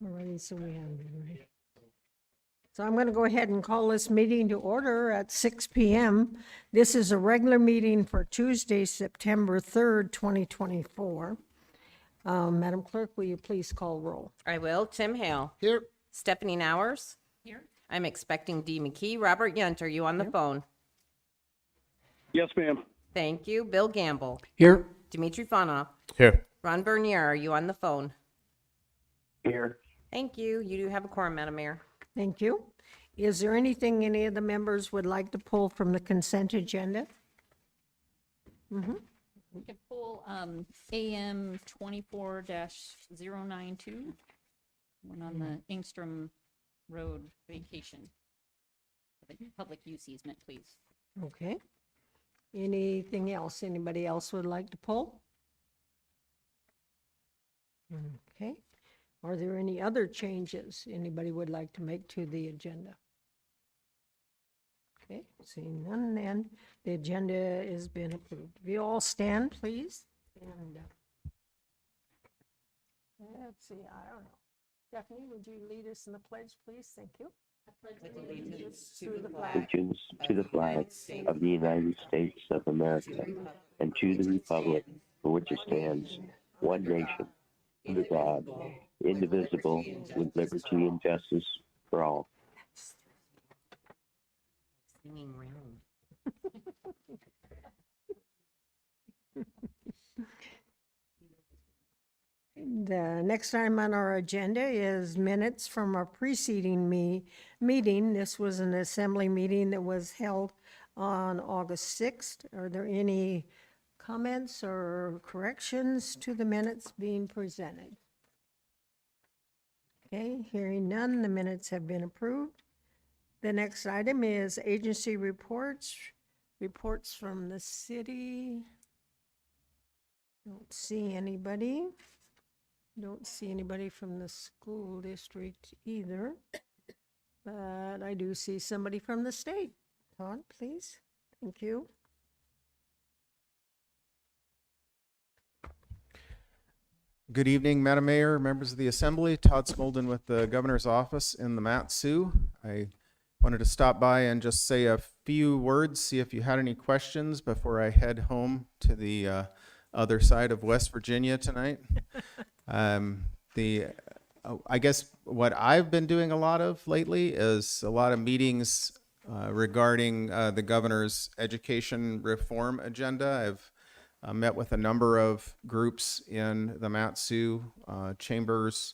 Alrighty, so we have, right. So I'm going to go ahead and call this meeting to order at 6 p.m. This is a regular meeting for Tuesday, September 3rd, 2024. Madam Clerk, will you please call roll? I will. Tim Hale. Here. Stephanie Nowers. Here. I'm expecting Dee McKee. Robert Yunt, are you on the phone? Yes, ma'am. Thank you. Bill Gamble. Here. Dmitry Fonoff. Here. Ron Bernier, are you on the phone? Here. Thank you. You do have a quorum, Madam Mayor. Thank you. Is there anything any of the members would like to pull from the consent agenda? We could pull AM 24-092, one on the Engstrom Road vacation. The public use easement, please. Okay. Anything else? Anybody else would like to pull? Okay. Are there any other changes anybody would like to make to the agenda? Okay, seeing none, then the agenda has been approved. If you all stand, please. And let's see, I don't know. Stephanie, would you lead us in the pledge, please? Thank you. Allegiance to the flag Allegiance to the flag of the United States of America and to the republic for which it stands, one nation, under God, indivisible, with liberty and justice for all. Singing round. The next item on our agenda is minutes from our preceding meeting. This was an assembly meeting that was held on August 6th. Are there any comments or corrections to the minutes being presented? Okay, hearing none, the minutes have been approved. The next item is agency reports. Reports from the city. Don't see anybody. Don't see anybody from the school district either. But I do see somebody from the state. Todd, please. Thank you. Good evening, Madam Mayor, members of the Assembly. Todd Smolden with the Governor's Office in the Mat-Su. I wanted to stop by and just say a few words, see if you had any questions before I head home to the other side of West Virginia tonight. I guess what I've been doing a lot of lately is a lot of meetings regarding the governor's education reform agenda. I've met with a number of groups in the Mat-Su chambers,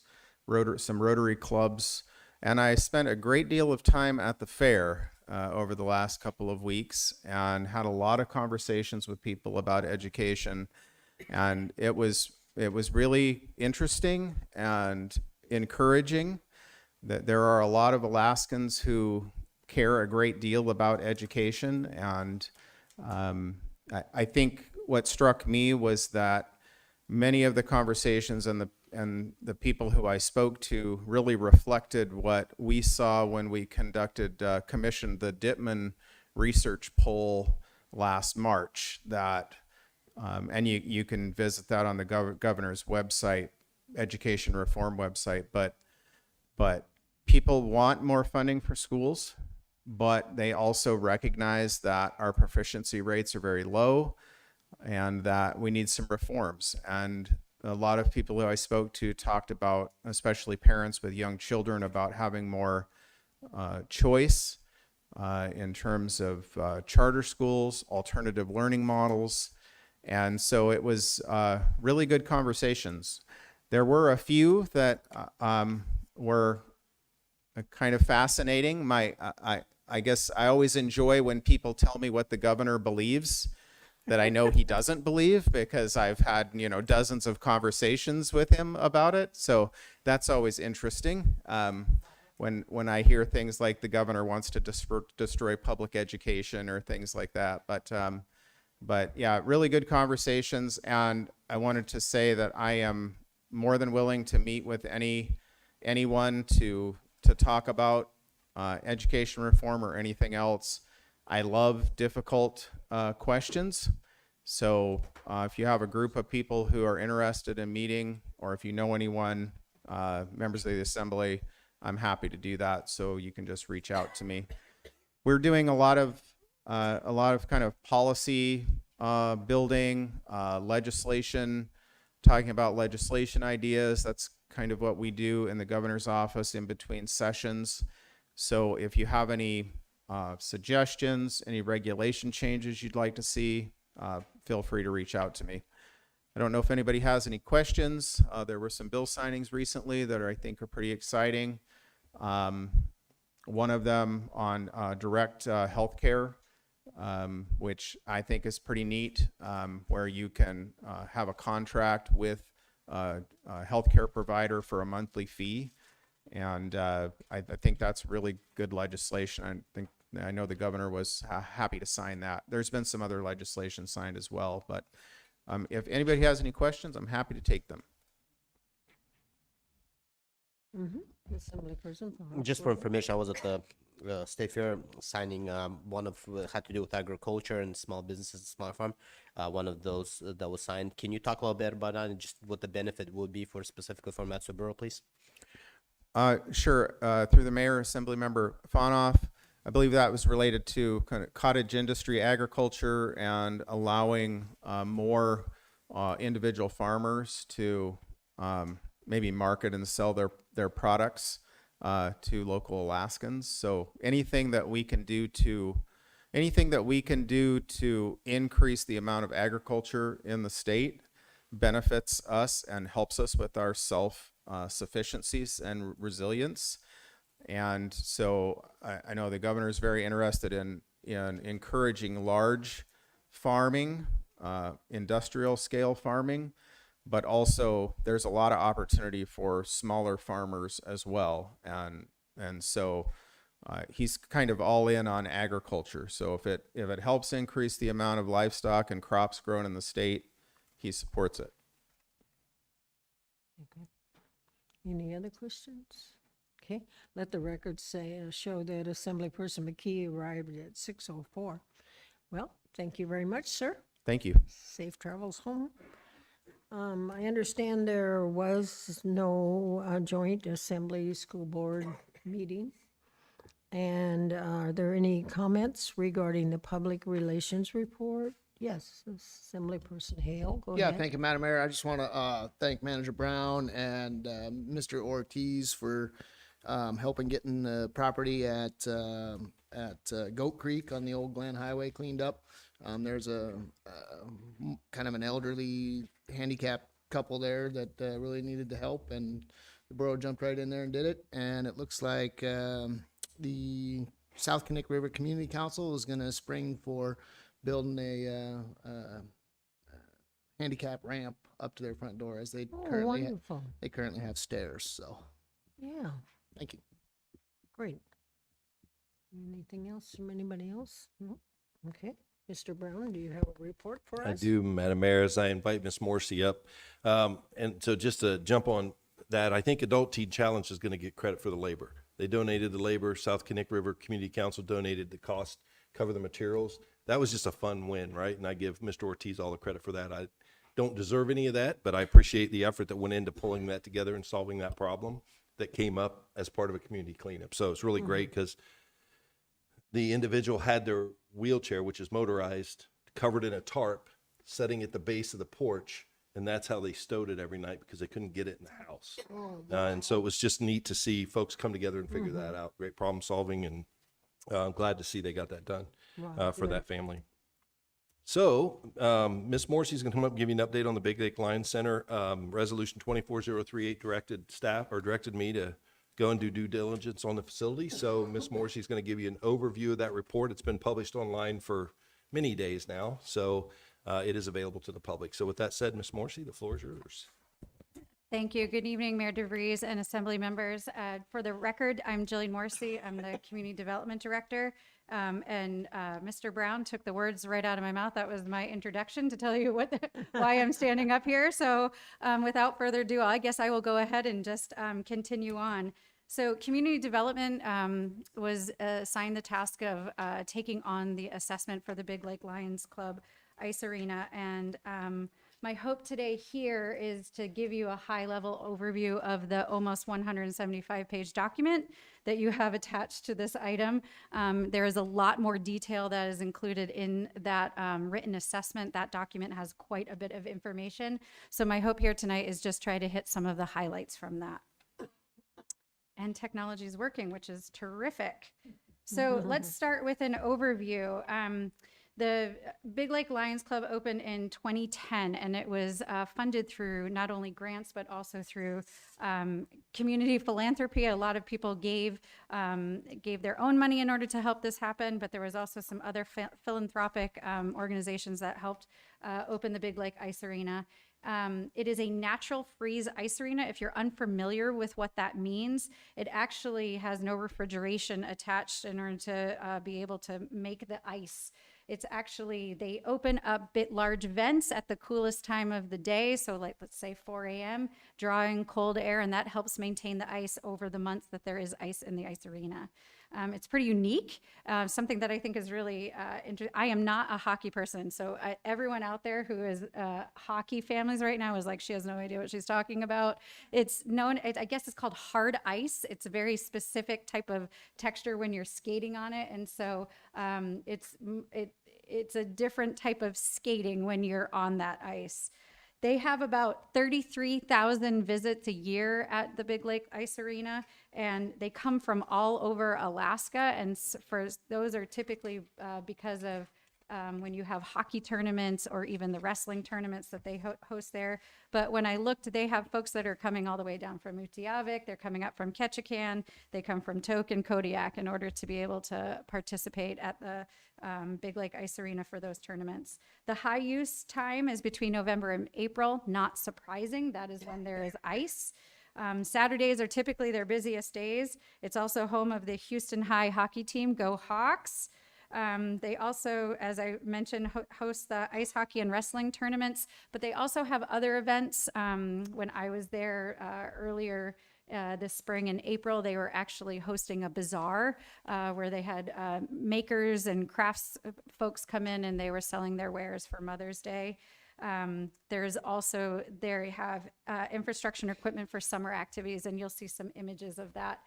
some Rotary clubs, and I spent a great deal of time at the fair over the last couple of weeks and had a lot of conversations with people about education, and it was really interesting and encouraging that there are a lot of Alaskans who care a great deal about education. And I think what struck me was that many of the conversations and the people who I spoke to really reflected what we saw when we commissioned the Dittman research poll last March. That and you can visit that on the governor's website, education reform website. But people want more funding for schools, but they also recognize that our proficiency rates are very low and that we need some reforms. And a lot of people who I spoke to talked about, especially parents with young children, about having more choice in terms of charter schools, alternative learning models. And so it was really good conversations. There were a few that were kind of fascinating. I guess I always enjoy when people tell me what the governor believes that I know he doesn't believe, because I've had, dozens of conversations with him about it. So that's always interesting. When I hear things like the governor wants to destroy public education or things like that. But yeah, really good conversations. And I wanted to say that I am more than willing to meet with anyone to talk about education reform or anything else. I love difficult questions. So if you have a group of people who are interested in meeting, or if you know anyone, members of the assembly, I'm happy to do that. So you can just reach out to me. We're doing a lot of kind of policy building, legislation, talking about legislation ideas. That's kind of what we do in the governor's office in between sessions. So if you have any suggestions, any regulation changes you'd like to see, feel free to reach out to me. I don't know if anybody has any questions. There were some bill signings recently that I think are pretty exciting. One of them on direct healthcare, which I think is pretty neat, where you can have a contract with a healthcare provider for a monthly fee. And I think that's really good legislation. I know the governor was happy to sign that. There's been some other legislation signed as well, but if anybody has any questions, I'm happy to take them. Assemblyperson. Just for information, I was at the State Fair signing one of had to do with agriculture and small businesses, small farm. One of those that was signed. Can you talk a little bit about that and just what the benefit would be for specifically for Metro Borough, please? Sure. Through the mayor, Assemblymember Fonoff, I believe that was related to kind of cottage industry agriculture and allowing more individual farmers to maybe market and sell their products to local Alaskans. So anything that we can do to increase the amount of agriculture in the state benefits us and helps us with our self-sufficiencies and resilience. And so I know the governor is very interested in encouraging large farming, industrial scale farming, but also there's a lot of opportunity for smaller farmers as well. And so he's kind of all in on agriculture. So if it helps increase the amount of livestock and crops grown in the state, he supports it. Okay. Any other questions? Okay, let the record show that Assemblyperson McKee arrived at 6:04. Well, thank you very much, sir. Thank you. Safe travels home. I understand there was no joint assembly school board meeting. And are there any comments regarding the public relations report? Yes, Assemblyperson Hale, go Yeah, ahead. thank you, Madam Mayor. I just want to thank Manager Brown and Mr. Ortiz for helping getting the property at Goat Creek on the old Glen Highway cleaned up. There's a kind of an elderly handicapped couple there that really needed the help, and the borough jumped right in there and did it. And it looks like the South Connect River Community Council is going to spring for building a handicap ramp up to their front door, as they Oh, currently wonderful. they currently have stairs. So Yeah, thank you. great. Anything else from anybody else? No? Okay. Mr. Brown, do you have a report for us? I do, Madam Mayor, as I invite Ms. Morrissey up. And so just to jump on that, I think Adult Teen Challenge is going to get credit for the labor. They donated the labor. South Connect River Community Council donated the cost, cover the materials. That was just a fun win, right? And I give Mr. Ortiz all the credit for that. I don't deserve any of that, but I appreciate the effort that went into pulling that together and solving that problem that came up as part of a community cleanup. So it's really great because the individual had their wheelchair, which is motorized, covered in a tarp, sitting at the base of the porch, and that's how they stowed it every night because they couldn't get it in the house. And so it was just neat to see folks come together and figure that out. Great problem solving, and I'm glad to see they got that done for that family. So Ms. Morrissey's going to come up and give you an update on the Big Lake Lions Center. Resolution 24038 directed me to go and do due diligence on the facility. So Ms. Morrissey's going to give you an overview of that report. It's been published online for many days now, so it is available to the public. So with that said, Ms. Morrissey, the floor is yours. Thank you. Good evening, Mayor DeVries and Assembly members. For the record, I'm Jillian Morrissey. I'm the Community Development Director. And Mr. Brown took the words right out of my mouth. That was my introduction to tell you why I'm standing up here. So without further ado, I guess I will go ahead and just continue on. So community development was assigned the task of taking on the assessment for the Big Lake Lions Club Ice Arena. And My hope today here is to give you a high-level overview of the almost 175-page document that you have attached to this item. There is a lot more detail that is included in that written assessment. That document has quite a bit of information. So my hope here tonight is just try to hit some of the highlights from that. And technology is working, which is terrific. So let's start with an overview. The Big Lake Lions Club opened in 2010, and it was funded through not only grants, but also through community philanthropy. A lot of people gave their own money in order to help this happen, but there was also some other philanthropic organizations that helped open the Big Lake Ice Arena. It is a natural freeze ice arena. If you're unfamiliar with what that means, it actually has no refrigeration attached in order to be able to make the ice. It's actually, they open up bit large vents at the coolest time of the day. So like, let's say 4 a.m., drawing cold air, and that helps maintain the ice over the months that there is ice in the ice arena. It's pretty unique, something that I think is really interesting. I am not a hockey person, so everyone out there who is hockey families right now is like, she has no idea what she's talking about. It's known, I guess it's called hard ice. It's a very specific type of texture when you're skating on it, and so it's a different type of skating when you're on that ice. They have about 33,000 visits a year at the Big Lake Ice Arena, and they come from all over Alaska. And for those are typically because of when you have hockey tournaments or even the wrestling tournaments that they host there. But when I looked, they have folks that are coming all the way down from Utqiagvik. They're coming up from Ketchikan. They come from Tok and Kodiak in order to be able to participate at the Big Lake Ice Arena for those tournaments. The high use time is between November and April. Not surprising. That is when there is ice. Saturdays are typically their busiest days. It's also home of the Houston High hockey team, Go Hawks. They also, as I mentioned, host the ice hockey and wrestling tournaments, but they also have other events. When I was there earlier this spring in April, they were actually hosting a bazaar where they had makers and crafts folks come in and they were selling their wares for Mother's Day. There's also, they have infrastructure and equipment for summer activities, and you'll see some images of that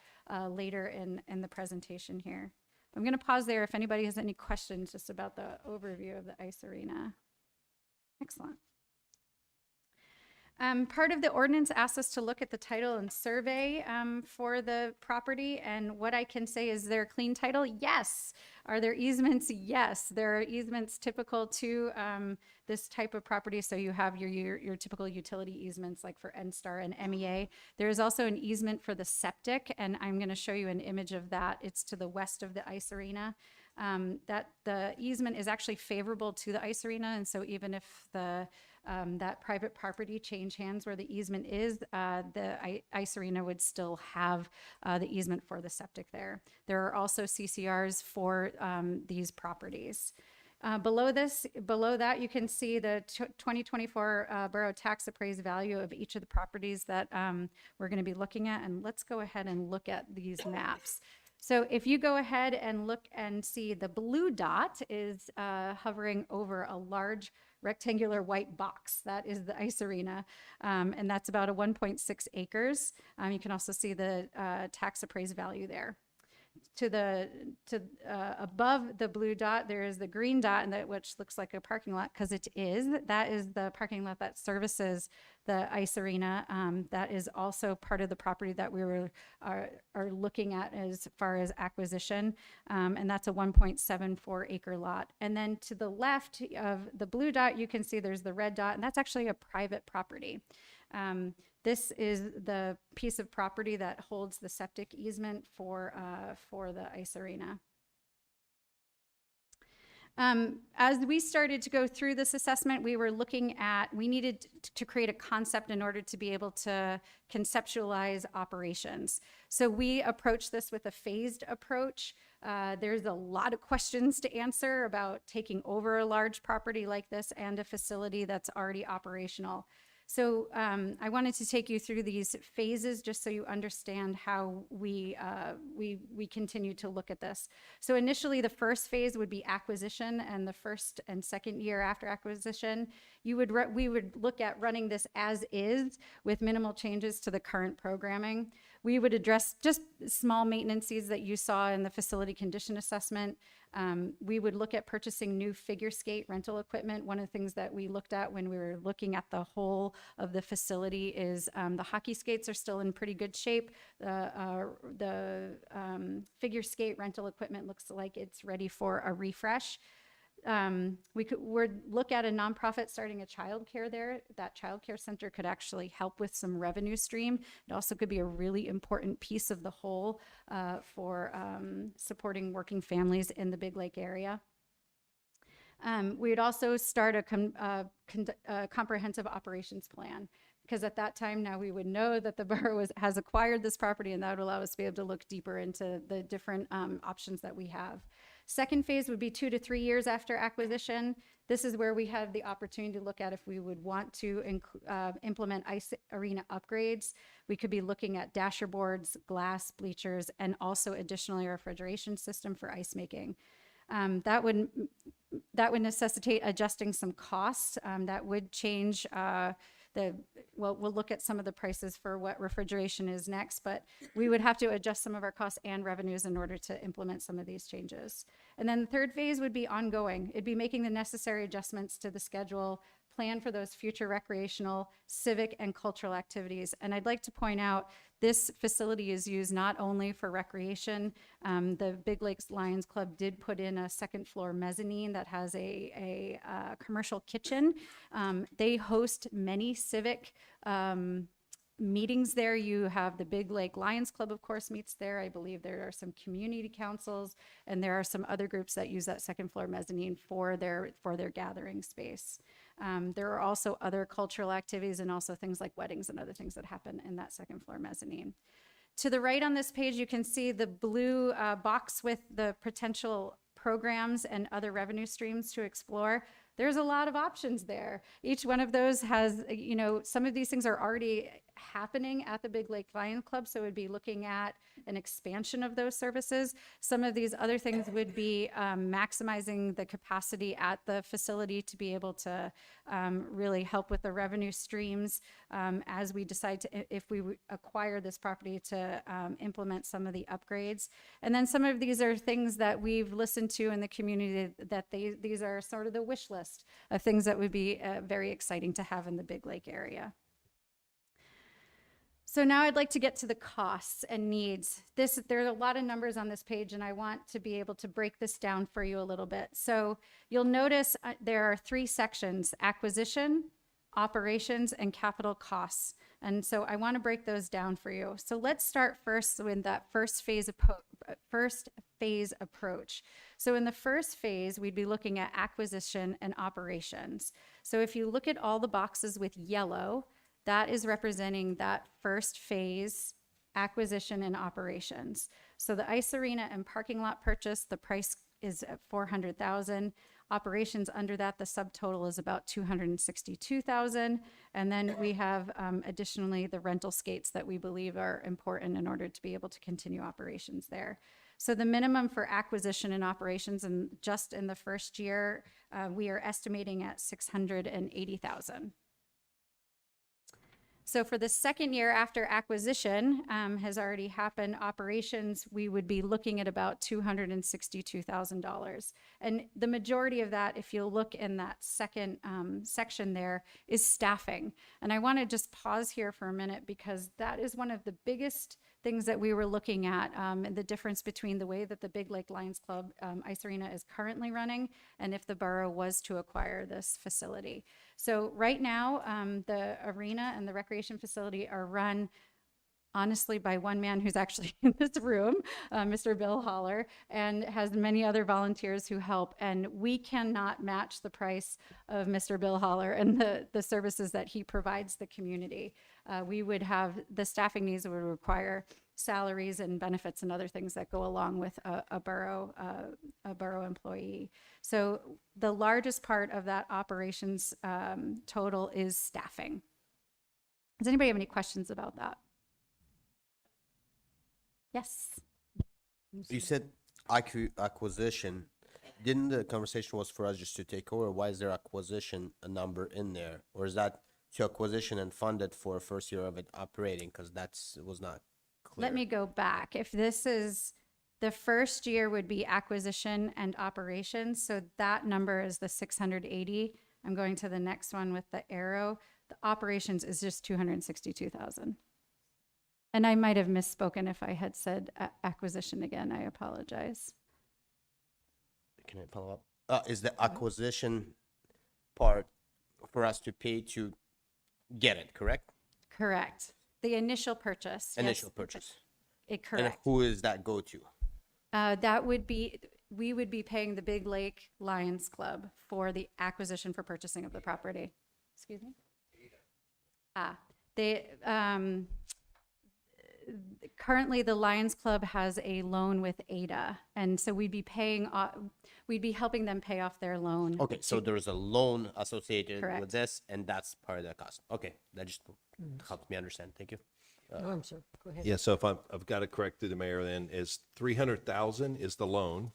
later in the presentation here. I'm going to pause there if anybody has any questions just about the overview of the ice arena. Excellent. Part of the ordinance asks us to look at the title and survey for the property, and what I can say is there a clean title? Yes. Are there easements? Yes. There are easements typical to this type of property, so you have your typical utility easements like for NSTAR and MEA. There is also an easement for the septic, and I'm going to show you an image of that. It's to the west of the ice arena. That the easement is actually favorable to the ice arena, and so even if that private property changed hands where the easement is, the ice arena would still have the easement for the septic there. There are also CCRs for these properties. Below that, you can see the 2024 borough tax appraised value of each of the properties that we're going to be looking at. And let's go ahead and look at these maps. So if you go ahead and look and see, the blue dot is hovering over a large rectangular white box. That is the ice arena, and that's about a 1.6 acres. You can also see the tax appraised value there. Above the blue dot, there is the green dot, and which looks like a parking lot because it is. That is the parking lot that services the ice arena. That is also part of the property that we are looking at as far as acquisition, and that's a 1.74 acre lot. And then to the left of the blue dot, you can see there's the red dot, and that's actually a private property. This is the piece of property that holds the septic easement for the ice arena. As we started to go through this assessment, we needed to create a concept in order to be able to conceptualize operations. So we approached this with a phased approach. There's a lot of questions to answer about taking over a large property like this and a facility that's already operational. So I wanted to take you through these phases just so you understand how we continue to look at this. So initially, the first phase would be acquisition, and the first and second year after acquisition, we would look at running this as is with minimal changes to the current programming. We would address just small maintenances that you saw in the facility condition assessment. We would look at purchasing new figure skate rental equipment. One of the things that we looked at when we were looking at the whole of the facility is the hockey skates are still in pretty good shape. The figure skate rental equipment looks like it's ready for a refresh. We'd look at a nonprofit starting a childcare there. That childcare center could actually help with some revenue stream. It also could be a really important piece of the whole for supporting working families in the Big Lake area. We would also start a comprehensive operations plan, because at that time now we would know that the borough has acquired this property, and that would allow us to be able to look deeper into the different options that we have. Second phase would be 2 to 3 years after acquisition. This is where we have the opportunity to look at if we would want to implement ice arena upgrades. We could be looking at dasher boards, glass, bleachers, and also additionally a refrigeration system for ice making. That would necessitate adjusting some costs. That would change we'll look at some of the prices for what refrigeration is next, but we would have to adjust some of our costs and revenues in order to implement some of these changes. And then the third phase would be ongoing. It'd be making the necessary adjustments to the schedule, plan for those future recreational, civic, and cultural activities. And I'd like to point out, this facility is used not only for recreation. The Big Lakes Lions Club did put in a second floor mezzanine that has a commercial kitchen. They host many civic meetings there. You have the Big Lake Lions Club, of course, meets there. I believe there are some community councils, and there are some other groups that use that second floor mezzanine for their gathering space. There are also other cultural activities and also things like weddings and other things that happen in that second floor mezzanine. To the right on this page, you can see the blue box with the potential programs and other revenue streams to explore. There's a lot of options there. Each one of those has, some of these things are already happening at the Big Lake Lions Club, so we'd be looking at an expansion of those services. Some of these other things would be maximizing the capacity at the facility to be able to really help with the revenue streams as we decide if we acquire this property to implement some of the upgrades. And then some of these are things that we've listened to in the community that these are sort of the wish list of things that would be very exciting to have in the Big Lake area. So now I'd like to get to the costs and needs. There are a lot of numbers on this page, and I want to be able to break this down for you a little bit. So you'll notice there are 3 sections: acquisition, operations, and capital costs. And so I want to break those down for you. So let's start first with that first phase approach. So in the first phase, we'd be looking at acquisition and operations. So if you look at all the boxes with yellow, that is representing that first phase, acquisition and operations. So the ice arena and parking lot purchase, the price is at $400,000. Operations under that, the subtotal is about $262,000. And then we have additionally the rental skates that we believe are important in order to be able to continue operations there. So the minimum for acquisition and operations, and just in the first year, we are estimating at $680,000. So for the second year after acquisition has already happened, operations, we would be looking at about $262,000. And the majority of that, if you look in that second section there, is staffing. And I want to just pause here for a minute, because that is one of the biggest things that we were looking at, and the difference between the way that the Big Lake Lions Club Ice Arena is currently running and if the borough was to acquire this facility. So right now, the arena and the recreation facility are run honestly by one man who's actually in this room, Mr. Bill Holler, and has many other volunteers who help. And we cannot match the price of Mr. Bill Holler and the services that he provides the community. We would have the staffing needs would require salaries and benefits and other things that go along with a borough employee. So the largest part of that operations total is staffing. Does anybody have any questions about that? Yes. You said acquisition. Didn't the conversation was for us just to take over? Why is there acquisition a number in there? Or is that to acquisition and funded for first year of it operating? Because was not clear. Let me go back. If this is, the first year would be acquisition and operations. So that number is the 680. I'm going to the next one with the arrow. The operations is just 262,000. And I might have misspoken if I had said acquisition again. I apologize. Can I follow up? Is the acquisition part for us to pay to get it, correct? Correct. The initial purchase. Initial yes. purchase. And Correct. who is that go to? That would be, we would be paying the Big Lake Lions Club for the acquisition for purchasing of the property. Excuse me? They, currently the Lions Club has a loan with Ada. And so we'd be paying, we'd be helping them pay off their loan. Okay, so there's a loan associated Correct. with this, and that's part of the cost. Okay, that just helps me understand. Thank you. Oh, I'm sorry. Go ahead. Yeah, so if I've got it correct through the mayor, then is 300,000 is the loan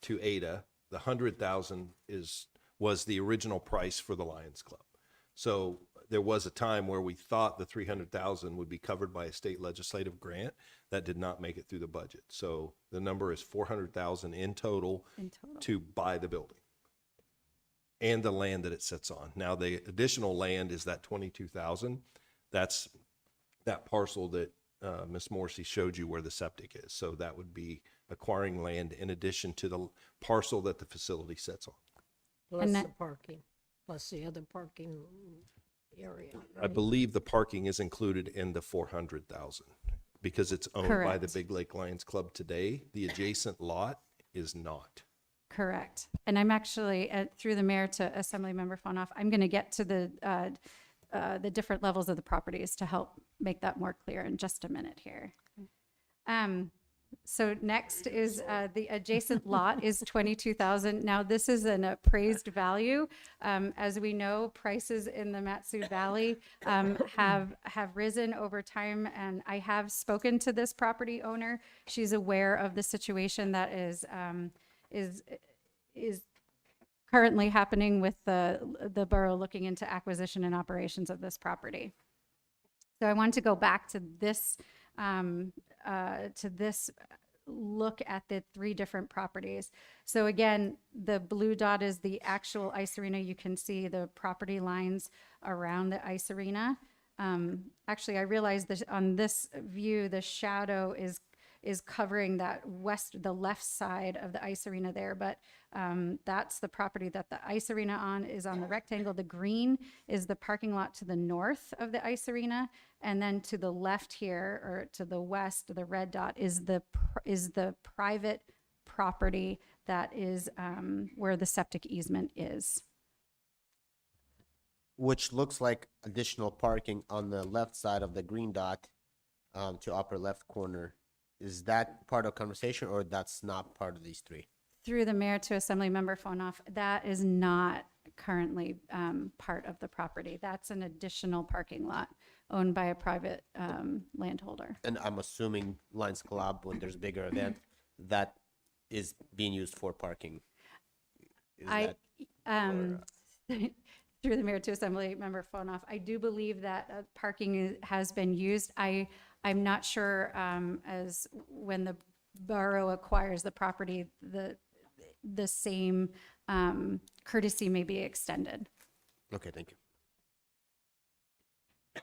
to Ada. The 100,000 was the original price for the Lions Club. So there was a time where we thought the 300,000 would be covered by a state legislative grant that did not make it through the budget. So the number is 400,000 in total to buy the building and the land that it sits on. Now the additional land is that 22,000. That's that parcel that Ms. Morrissey showed you where the septic is. So that would be acquiring land in addition to the parcel that the facility sits on. Plus the parking, plus the other parking area. I believe the parking is included in the 400,000 because it's owned by the Correct. Big Lake Lions Club today. The adjacent lot is not. Correct. And I'm actually, through the mayor to Assembly Member Fonoff, I'm going to get to the different levels of the properties to help make that more clear in just a minute here. So next is the adjacent lot is 22,000. Now this is an appraised value. As we know, prices in the Matsu Valley have risen over time, and I have spoken to this property owner. She's aware of the situation that is currently happening with the borough looking into acquisition and operations of this property. So I want to go back to this look at the three different properties. So again, the blue dot is the actual ice arena. You can see the property lines around the ice arena. Actually, I realized that on this view, the shadow is covering the left side of the ice arena there, but that's the property that the ice arena is on the rectangle. The green is the parking lot to the north of the ice arena, and then to the left here, or to the west, the red dot is the private property that is where the septic easement is. Which looks like additional parking on the left side of the green dot to upper left corner. Is that part of conversation, or that's not part of these three? Through the mayor to Assembly Member Fonoff, that is not currently part of the property. That's an additional parking lot owned by a private landholder. And I'm assuming Lions Club, when there's bigger event, that is being used for parking. Through the mayor to Assembly Member Fonoff, I do believe that parking has been used. I'm not sure as when the borough acquires the property, the same courtesy may be extended. Okay, thank you. I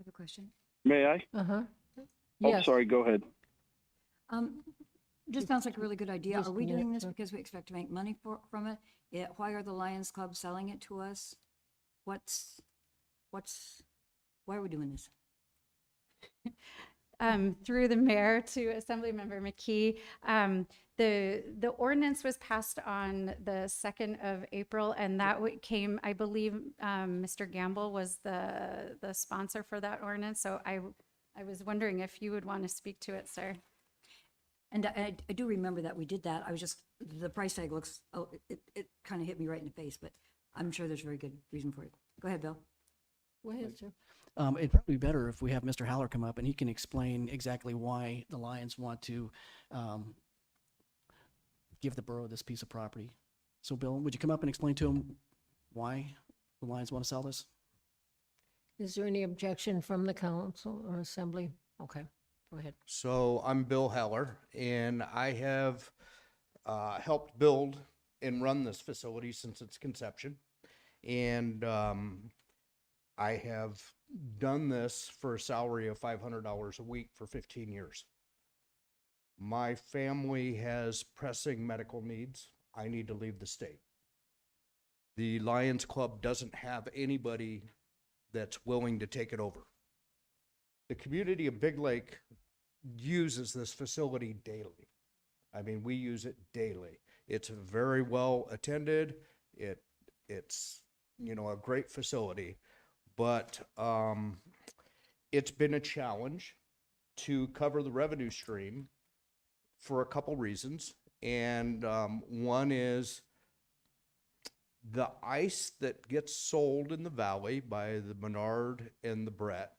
have a question. May I? Uh-huh. Oh, Yes. sorry, go ahead. This sounds like a really good idea. Just Are we doing minute, this because we expect to make money from it? Why are the Lions Club selling it to us? Why are we doing this? Through the mayor to Assembly Member McKee, the ordinance was passed on the 2nd of April, and that came, I believe, Mr. Gamble was the sponsor for that ordinance. So I was wondering if you would want to speak to it, sir. And I do remember that we did that. I was just, the price tag looks, it kind of hit me right in the face, but I'm sure there's a very good reason for it. Go ahead, Bill. Go ahead, sir. It'd probably be better if we have Mr. Haller come up and he can explain exactly why the Lions want to give the borough this piece of property. So Bill, would you come up and explain to him why the Lions want to sell this? Is there any objection from the council or assembly? Okay, go ahead. So I'm Bill Heller, and I have helped build and run this facility since its conception. And I have done this for a salary of $500 a week for 15 years. My family has pressing medical needs. I need to leave the state. The Lions Club doesn't have anybody that's willing to take it over. The community of Big Lake uses this facility daily. I mean, we use it daily. It's very well attended. It's a great facility, but it's been a challenge to cover the revenue stream for a couple reasons. And one is the ice that gets sold in the valley by the Menard and the Brett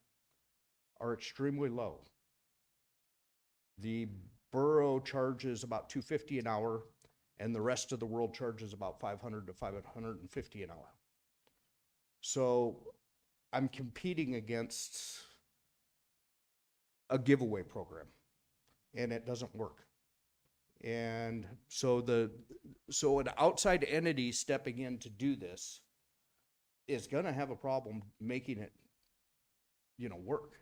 are extremely low. The borough charges about $250 an hour, and the rest of the world charges about $500 to $550 an hour. So I'm competing against a giveaway program, and it doesn't work. And so an outside entity stepping in to do this is going to have a problem making it, work.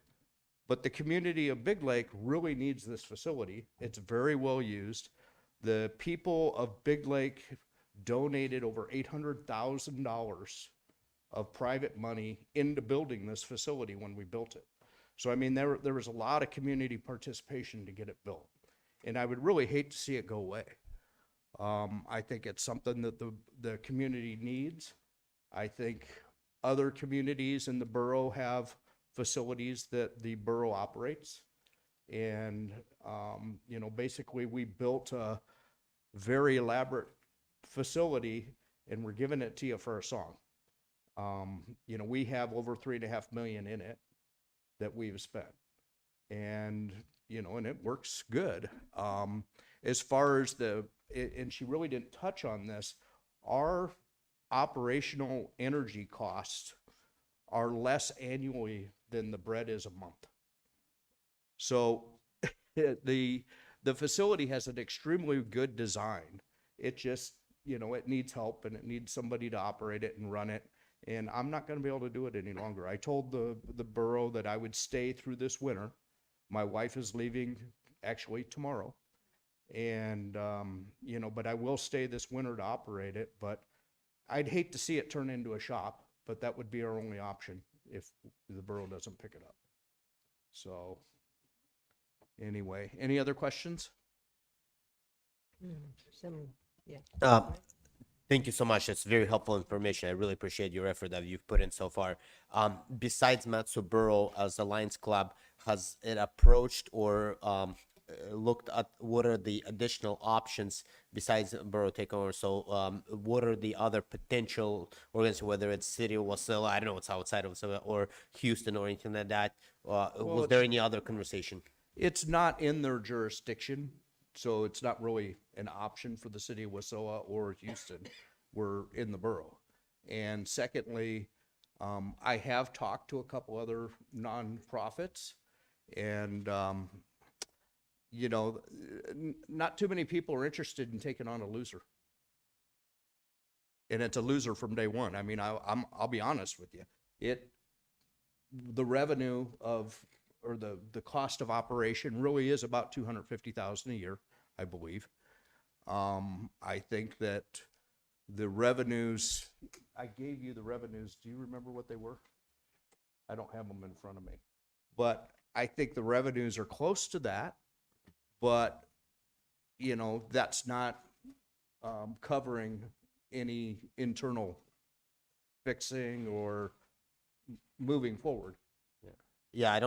But the community of Big Lake really needs this facility. It's very well used. The people of Big Lake donated over $800,000 of private money into building this facility when we built it. So, I mean, there was a lot of community participation to get it built. And I would really hate to see it go away. I think it's something that the community needs. I think other communities in the borough have facilities that the borough operates. And, basically we built a very elaborate facility and we're giving it to you for a song. We have over $3.5 million in it that we've spent. And, and it works good. As far as and she really didn't touch on this, our operational energy costs are less annually than the bread is a month. So the facility has an extremely good design. It just, it needs help and it needs somebody to operate it and run it. And I'm not going to be able to do it any longer. I told the borough that I would stay through this winter. My wife is leaving actually tomorrow. And, but I will stay this winter to operate it. But I'd hate to see it turn into a shop, but that would be our only option if the borough doesn't pick it up. So anyway, any other questions? Yeah. Thank you so much. That's very helpful information. I really appreciate your effort that you've put in so far. Besides Matsu Borough, as a Lions Club, has it approached or looked at what are the additional options besides borough takeover? So what are the other potential organizations, whether it's city of Wasilla, I don't know, it's outside of Wasilla, or Houston or anything like that? Was there any other conversation? It's not in their jurisdiction, so it's not really an option for the city of Wasilla or Houston. We're in the borough. And secondly, I have talked to a couple other nonprofits, and not too many people are interested in taking on a loser. And it's a loser from day one. I mean, I'll be honest with you. The revenue or the cost of operation really is about $250,000 a year, I believe. I think that the revenues, I gave you the revenues. Do you remember what they were? I don't have them in front of me. But I think the revenues are close to that. But, that's not covering any internal fixing or moving forward. Yeah,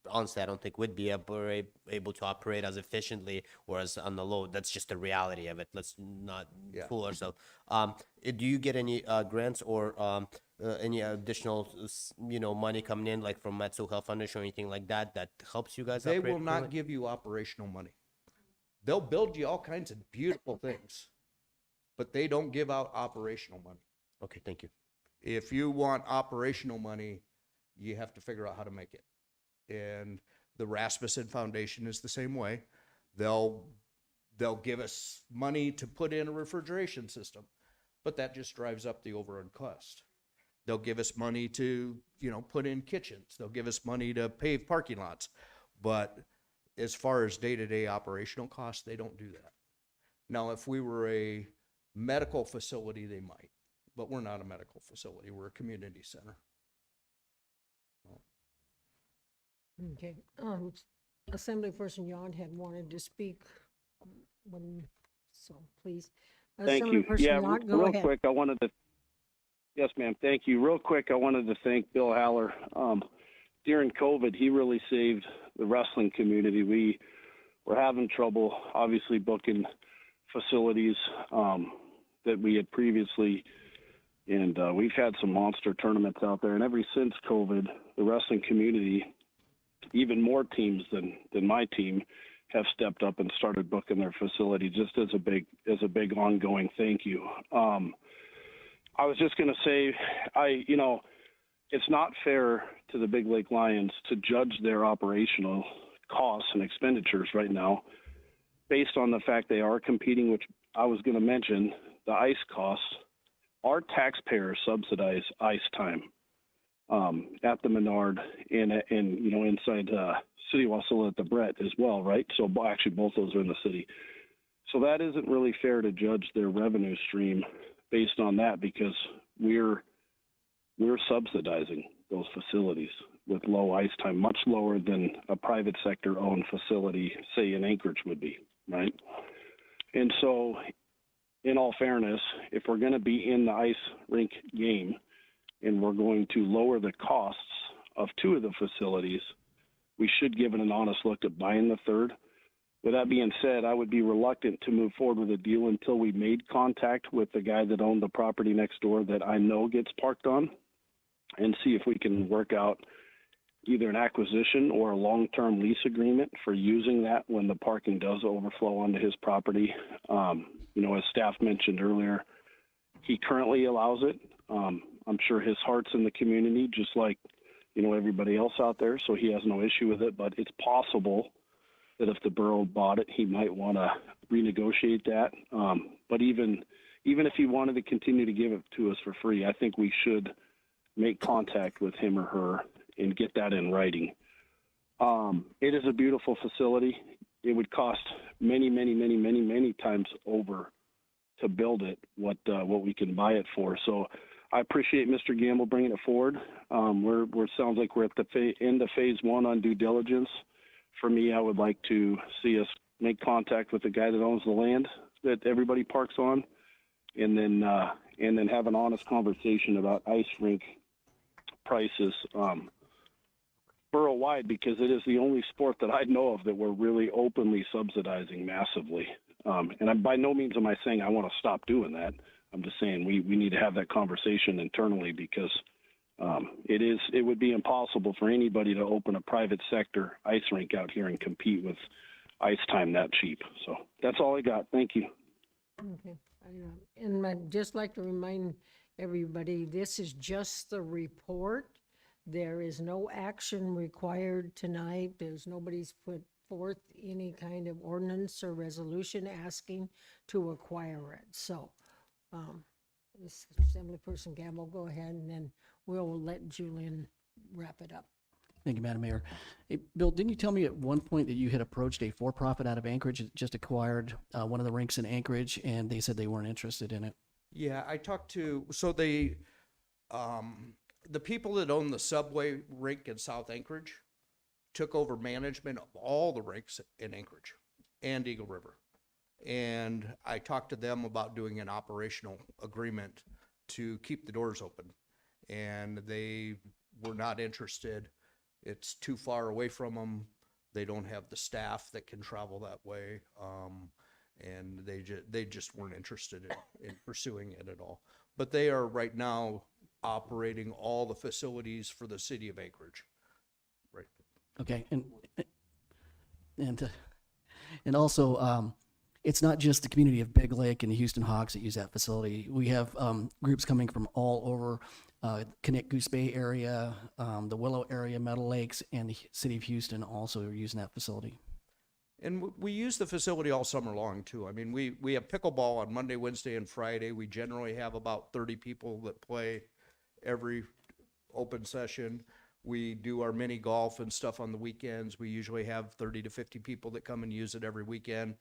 honestly, I don't think we'd be able to operate as efficiently or as on the load. That's just the reality of it. Let's not fool ourselves. Do you get any grants or any additional, money coming in, like from Matsu Health Foundation or anything like that, that helps you guys They operate will not currently? give you operational money. They'll build you all kinds of beautiful things, but they don't give out operational money. Okay, thank you. If you want operational money, you have to figure out how to make it. And the Rasmussen Foundation is the same way. They'll give us money to put in a refrigeration system, but that just drives up the overall cost. They'll give us money to, put in kitchens. They'll give us money to pave parking lots. But as far as day-to-day operational costs, they don't do that. Now, if we were a medical facility, they might, but we're not a medical facility. We're a community center. Okay, Assemblyperson Yon had wanted to speak, so please. Thank you. Assemblyperson Yeah, Yon, go real ahead. quick, yes, ma'am, thank you. Real quick, I wanted to thank Bill Haller. During COVID, he really saved the wrestling community. We were having trouble, obviously, booking facilities that we had previously, and we've had some monster tournaments out there. And ever since COVID, the wrestling community, even more teams than my team, have stepped up and started booking their facility, just as a big ongoing thank you. I was just going to say, it's not fair to the Big Lake Lions to judge their operational costs and expenditures right now based on the fact they are competing, which I was going to mention, the ice costs. Our taxpayers subsidize ice time at the Menard and inside City Wasilla at the Brett as well, right? So actually both those are in the city. So that isn't really fair to judge their revenue stream based on that, because we're subsidizing those facilities with low ice time, much lower than a private sector owned facility, say in Anchorage would be, right? And so in all fairness, if we're going to be in the ice rink game and we're going to lower the costs of two of the facilities, we should give it an honest look at buying the third. With that being said, I would be reluctant to move forward with a deal until we made contact with the guy that owned the property next door that I know gets parked on, and see if we can work out either an acquisition or a long-term lease agreement for using that when the parking does overflow onto his property. As staff mentioned earlier, he currently allows it. I'm sure his heart's in the community, just like, everybody else out there, so he has no issue with it, but it's possible that if the borough bought it, he might want to renegotiate that. But even if he wanted to continue to give it to us for free, I think we should make contact with him or her and get that in writing. It is a beautiful facility. It would cost many, many, many, many, many times over to build it what we can buy it for. So I appreciate Mr. Gamble bringing it forward. We're sounds like we're at the end of phase one on due diligence. For me, I would like to see us make contact with the guy that owns the land that everybody parks on, and then have an honest conversation about ice rink prices borough-wide, because it is the only sport that I know of that we're really openly subsidizing massively. And by no means am I saying I want to stop doing that. I'm just saying we need to have that conversation internally, because it would be impossible for anybody to open a private sector ice rink out here and compete with ice time that cheap. So that's all I got. Thank you. Okay, and I'd just like to remind everybody, this is just the report. There is no action required tonight. Nobody's put forth any kind of ordinance or resolution asking to acquire it. So, Assemblyperson Gamble, go ahead, and then we'll let Julian wrap it up. Thank you, Madam Mayor. Hey, Bill, didn't you tell me at one point that you had approached a for-profit out of Anchorage that just acquired one of the rinks in Anchorage, and they said they weren't interested in it? Yeah, I talked to, the people that own the Subway rink in South Anchorage took over management of all the rinks in Anchorage and Eagle River. And I talked to them about doing an operational agreement to keep the doors open. And they were not interested. It's too far away from them. They don't have the staff that can travel that way. And they just weren't interested in pursuing it at all. But they are right now operating all the facilities for the city of Anchorage. Right. Okay, and also, it's not just the community of Big Lake and the Houston Hawks that use that facility. We have groups coming from all over Connect Goose Bay area, the Willow area, Meadow Lakes, and the city of Houston also are using that facility. And we use the facility all summer long too. I mean, we have pickleball on Monday, Wednesday, and Friday. We generally have about 30 people that play every open session. We do our mini golf and stuff on the weekends. We usually have 30 to 50 people that come and use it every weekend.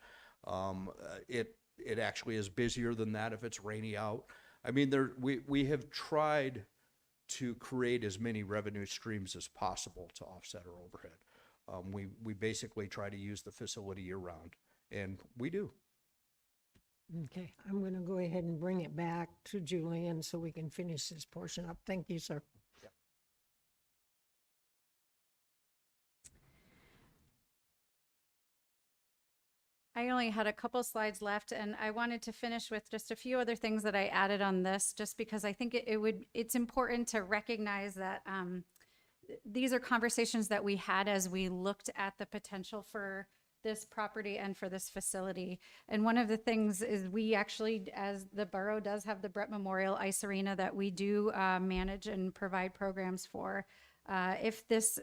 It actually is busier than that if it's rainy out. I mean, we have tried to create as many revenue streams as possible to offset our overhead. We basically try to use the facility year round, and we do. Okay, I'm going to go ahead and bring it back to Julian so we can finish this portion up. Thank you, sir. I only had a couple slides left, and I wanted to finish with just a few other things that I added on this, just because I think it's important to recognize that these are conversations that we had as we looked at the potential for this property and for this facility. And one of the things is we actually, as the borough does have the Brett Memorial Ice Arena that we do manage and provide programs for. If this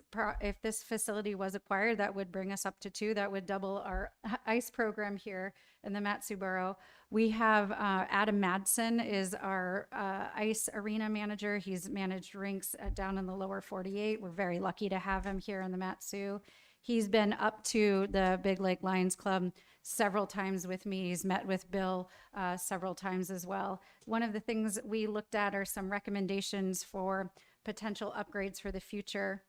facility was acquired, that would bring us up to 2. That would double our ice program here in the Matsu Borough. We have Adam Madsen is our ice arena manager. He's managed rinks down in the lower 48. We're very lucky to have him here in the Matsu. He's been up to the Big Lake Lions Club several times with me. He's met with Bill several times as well. One of the things we looked at are some recommendations for potential upgrades for the future,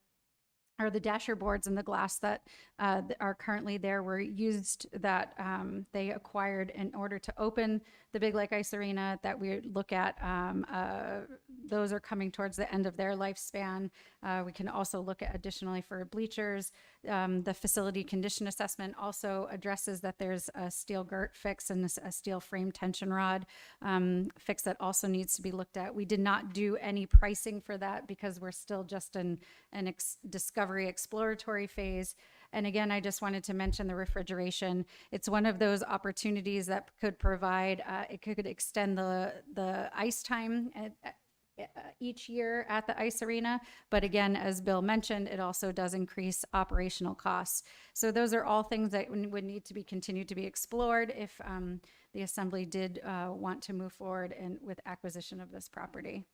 or the dasher boards and the glass that are currently there were used that they acquired in order to open the Big Lake Ice Arena that we look at. Those are coming towards the end of their lifespan. We can also look at additionally for bleachers. The facility condition assessment also addresses that there's a steel girt fix and a steel frame tension rod fix that also needs to be looked at. We did not do any pricing for that because we're still just in an discovery exploratory phase. And again, I just wanted to mention the refrigeration. It's one of those opportunities that could provide, it could extend the ice time each year at the ice arena. But again, as Bill mentioned, it also does increase operational costs. So those are all things that would need to be continued to be explored if the assembly did want to move forward with acquisition of this property.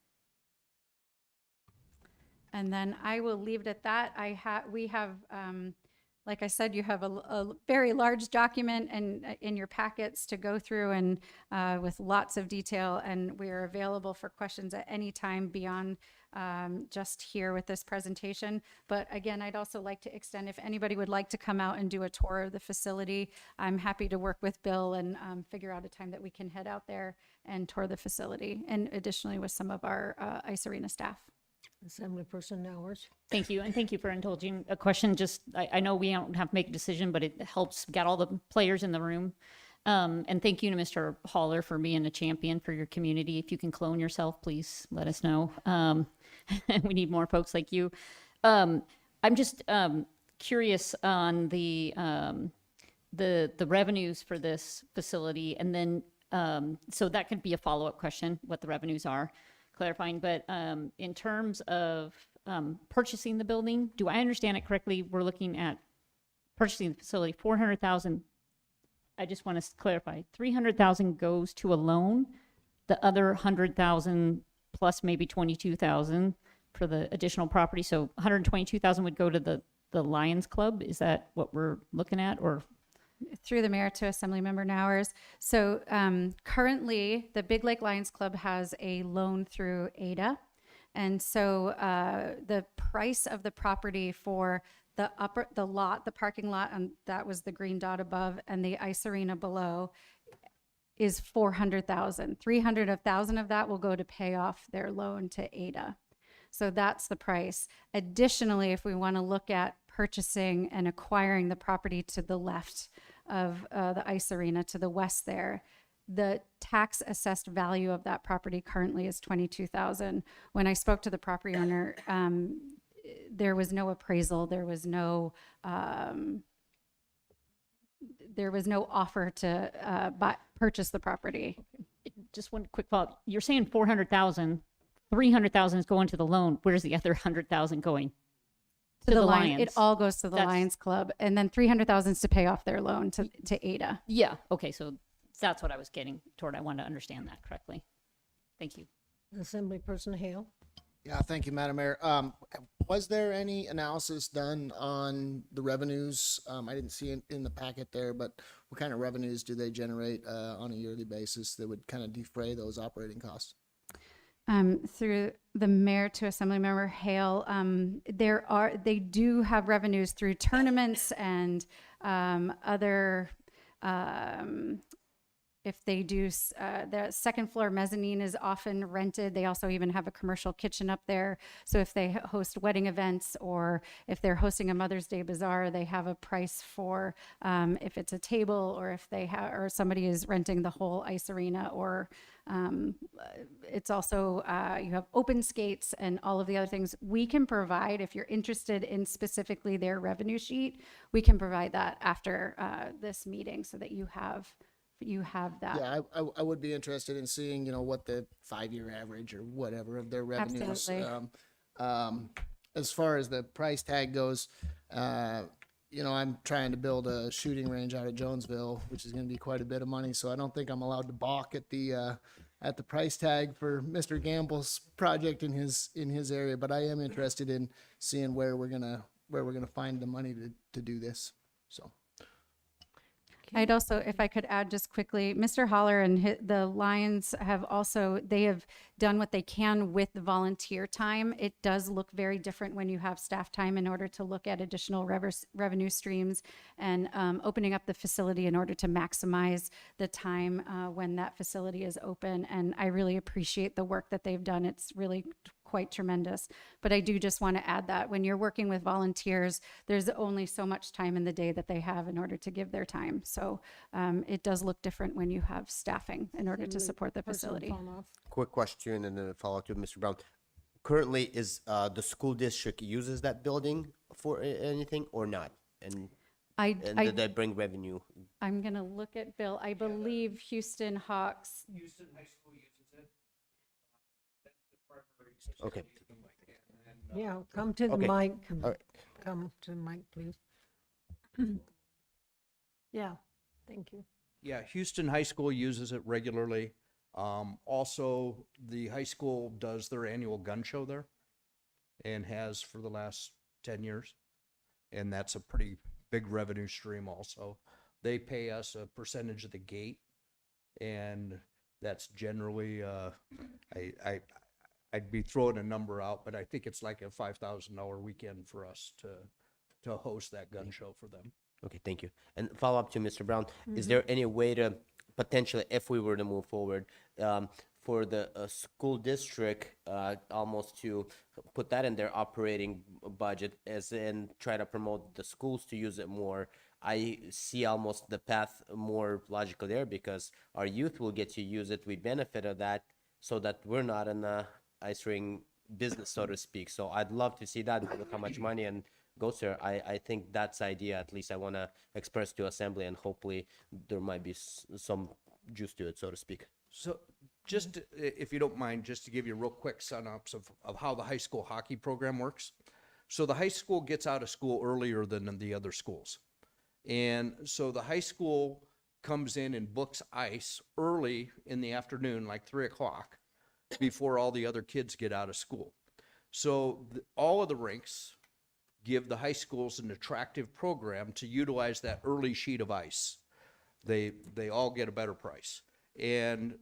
And then I will leave it at that. We have, like I said, you have a very large document in your packets to go through and with lots of detail, and we are available for questions at any time beyond just here with this presentation. But again, I'd also like to extend, if anybody would like to come out and do a tour of the facility, I'm happy to work with Bill and figure out a time that we can head out there and tour the facility, and additionally with some of our ice arena staff. Assemblyperson Nowers. Thank you, and thank you for indulging a question. Just, I know we don't have to make a decision, but it helps get all the players in the room. And thank you to Mr. Haller for being a champion for your community. If you can clone yourself, please let us know. We need more folks like you. I'm just curious on the revenues for this facility, and then so that could be a follow-up question, what the revenues are. Clarifying, but in terms of purchasing the building, do I understand it correctly? We're looking at purchasing the facility, 400,000. I just want to clarify, 300,000 goes to a loan, the other 100,000 plus maybe 22,000 for the additional property. So 122,000 would go to the Lions Club. Is that what we're looking at, or? Through the mayor to Assemblymember Nowers. So currently, the Big Lake Lions Club has a loan through ADA. And so the price of the property for the parking lot, and that was the green dot above, and the ice arena below, is $400,000. $300,000 of that will go to pay off their loan to ADA. So that's the price. Additionally, if we want to look at purchasing and acquiring the property to the left of the ice arena, to the west there, the tax assessed value of that property currently is 22,000. When I spoke to the property owner, there was no appraisal, there was no offer to purchase the property. Just one quick follow-up. You're saying 400,000, 300,000 is going to the loan. Where's the other 100,000 going? To the Lions. It all goes to the Lions Club, and then 300,000 is to pay off their loan to Ada. Yeah. Okay. So that's what I was getting toward. I wanted to understand that correctly. Thank you. Assemblyperson Hale. Yeah, thank you, Madam Mayor. Was there any analysis done on the revenues? I didn't see it in the packet there, but what kind of revenues do they generate on a yearly basis that would kind of defray those operating costs? Through the mayor to Assemblymember Hale, they do have revenues through tournaments and other. If they do, the second floor mezzanine is often rented. They also even have a commercial kitchen up there. So if they host wedding events or if they're hosting a Mother's Day bazaar, they have a price for if it's a table or if they have or somebody is renting the whole ice arena or it's also you have open skates and all of the other things we can provide. If you're interested in specifically their revenue sheet, we can provide that after this meeting so that you have that. Yeah, I would be interested in seeing, what the 5-year average or whatever of their revenues. Absolutely. As far as the price tag goes, I'm trying to build a shooting range out of Jonesville, which is going to be quite a bit of money. So I don't think I'm allowed to balk at the price tag for Mr. Gamble's project in his area. But I am interested in seeing where we're gonna find the money to do this. So. I'd also, if I could add just quickly, Mr. Holler and the Lions have done what they can with the volunteer time. It does look very different when you have staff time in order to look at additional revenue streams and opening up the facility in order to maximize the time when that facility is open. And I really appreciate the work that they've done. It's really quite tremendous. But I do just want to add that when you're working with volunteers, there's only so much time in the day that they have in order to give their time. So it does look different when you have staffing in order to support the facility. Quick question and then a follow-up to Mr. Brown. Currently, is the school district uses that building for anything or not? And did they bring revenue? I'm going to look at Bill. I believe Houston Hawks. Houston High School uses it. Okay. Yeah, come to the Okay. mic. All right. Come to the mic, please. Yeah, thank you. Yeah, Houston High School uses it regularly. Also, the high school does their annual gun show there and has for the last 10 years. And that's a pretty big revenue stream also. They pay us a percentage of the gate, and that's generally, I'd be throwing a number out, but I think it's like a $5,000 weekend for us to host that gun show for them. Okay, thank you. And follow up to Mr. Brown, is there any way to potentially, if we were to move forward, for the school district almost to put that in their operating budget as in try to promote the schools to use it more? I see almost the path more logical there because our youth will get to use it. We benefit of that so that we're not in the ice ring business, so to speak. So I'd love to see that with how much money and goes there. I think that's idea, at least I want to express to assembly, and hopefully there might be some juice to it, so to speak. So just, if you don't mind, just to give you a real quick synopsis of how the high school hockey program works. So the high school gets out of school earlier than the other schools. And so the high school comes in and books ice early in the afternoon, like 3 o'clock, before all the other kids get out of school. So all of the rinks give the high schools an attractive program to utilize that early sheet of ice. They all get a better price. And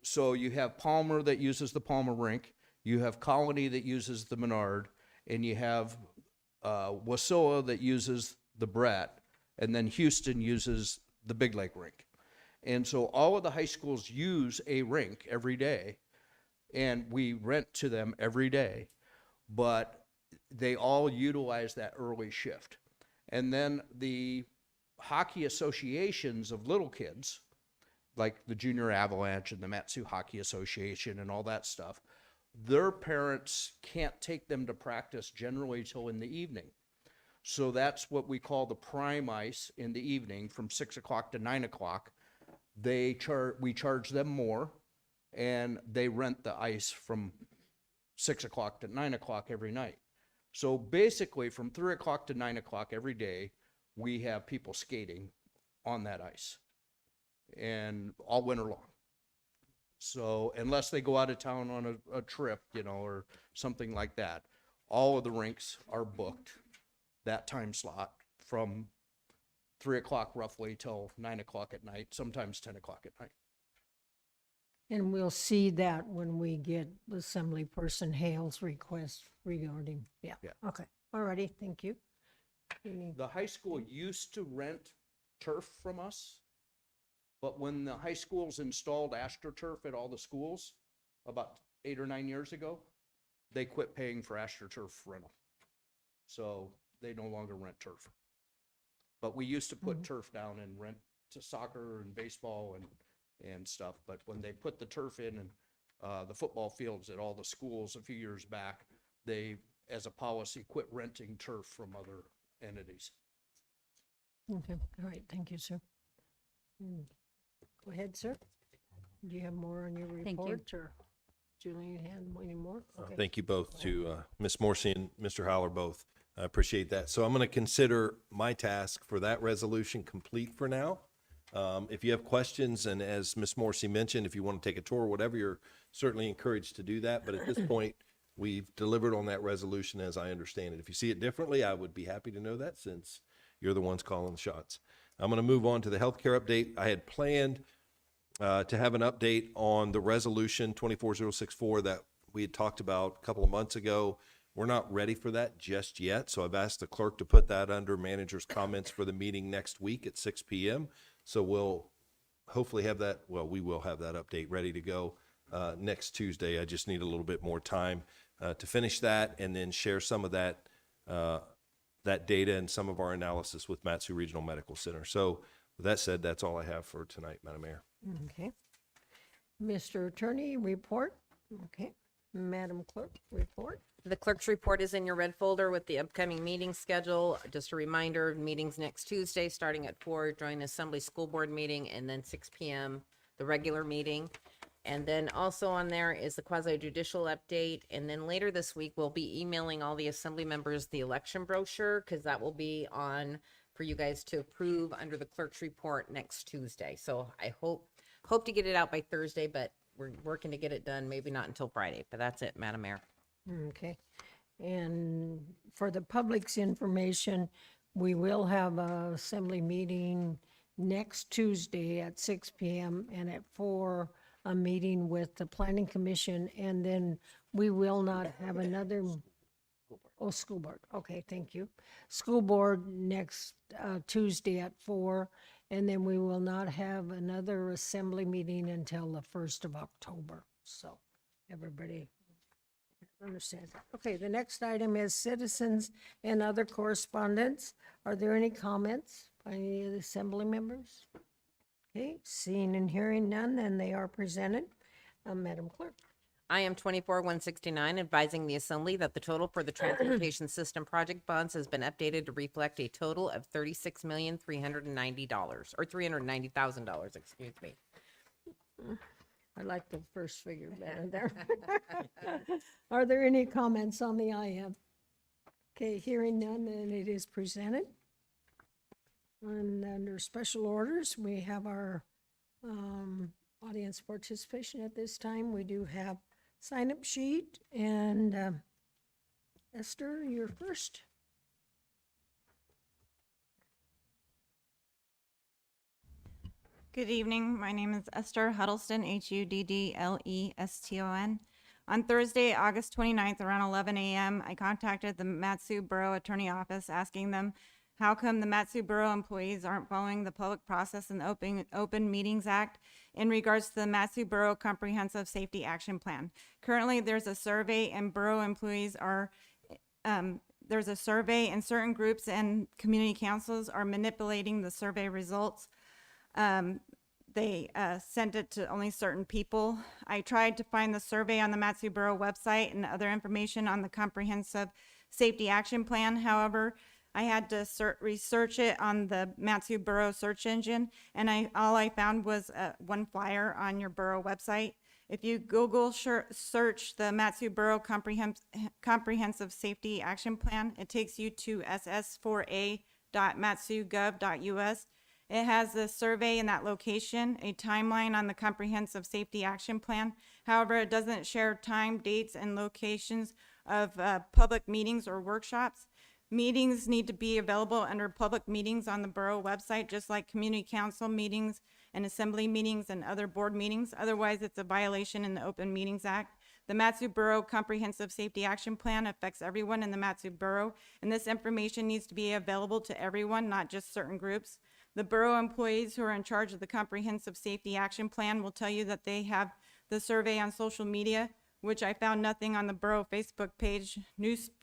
so you have Palmer that uses the Palmer rink, you have Colony that uses the Menard, and you have Wasilla that uses the Brett, and then Houston uses the Big Lake rink. And so all of the high schools use a rink every day, and we rent to them every day, but they all utilize that early shift. And then the hockey associations of little kids like the Junior Avalanche and the Matsu Hockey Association and all that stuff, their parents can't take them to practice generally till in the evening. So that's what we call the prime ice in the evening from 6 o'clock to 9 o'clock. We charge them more, and they rent the ice from 6 o'clock to 9 o'clock every night. So basically from 3 o'clock to 9 o'clock every day, we have people skating on that ice, and all winter long. So unless they go out of town on a trip, you know, or something like that, all of the rinks are booked that time slot from 3 o'clock roughly till 9 o'clock at night, sometimes 10 o'clock at night. And we'll see that when we get Assemblyperson Hale's request regarding, yeah. Yeah. Okay, all righty, thank you. The high school used to rent turf from us, but when the high schools installed AstroTurf at all the schools about 8 or 9 years ago, they quit paying for AstroTurf rental. So they no longer rent turf. But we used to put turf down and rent to soccer and baseball and stuff. But when they put the turf in and the football fields at all the schools a few years back, they, as a policy, quit renting turf from other entities. Okay, all right, thank you, sir. Go ahead, sir. Do you have more on your Thank you. report, or Julie, you had any more? Okay. Thank you both to Ms. Morrissey and Mr. Howler both. I appreciate that. So I'm going to consider my task for that resolution complete for now. If you have questions, and as Ms. Morrissey mentioned, if you want to take a tour or whatever, you're certainly encouraged to do that. But at this point, we've delivered on that resolution as I understand it. If you see it differently, I would be happy to know that, since you're the ones calling the shots. I'm going to move on to the healthcare update. I had planned to have an update on the resolution 24064 that we had talked about a couple of months ago. We're not ready for that just yet, so I've asked the clerk to put that under manager's comments for the meeting next week at 6 p.m. So we'll hopefully have that, well, we will have that update ready to go next Tuesday. I just need a little bit more time to finish that and then share some of that that data and some of our analysis with Matsu Regional Medical Center. So with that said, that's all I have for tonight, Madam Mayor. Okay. Mr. Attorney, report. Okay. Madam Clerk, report. The clerk's report is in your red folder with the upcoming meeting schedule. Just a reminder, meetings next Tuesday, starting at 4, joint Assembly School Board meeting, and then 6 p.m., the regular meeting. And then also on there is the quasi judicial update. And then later this week, we'll be emailing all the Assembly members the election brochure, because that will be on for you guys to approve under the clerk's report next Tuesday. So I hope to get it out by Thursday, but we're working to get it done, maybe not until Friday. But that's it, Madam Mayor. Okay. And for the public's information, we will have a assembly meeting next Tuesday at 6 p.m. and at 4, a meeting with the Planning Commission, and then we will not have another. Oh, school board. Okay, thank you. School board next Tuesday at 4, and then we will not have another assembly meeting until the 1st of October. So everybody understands that. Okay, the next item is citizens and other correspondence. Are there any comments by any of the assembly members? Okay, seeing and hearing none, then they are presented. Madam Clerk. I am 24-169, advising the Assembly that the total for the Transportation System Project bonds has been updated to reflect a total of $36,390, or $390,000, excuse me. I like the first figure better there. Are there any comments on the IM? Okay, hearing none, then it is presented. And under special orders, we have our audience participation at this time. We do have sign-up sheet, and Esther, you're first. Good evening. My name is Esther Huddleston, Huddleston. On Thursday, August 29th, around 11 a.m., I contacted the Matsu Borough Attorney Office asking them how come the Matsu Borough employees aren't following the Public Process and Open Meetings Act in regards to the Matsu Borough Comprehensive Safety Action Plan. Currently, there's a survey and borough employees are, there's a survey and certain groups and community councils are manipulating the survey results. they sent it to only certain people. I tried to find the survey on the Matsu Borough website and other information on the Comprehensive Safety Action Plan. However, I had to research it on the Matsu Borough search engine, and all I found was one flyer on your borough website. If you Google search the Matsu Borough Comprehensive Safety Action Plan, it takes you to ss4a.matsugov.us. It has the survey in that location, a timeline on the Comprehensive Safety Action Plan. However, it doesn't share time, dates, and locations of public meetings or workshops. Meetings need to be available under public meetings on the borough website, just like community council meetings and assembly meetings and other board meetings. Otherwise, it's a violation in the Open Meetings Act. The Matsu Borough Comprehensive Safety Action Plan affects everyone in the Matsu Borough, and this information needs to be available to everyone, not just certain groups. The borough employees who are in charge of the Comprehensive Safety Action Plan will tell you that they have the survey on social media, which I found nothing on the borough Facebook page.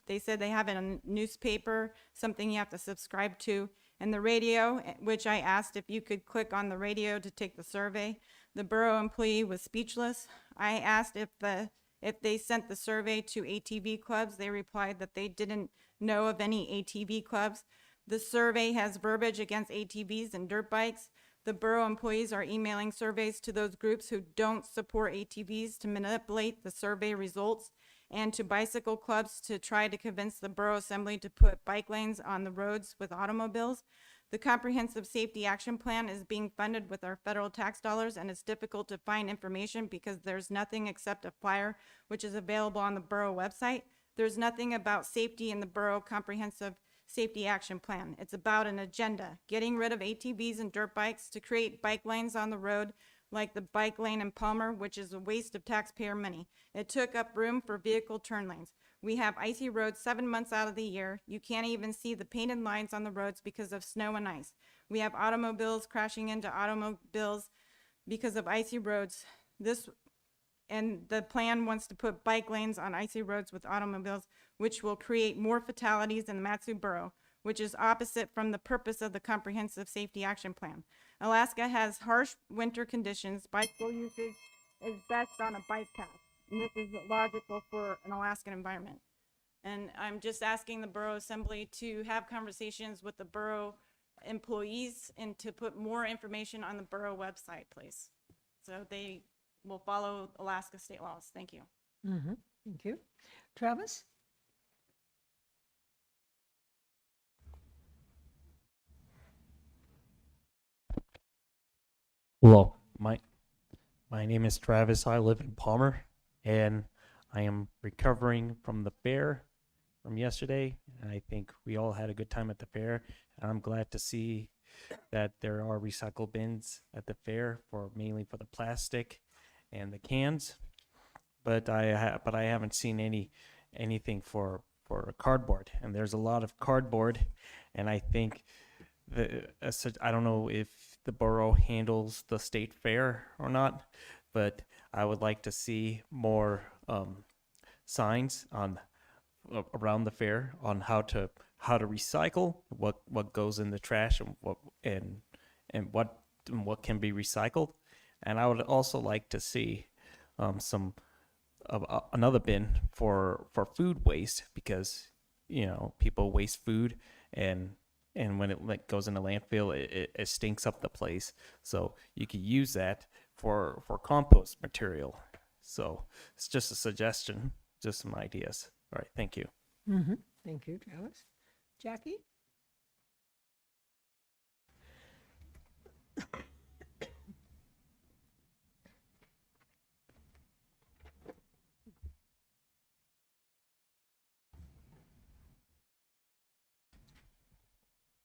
They said they have it on newspaper, something you have to subscribe to, and the radio, which I asked if you could click on the radio to take the survey. The borough employee was speechless. I asked if they sent the survey to ATV clubs. They replied that they didn't know of any ATV clubs. The survey has verbiage against ATVs and dirt bikes. The borough employees are emailing surveys to those groups who don't support ATVs to manipulate the survey results, and to bicycle clubs to try to convince the borough assembly to put bike lanes on the roads with automobiles. The Comprehensive Safety Action Plan is being funded with our federal tax dollars, and it's difficult to find information because there's nothing except a flyer, which is available on the borough website. There's nothing about safety in the borough Comprehensive Safety Action Plan. It's about an agenda, getting rid of ATVs and dirt bikes to create bike lanes on the road, like the bike lane in Palmer, which is a waste of taxpayer money. It took up room for vehicle turn lanes. We have icy roads 7 months out of the year. You can't even see the painted lines on the roads because of snow and ice. We have automobiles crashing into automobiles because of icy roads. And the plan wants to put bike lanes on icy roads with automobiles, which will create more fatalities in the Matsu Borough, which is opposite from the purpose of the Comprehensive Safety Action Plan. Alaska has harsh winter conditions. Bicycle usage is best on a bike path, and this is logical for an Alaskan environment. And I'm just asking the Borough Assembly to have conversations with the borough employees and to put more information on the borough website, please. So they will follow Alaska state laws. Thank you. Mm-hmm. Thank you. Travis? Hello, my name is Travis. I live in Palmer, and I am recovering from the fair from yesterday. And I think we all had a good time at the fair. And I'm glad to see that there are recycle bins at the fair mainly for the plastic and the cans. But I haven't seen anything for cardboard. And there's a lot of cardboard, and I think I don't know if the borough handles the state fair or not, but I would like to see more signs around the fair on how to recycle, what goes in the trash, and what can be recycled. And I would also like to see another bin for food waste, because people waste food, and when it goes in a landfill, it stinks up the place. So you could use that for compost material. So it's just a suggestion, just some ideas. All right, thank you. Mm-hmm. Thank you, Travis. Jackie?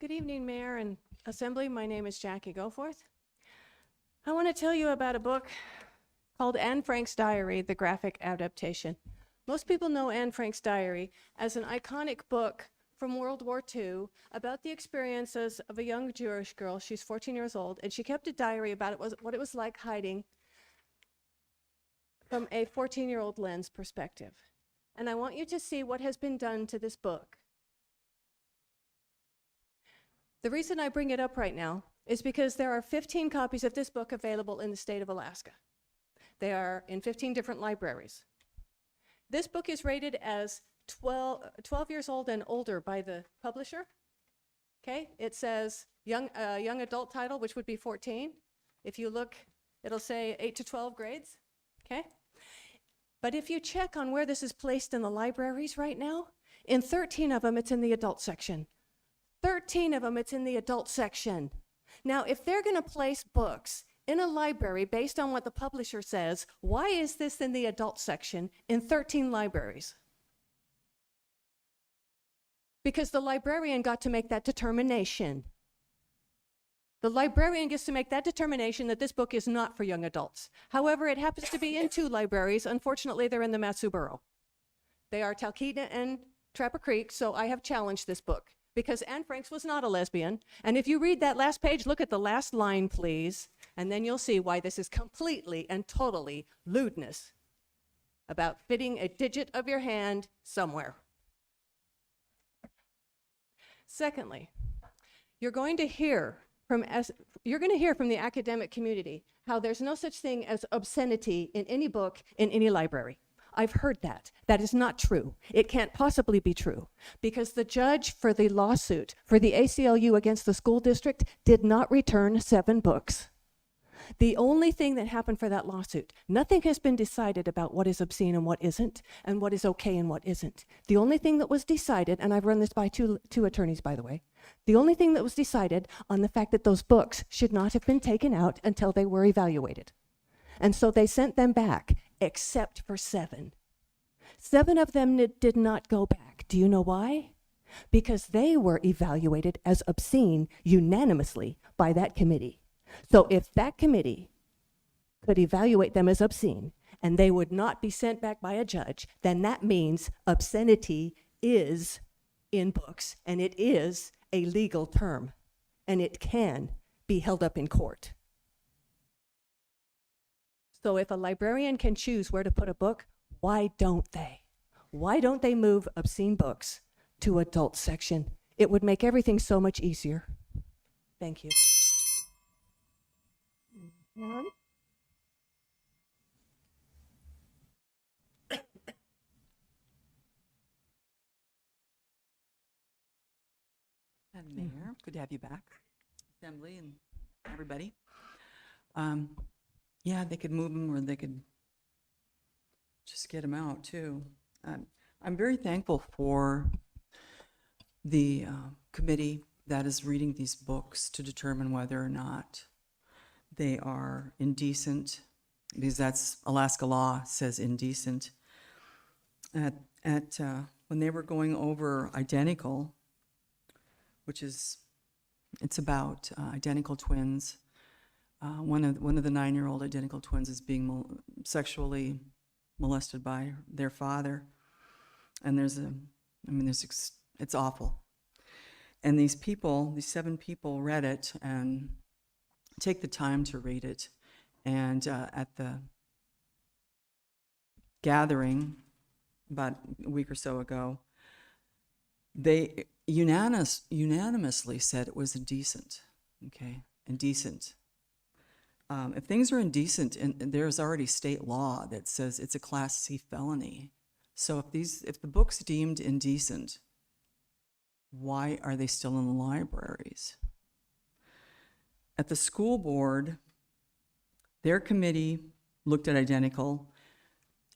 Good evening, Mayor and Assembly. My name is Jackie Goforth. I want to tell you about a book called Anne Frank's Diary, the graphic adaptation. Most people know Anne Frank's Diary as an iconic book from World War II about the experiences of a young Jewish girl. She's 14 years old, and she kept a diary about what it was like hiding from a 14-year-old lens perspective. And I want you to see what has been done to this book. The reason I bring it up right now is because there are 15 copies of this book available in the state of Alaska. They are in 15 different libraries. This book is rated as 12 years old and older by the publisher. Okay, it says young adult title, which would be 14. If you look, it'll say 8 to 12 grades. Okay, but if you check on where this is placed in the libraries right now, in 13 of them, it's in the adult section. 13 of them, it's in the adult section. Now, if they're going to place books in a library based on what the publisher says, why is this in the adult section in 13 libraries? Because the librarian got to make that determination. The librarian gets to make that determination that this book is not for young adults. However, it happens to be in 2 libraries. Unfortunately, they're in the Mat-Su Borough. They are Talkeetna and Trapper Creek, so I have challenged this book because Anne Franks was not a lesbian. And if you read that last page, look at the last line, please, and then you'll see why this is completely and totally lewdness about fitting a digit of your hand somewhere. Secondly, you're going to hear from the academic community how there's no such thing as obscenity in any book in any library. I've heard that. That is not true. It can't possibly be true because the judge for the lawsuit for the ACLU against the school district did not return 7 books. The only thing that happened for that lawsuit, nothing has been decided about what is obscene and what isn't, and what is okay and what isn't. The only thing that was decided, and I've run this by two attorneys, by the way, the only thing that was decided on the fact that those books should not have been taken out until they were evaluated. And so they sent them back, except for 7. 7 of them did not go back. Do you know why? Because they were evaluated as obscene unanimously by that committee. So if that committee could evaluate them as obscene and they would not be sent back by a judge, then that means obscenity is in books and it is a legal term and it can be held up in court. So if a librarian can choose where to put a book, why don't they? Why don't they move obscene books to adult section? It would make everything so much easier. Thank you. Madam Mayor, good to have you back, Assembly and everybody. Yeah, they could move them or they could just get them out too. I'm very thankful for the committee that is reading these books to determine whether or not they are indecent, because that's Alaska law says indecent. When they were going over identical, which is, it's about identical twins. One of the 9-year-old identical twins is being sexually molested by their father, and it's awful. And these 7 people read it and take the time to read it. And at the gathering about a week or so ago, they unanimously said it was indecent. Okay, indecent. If things are indecent, and there's already state law that says it's a Class C felony. So if the book's deemed indecent, why are they still in the libraries? At the school board, their committee looked at identical,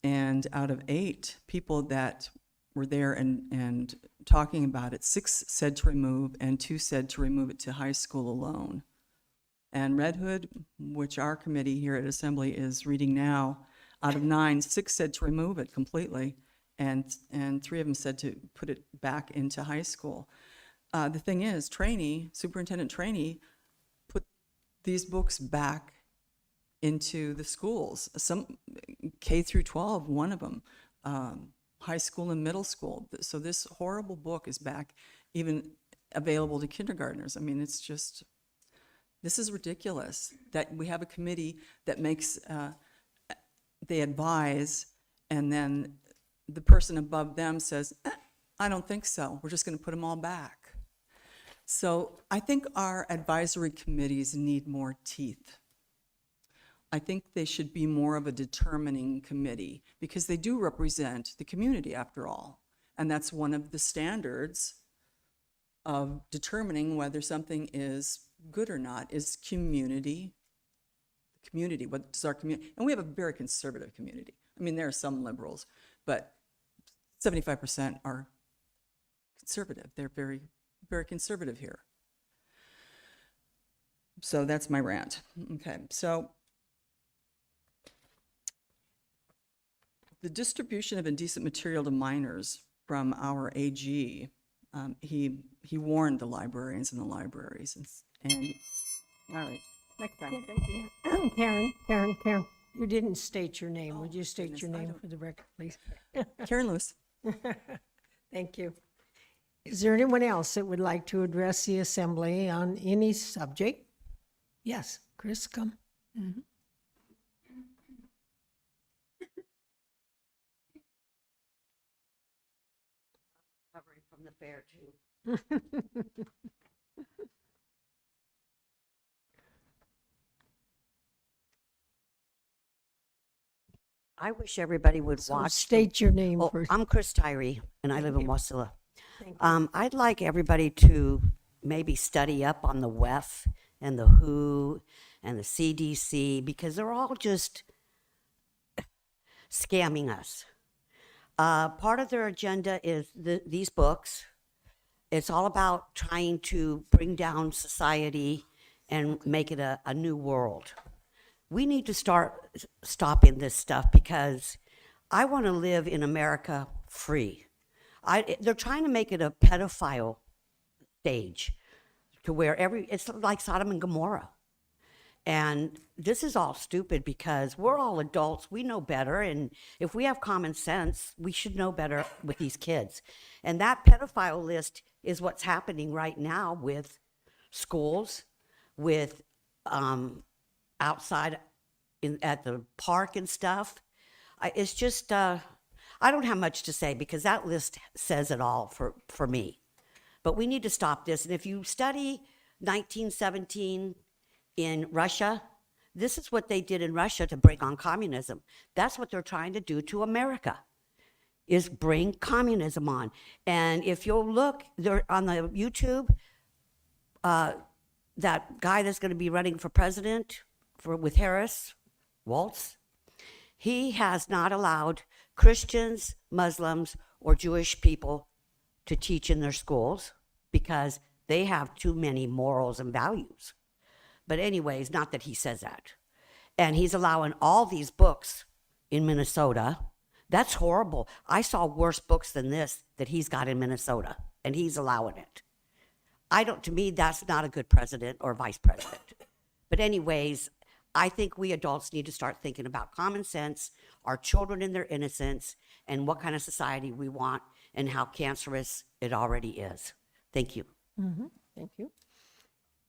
and out of 8 people that were there and talking about it, 6 said to remove and 2 said to remove it to high school alone. And Red Hood, which our committee here at Assembly is reading now, out of 9, 6 said to remove it completely, and 3 of them said to put it back into high school. The thing is, Superintendent Trainee put these books back into the schools, some K through 12, one of them, high school and middle school. So this horrible book is back, even available to kindergartners. I mean, it's just, this is ridiculous that we have a committee that makes, they advise, and then the person above them says, I don't think so. We're just going to put them all back. So I think our advisory committees need more teeth. I think they should be more of a determining committee because they do represent the community after all. And that's one of the standards of determining whether something is good or not is community. What does our community, and we have a very conservative community. I mean, there are some liberals, but 75% are conservative. They're very, very conservative here. So that's my rant. Okay, so the distribution of indecent material to minors from our AG, he warned the librarians and the libraries. And all right, next time. Thank you. Karen, you didn't state your name. Would you state your name for the record, please? Karen Lewis. Thank you. Is there anyone else that would like to address the assembly on any subject? Yes, Chris, come. Recovering from the fair too. I wish everybody would So watch. state your name Oh, first. I'm Chris Tyree, and I live in you. Wasilla. Thank you. I'd like everybody to maybe study up on the WEF and the WHO and the CDC because they're all just scamming us. Part of their agenda is these books. It's all about trying to bring down society and make it a new world. We need to start stopping this stuff because I want to live in America free. They're trying to make it a pedophile stage to where it's like Sodom and Gomorrah. And this is all stupid because we're all adults. We know better. And if we have common sense, we should know better with these kids. And that pedophile list is what's happening right now with schools, with outside at the park and stuff. It's just, I don't have much to say because that list says it all for me. But we need to stop this. And if you study 1917 in Russia, this is what they did in Russia to bring on communism. That's what they're trying to do to America, is bring communism on. And if you'll look there on the YouTube, that guy that's going to be running for president with Harris, Waltz, he has not allowed Christians, Muslims, or Jewish people to teach in their schools because they have too many morals and values. But anyways, not that he says that. And he's allowing all these books in Minnesota. That's horrible. I saw worse books than this that he's got in Minnesota, and he's allowing it. To me, that's not a good president or vice president. But anyways, I think we adults need to start thinking about common sense, our children and their innocence, and what kind of society we want and how cancerous it already is. Thank you. Thank you.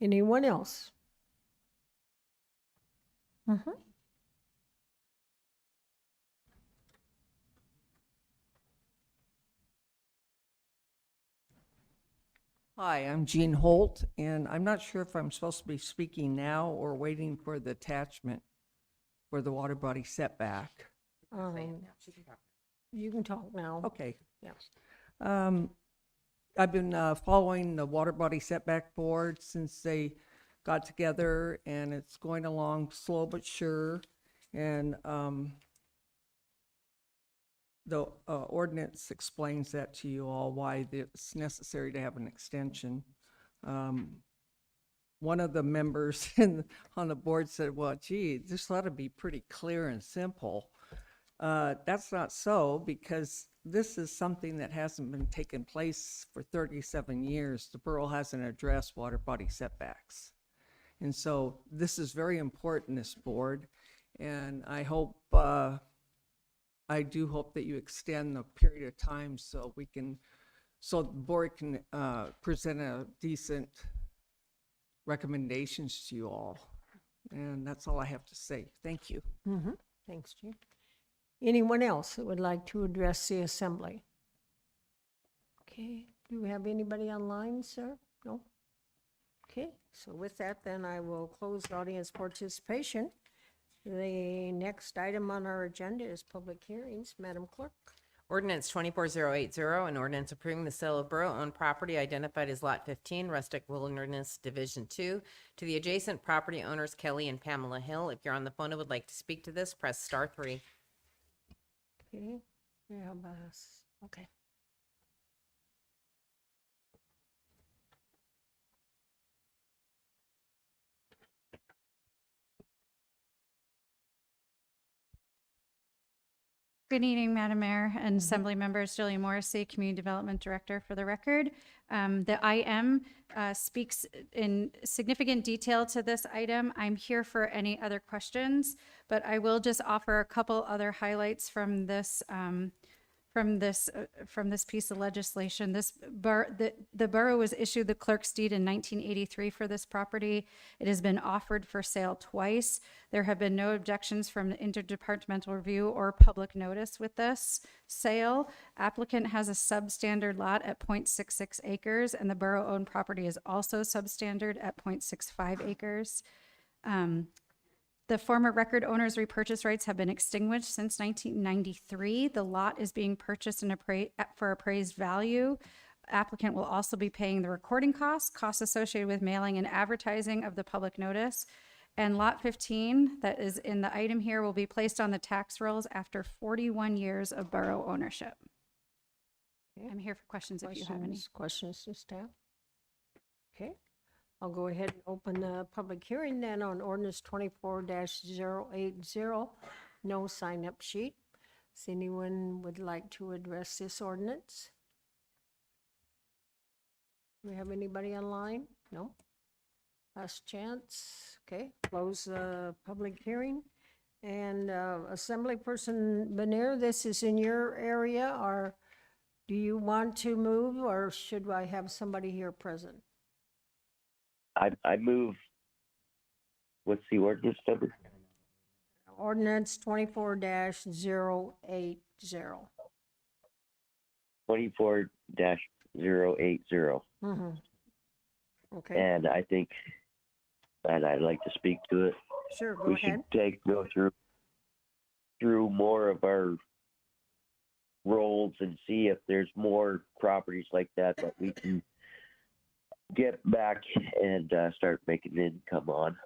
Anyone else? Hi, I'm Jean Holt, and I'm not sure if I'm supposed to be speaking now or waiting for the attachment for the water body setback. You can talk now. Okay. Yes. I've been following the water body setback board since they got together, and it's going along slow but sure. And the ordinance explains that to you all, why it's necessary to have an extension. One of the members on the board said, well, gee, this ought to be pretty clear and simple. That's not so, because this is something that hasn't been taking place for 37 years. The borough hasn't addressed water body setbacks. And so this is very important, this board, and I hope, I do hope that you extend the period of time so the board can present a decent recommendations to you all. And that's all I have to say. Thank you. Thanks, Jean. Anyone else that would like to address the assembly? Okay, do we have anybody online, sir? No? Okay, so with that, then I will close audience participation. The next item on our agenda is public hearings. Madam Clerk. Ordinance 24080, an ordinance approving the sale of borough-owned property identified as Lot 15, Rustic Wilderness Division 2, to the adjacent property owners Kelly and Pamela Hill. If you're on the phone and would like to speak to this, press star 3. Okay, yeah, okay. Good evening, Madam Mayor and Assembly members. Jillian Morrissey, Community Development Director for the record. The IM speaks in significant detail to this item. I'm here for any other questions, but I will just offer a couple other highlights from this piece of legislation. The borough was issued the clerk's deed in 1983 for this property. It has been offered for sale twice. There have been no objections from the interdepartmental review or public notice with this sale. Applicant has a substandard lot at 0.66 acres, and the borough-owned property is also substandard at 0.65 acres. The former record owner's repurchase rights have been extinguished since 1993. The lot is being purchased for appraised value. Applicant will also be paying the recording costs associated with mailing and advertising of the public notice. And Lot 15, that is in the item here, will be placed on the tax rolls after 41 years of borough ownership. I'm here for questions if you have any. Questions to staff? Okay. I'll go ahead and open the public hearing then on ordinance 24-080. No sign-up sheet. Does anyone would like to address this ordinance? Do we have anybody online? No? Last chance. Okay, close the public hearing. And Assemblyperson Benir, this is in your area, or do you want to move, or should I have somebody here present? I move. What's the ordinance number? Ordinance 24-080. 24-080. Mm-hmm. Okay. And I think that I'd like to speak to it. Sure, go We ahead. should go through more of our roles and see if there's more properties like that we can get back and start making income on.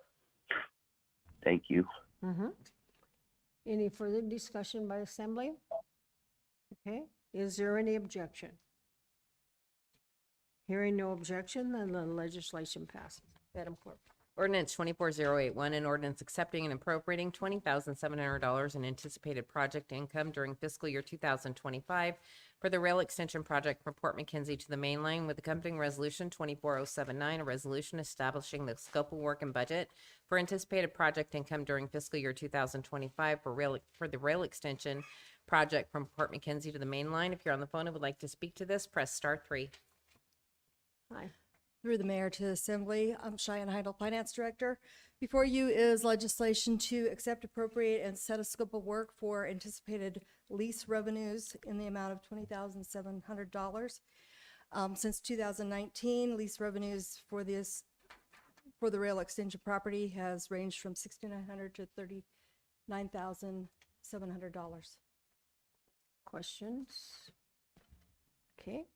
Thank you. Mm-hmm. Any further discussion by Assembly? Okay, is there any objection? Hearing no objection, then the legislation passes. Madam Clerk. Ordinance 24081, an ordinance accepting and appropriating $20,700 in anticipated project income during fiscal year 2025 for the rail extension project from Port McKenzie to the main line with accompanying resolution 24079, a resolution establishing the scope of work and budget for anticipated project income during fiscal year 2025 for the rail extension project from Port McKenzie to the main line. If you're on the phone and would like to speak to this, press star 3. Hi. Through the mayor to Assembly, I'm Cheyenne Heidel, Finance Director. Before you is legislation to accept, appropriate, and set a scope of work for anticipated lease revenues in the amount of $20,700. Since 2019, lease revenues for the rail extension property has ranged from $6,900 to $39,700. Questions? Okay.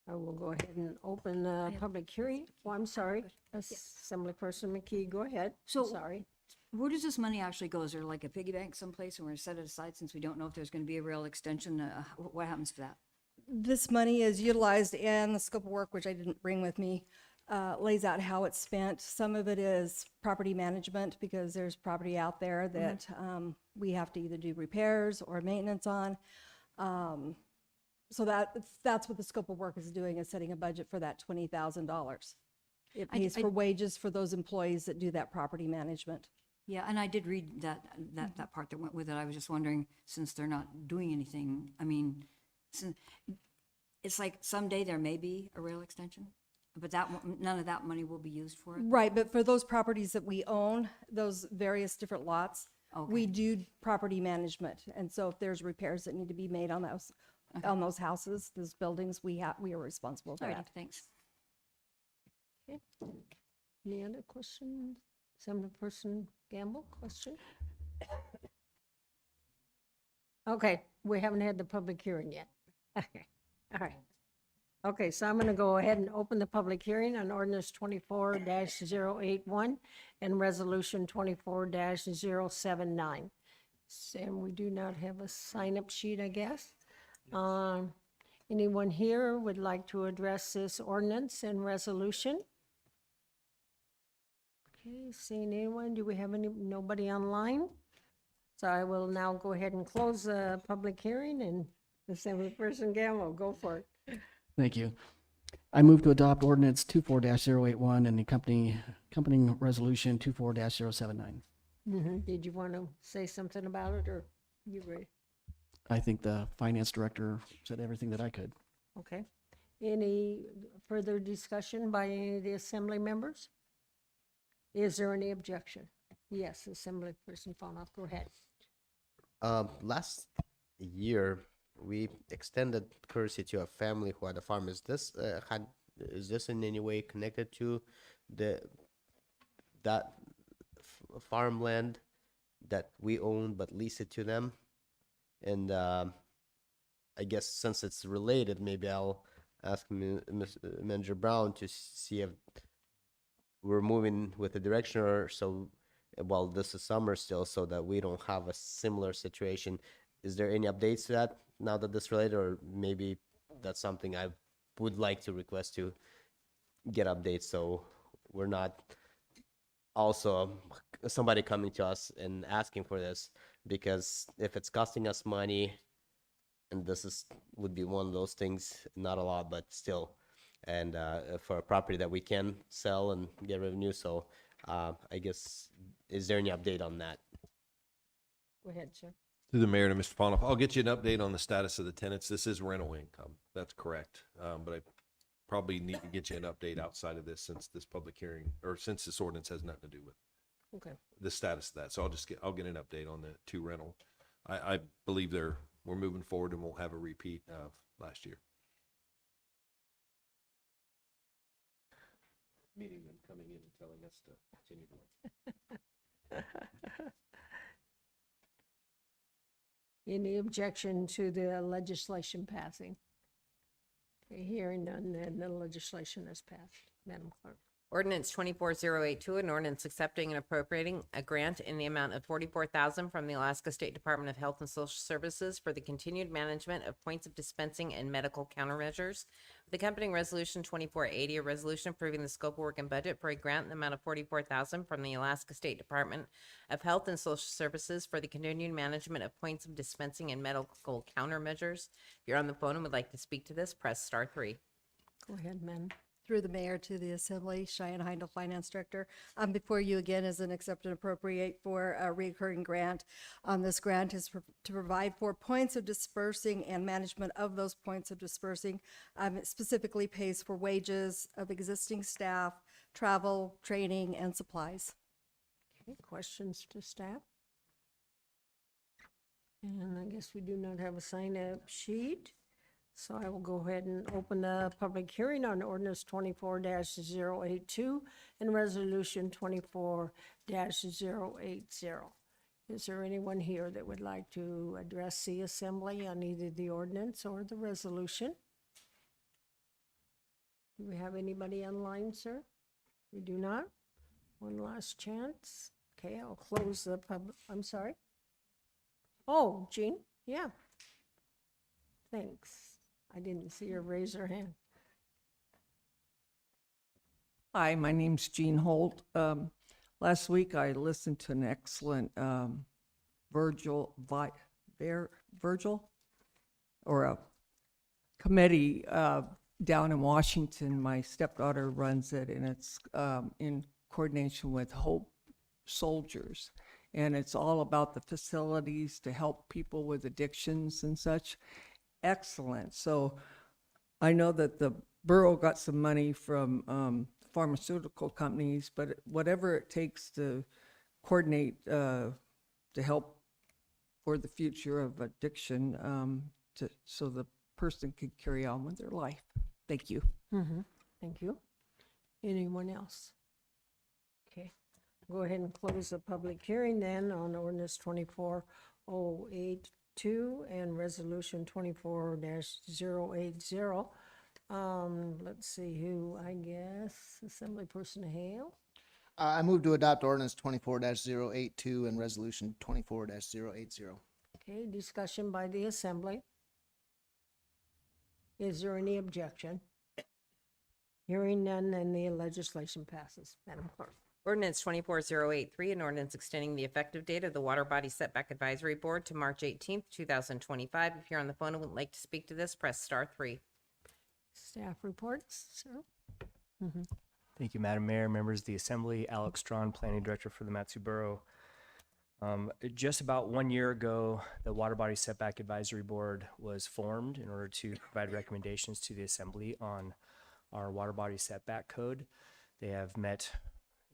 I will go ahead and open the public hearing. Oh, I'm sorry. Assemblyperson McKee, go ahead. So- Sorry. Where does this money actually go? Is there like a piggy bank someplace and we're gonna set it aside since we don't know if there's gonna be a rail extension? What happens to that? This money is utilized in the scope of work, which I didn't bring with me, lays out how it's spent. Some of it is property management because there's property out there that we have to either do repairs or maintenance on. So that's what the scope of work is doing, is setting a budget for that $20,000. It pays for wages for those employees that do that property management. Yeah, and I did read that part that went with it. I was just wondering, since they're not doing anything, I mean, it's like someday there may be a rail extension, but none of that money will be used for it. Right, but for those properties that we own, those various different lots, we do property management. And so if there's repairs that need to be made on those houses, those buildings, we are responsible for All right, that. thanks. Okay. Any other questions? Assemblyperson Gamble, question? Okay, we haven't had the public hearing yet. Okay, all right. Okay, so I'm gonna go ahead and open the public hearing on ordinance 24-081 and resolution 24-079. And we do not have a sign-up sheet, I guess. Anyone here would like to address this ordinance and resolution? Okay, seeing anyone, do we have nobody online? So I will now go ahead and close the public hearing, and Assemblyperson Gamble, go for it. Thank you. I move to adopt ordinance 24-081 and the accompanying resolution 24-079. Did you want to say something about it, or you ready? I think the finance director said everything that I could. Okay. Any further discussion by any of the assembly members? Is there any objection? Yes, Assemblyperson Fanoff, go ahead. Last year, we extended courtesy to a family who had a farm. Is this in any way connected to that farmland that we own but lease it to them? And I guess since it's related, maybe I'll ask Manager Brown to see if we're moving with the direction, or so. Well, this is summer still, so that we don't have a similar situation. Is there any updates to that now that this related, or maybe that's something I would like to request to get updates, so we're not also somebody coming to us and asking for this, because if it's costing us money, and would be one of those things, not a lot, but still, and for a property that we can sell and get revenue, so I guess, is there any update on that? Go ahead, sir. Through the mayor to Mr. Ponoff, I'll get you an update on the status of the tenants. This is rental income. That's correct. But I probably need to get you an update outside of this, since this public hearing, or since this ordinance has nothing to do with Okay. the status of that. So I'll get an update on the 2 rental. I believe we're moving forward, and we'll have a repeat of last year. Meeting them coming in and telling us to continue to work. Any objection to the legislation passing? Okay, hearing none, then the legislation is passed. Madam Clerk. Ordinance 24-082, an ordinance accepting and appropriating a grant in the amount of $44,000 from the Alaska State Department of Health and Social Services for the continued management of points of dispensing and medical countermeasures. The accompanying resolution 2480, a resolution approving the scope of work and budget for a grant in the amount of $44,000 from the Alaska State Department of Health and Social Services for the continued management of points of dispensing and medical countermeasures. If you're on the phone and would like to speak to this, press *3. Go ahead, ma'am. Through the mayor to the assembly, Cheyenne Heindel, finance director. Before you again is an accept and appropriate for a recurring grant. This grant is to provide for points of dispersing and management of those points of dispersing. It specifically pays for wages of existing staff, travel, training, and supplies. Okay, questions to staff? And I guess we do not have a sign-up sheet. So I will go ahead and open the public hearing on ordinance 24-082 and resolution 24-080. Is there anyone here that would like to address the assembly on either the ordinance or the resolution? Do we have anybody online, sir? We do not? One last chance. Okay, I'll close the I'm sorry. Oh, Jean? Yeah. Thanks. I didn't see her raise her hand. Hi, my name's Jean Holt. Last week I listened to an excellent Virgil or a committee down in Washington. My stepdaughter runs it, and it's in coordination with Hope Soldiers. And it's all about the facilities to help people with addictions and such. Excellent. So I know that the borough got some money from pharmaceutical companies, but whatever it takes to coordinate to help for the future of addiction, so the person can carry on with their life. Thank you. Thank you. Anyone else? Okay, go ahead and close the public hearing then on ordinance 24082 and resolution 24-080. Let's see who, I guess, Assemblyperson Hale. I move to adopt ordinance 24-082 and resolution 24-080. Okay, discussion by the assembly. Is there any objection? Hearing none, then the legislation passes. Madam Clerk. Ordinance 24083, an ordinance extending the effective date of the Water Body Setback Advisory Board to March 18th, 2025. If you're on the phone and would like to speak to this, press *3. Staff reports, sir. Thank you, Madam Mayor, members of the Assembly. Alex Strawn, Planning Director for the Matsu Borough. Just about 1 year ago, the Water Body Setback Advisory Board was formed in order to provide recommendations to the Assembly on our water body setback code. They have met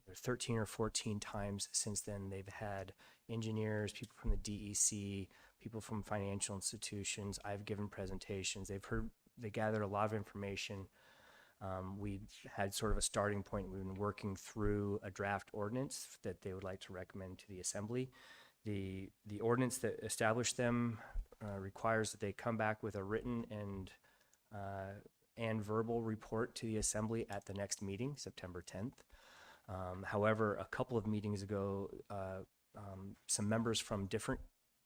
either 13 or 14 times since then. They've had engineers, people from the DEC, people from financial institutions. I've given presentations. They gathered a lot of information. We had sort of a starting point. We've been working through a draft ordinance that they would like to recommend to the Assembly. The ordinance that established them requires that they come back with a written and verbal report to the Assembly at the next meeting, September 10th. However, a couple of meetings ago, some members from different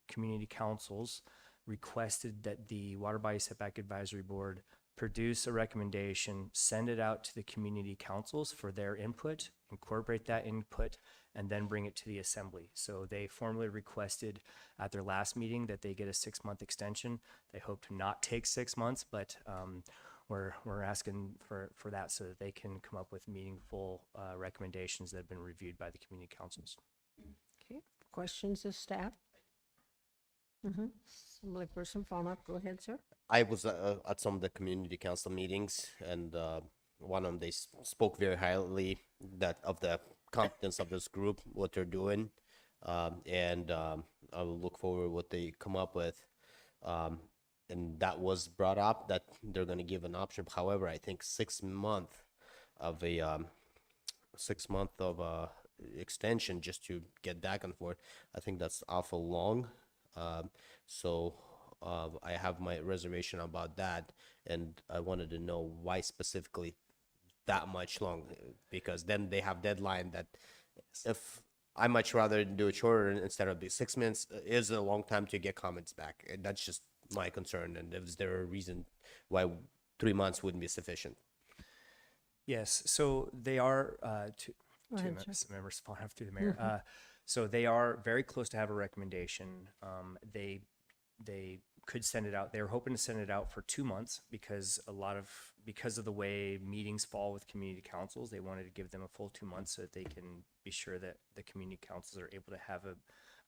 community councils requested that the Water Body Setback Advisory Board produce a recommendation, send it out to the community councils for their input, incorporate that input, and then bring it to the Assembly. So they formally requested at their last meeting that they get a 6-month extension. They hope to not take 6 months, but we're asking for that so that they can come up with meaningful recommendations that have been reviewed by the community councils. Okay, questions of staff? Assemblyperson Farmer, go ahead, sir. I was at some of the community council meetings, and one of them, they spoke very highly of the competence of this group, what they're doing, and I will look forward to what they come up with. And that was brought up that they're going to give an option. However, I think 6 months of extension just to get back and forth, I think that's awful long. So I have my reservation about that, and I wanted to know why specifically that much long, because then they have deadline that if I much rather do it shorter instead of 6 months is a long time to get comments back. And that's just my concern. And is there a reason why 3 months wouldn't be sufficient? Yes, so they are, members following up through the mayor. So they are very close to have a recommendation. They could send it out. They're hoping to send it out for 2 months because of the way meetings fall with community councils. They wanted to give them a full 2 months so that they can be sure that the community councils are able to have a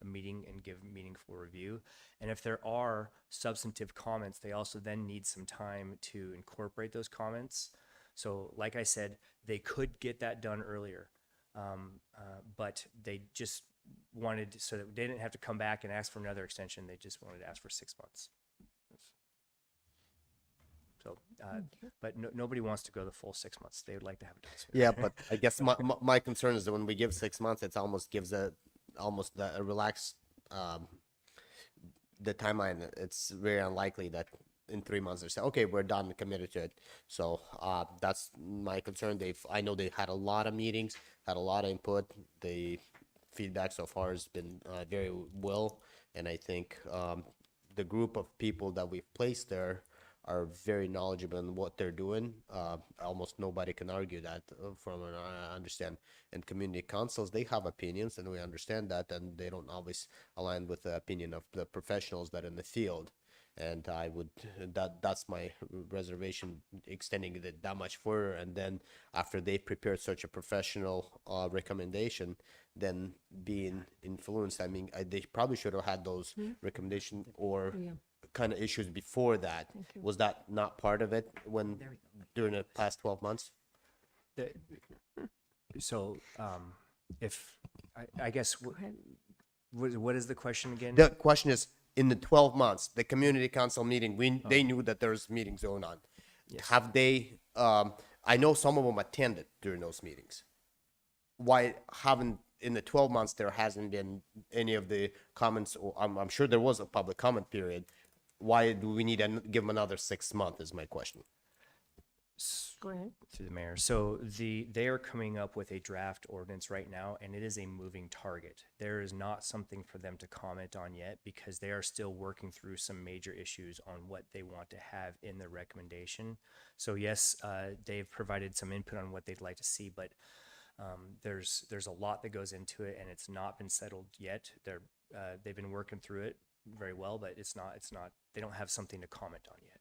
meeting and give meaningful review. And if there are substantive comments, they also then need some time to incorporate those comments. So like I said, they could get that done earlier, but they just wanted, so that they didn't have to come back and ask for another extension. They just wanted to ask for 6 months. So, but nobody wants to go the full 6 months. They would like to have it done sooner. Yeah, but I guess my concern is that when we give 6 months, it almost gives a relaxed the timeline. It's very unlikely that in 3 months they say, okay, we're done, committed to it. So that's my concern. I know they had a lot of meetings, had a lot of input. The feedback so far has been very well, and I think the group of people that we've placed there are very knowledgeable in what they're doing. Almost nobody can argue that from what I understand. And community councils, they have opinions, and we understand that, and they don't always align with the opinion of the professionals that are in the field. And that's my reservation, extending it that much further. And then after they prepared such a professional recommendation, then being influenced, I mean, they probably should have had those recommendations or kind of issues before that. Was that not part of it during the past 12 months? So I guess, what is the question again? The question is, in the 12 months, the community council meeting, they knew that there's meetings going on. Yes. Have they, I know some of them attended during those meetings. Why haven't, in the 12 months, there hasn't been any of the comments, or I'm sure there was a public comment period. Why do we need to give them another 6 months is my question. Go ahead. Through the mayor. So they are coming up with a draft ordinance right now, and it is a moving target. There is not something for them to comment on yet because they are still working through some major issues on what they want to have in their recommendation. So yes, they've provided some input on what they'd like to see, but there's a lot that goes into it, and it's not been settled yet. They've been working through it very well, but it's not. They don't have something to comment on yet.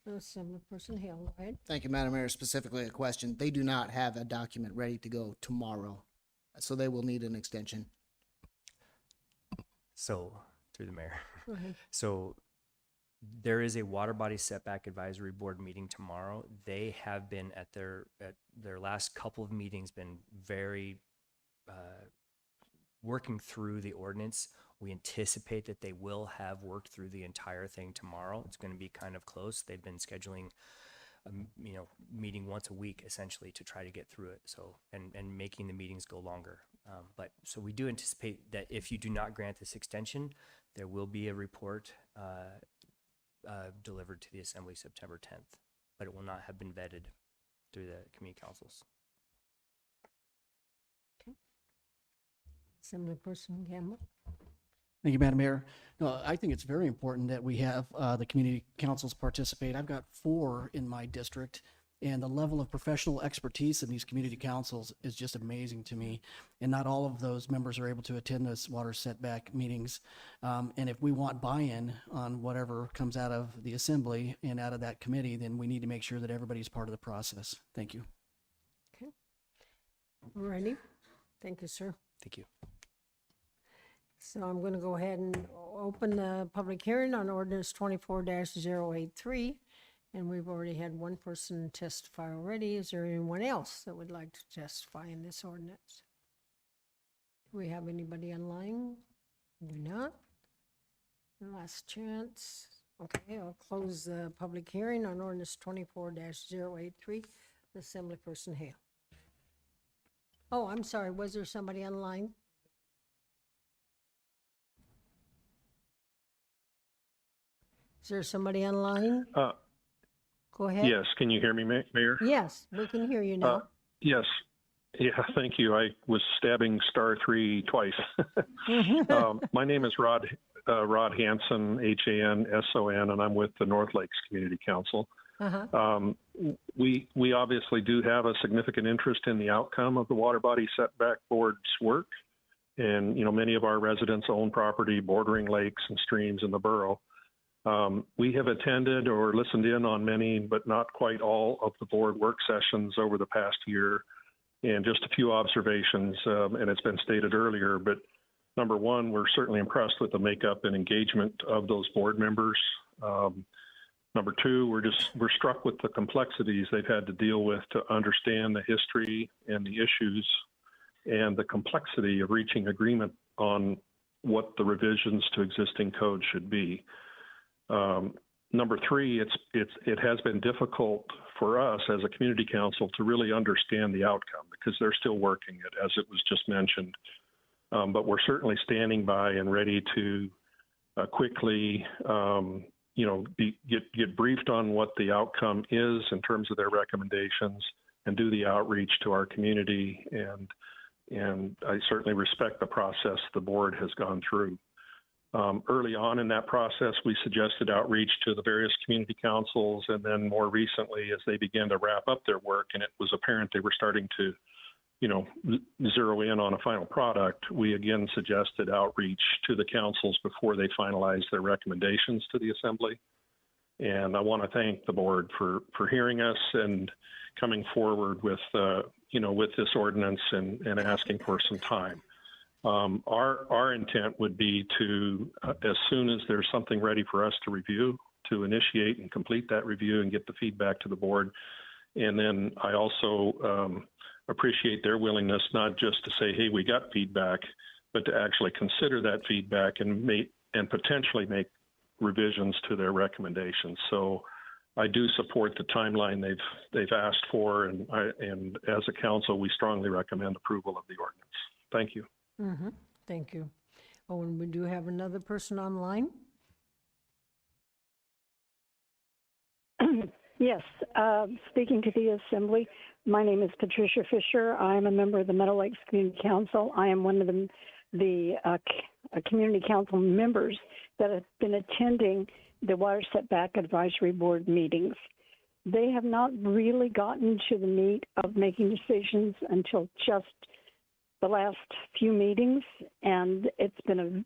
Assemblyperson Hale, go ahead. Thank you, Madam Mayor. Specifically a question. They do not have a document ready to go tomorrow, so they will need an extension. So through the mayor. Go ahead. So there is a water body setback advisory board meeting tomorrow. They have been at their last couple of meetings been very working through the ordinance. We anticipate that they will have worked through the entire thing tomorrow. It's going to be kind of close. They've been scheduling, meeting once a week essentially to try to get through it. So, and making the meetings go longer. But so we do anticipate that if you do not grant this extension, there will be a report delivered to the Assembly September 10th, but it will not have been vetted through the community councils. Assemblyperson Campbell. Thank you, Madam Mayor. No, I think it's very important that we have the community councils participate. I've got 4 in my district, and the level of professional expertise in these community councils is just amazing to me. And not all of those members are able to attend those water setback meetings. And if we want buy-in on whatever comes out of the assembly and out of that committee, then we need to make sure that everybody's part of the process. Thank you. Okay. Ready? Thank you, sir. Thank you. So I'm going to go ahead and open the public hearing on ordinance 24-083. And we've already had one person testify already. Is there anyone else that would like to testify in this ordinance? Do we have anybody online? Do not. Last chance. Okay, I'll close the public hearing on ordinance 24-083. Assemblyperson Hale. Oh, I'm sorry. Was there somebody online? Is there somebody online? Go ahead. Yes, can you hear me, Mayor? Yes, we can hear you now. Yes. Yeah, thank you. I was stabbing *3 twice. My name is Rod Hanson, Hanson, and I'm with the North Lakes Community Council. We obviously do have a significant interest in the outcome of the Water Body Setback Board's work. And, many of our residents own property bordering lakes and streams in the borough. We have attended or listened in on many, but not quite all of the board work sessions over the past year. And just a few observations, and it's been stated earlier, but number one, we're certainly impressed with the makeup and engagement of those board members. Number two, we're struck with the complexities they've had to deal with to understand the history and the issues and the complexity of reaching agreement on what the revisions to existing code should be. Number three, it has been difficult for us as a community council to really understand the outcome because they're still working it, as it was just mentioned. But we're certainly standing by and ready to quickly, get briefed on what the outcome is in terms of their recommendations and do the outreach to our community. And I certainly respect the process the board has gone through. Early on in that process, we suggested outreach to the various community councils, and then more recently, as they began to wrap up their work, and it was apparent they were starting to, zero in on a final product, we again suggested outreach to the councils before they finalized their recommendations to the assembly. And I want to thank the board for hearing us and coming forward with, with this ordinance and asking for some time. Our intent would be to, as soon as there's something ready for us to review, to initiate and complete that review and get the feedback to the board. And then I also appreciate their willingness not just to say, hey, we got feedback, but to actually consider that feedback and potentially make revisions to their recommendations. So I do support the timeline they've asked for, and as a council, we strongly recommend approval of the ordinance. Thank you. Mm-hmm. Thank you. Oh, and we do have another person online. Yes, speaking to the Assembly, my name is Patricia Fisher. I'm a member of the Meadow Lakes Community Council. I am one of the Community Council members that have been attending the Water Setback Advisory Board meetings. They have not really gotten to the meat of making decisions until just the last few meetings, and it's been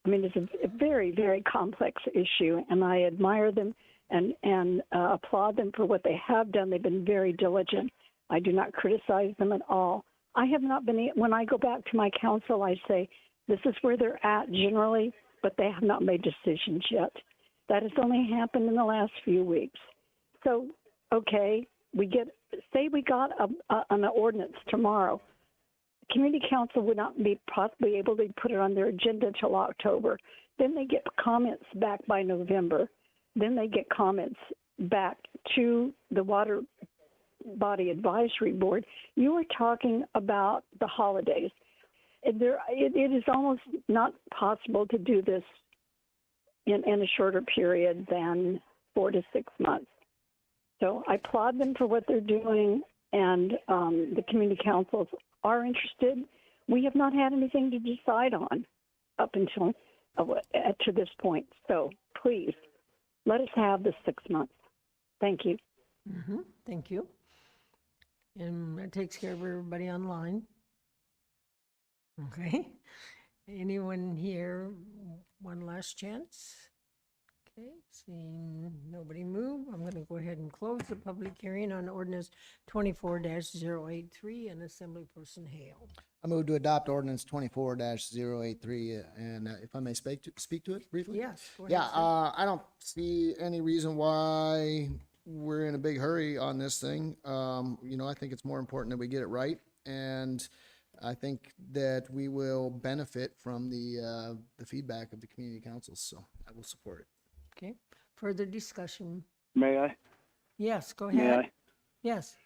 it's a very, very complex issue, and I admire them and applaud them for what they have done. They've been very diligent. I do not criticize them at all. I have not been, when I go back to my council, I say, this is where they're at generally, but they have not made decisions yet. That has only happened in the last few weeks. So, okay, say we got an ordinance tomorrow. Community council would not be possibly able to put it on their agenda till October. Then they get comments back by November. Then they get comments back to the Water Body Advisory Board. You are talking about the holidays. It is almost not possible to do this in a shorter period than 4 to 6 months. So I applaud them for what they're doing, and the community councils are interested. We have not had anything to decide on up until to this point. So please, let us have the 6 months. Thank you. Mm-hmm. Thank you. And that takes care of everybody online. Okay. Anyone here, one last chance? Okay, seeing nobody move, I'm going to go ahead and close the public hearing on ordinance 24-083 and Assemblyperson Hale. I move to adopt ordinance 24-083, and if I may speak to it briefly? Yes. Go ahead, Yeah, sir. I don't see any reason why we're in a big hurry on this thing. I think it's more important that we get it right, and I think that we will benefit from the feedback of the community councils, so I will support it. Okay, further discussion? May I? Yes, go May ahead. I? Yes.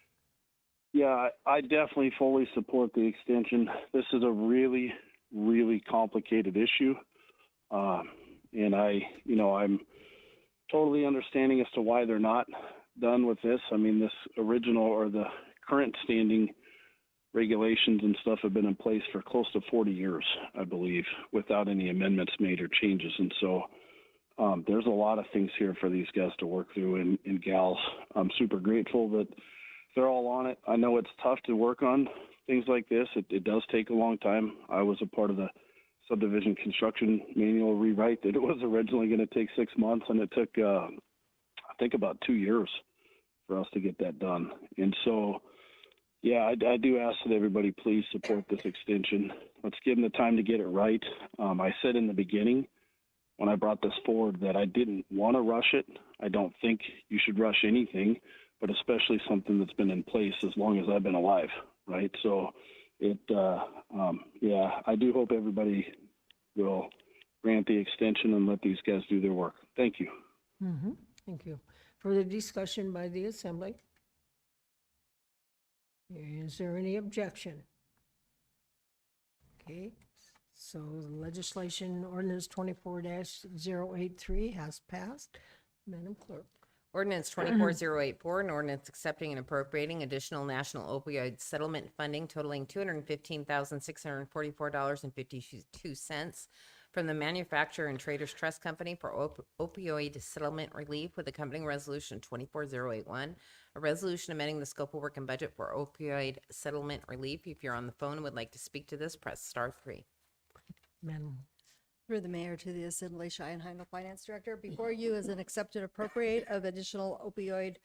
Yeah, I definitely fully support the extension. This is a really, really complicated issue. And I'm totally understanding as to why they're not done with this. I mean, this original or the current standing regulations and stuff have been in place for close to 40 years, I believe, without any amendments made or changes. And so there's a lot of things here for these guys to work through and gals. I'm super grateful that they're all on it. I know it's tough to work on things like this. It does take a long time. I was a part of the subdivision construction manual rewrite that it was originally going to take 6 months, and it took, I think, about 2 years for us to get that done. And so, yeah, I do ask that everybody please support this extension. Let's give them the time to get it right. I said in the beginning, when I brought this forward, that I didn't want to rush it. I don't think you should rush anything, but especially something that's been in place as long as I've been alive, right? So I do hope everybody will grant the extension and let these guys do their work. Thank you. Mm-hmm. Thank you. Further discussion by the Assembly? Is there any objection? Okay, so the legislation ordinance 24-083 has passed. Madam Clerk. Ordinance 24084, an ordinance accepting and appropriating additional national opioid settlement funding totaling $215,644.52 from the Manufacturer and Traders Trust Company for opioid settlement relief with accompanying resolution 24081, a resolution amending the scope of work and budget for opioid settlement relief. If you're on the phone and would like to speak to this, press *3. Madam. Through the mayor to the Assembly, Cheyenne Heindel, Finance Director. Before you is an accepted appropriate of additional opioid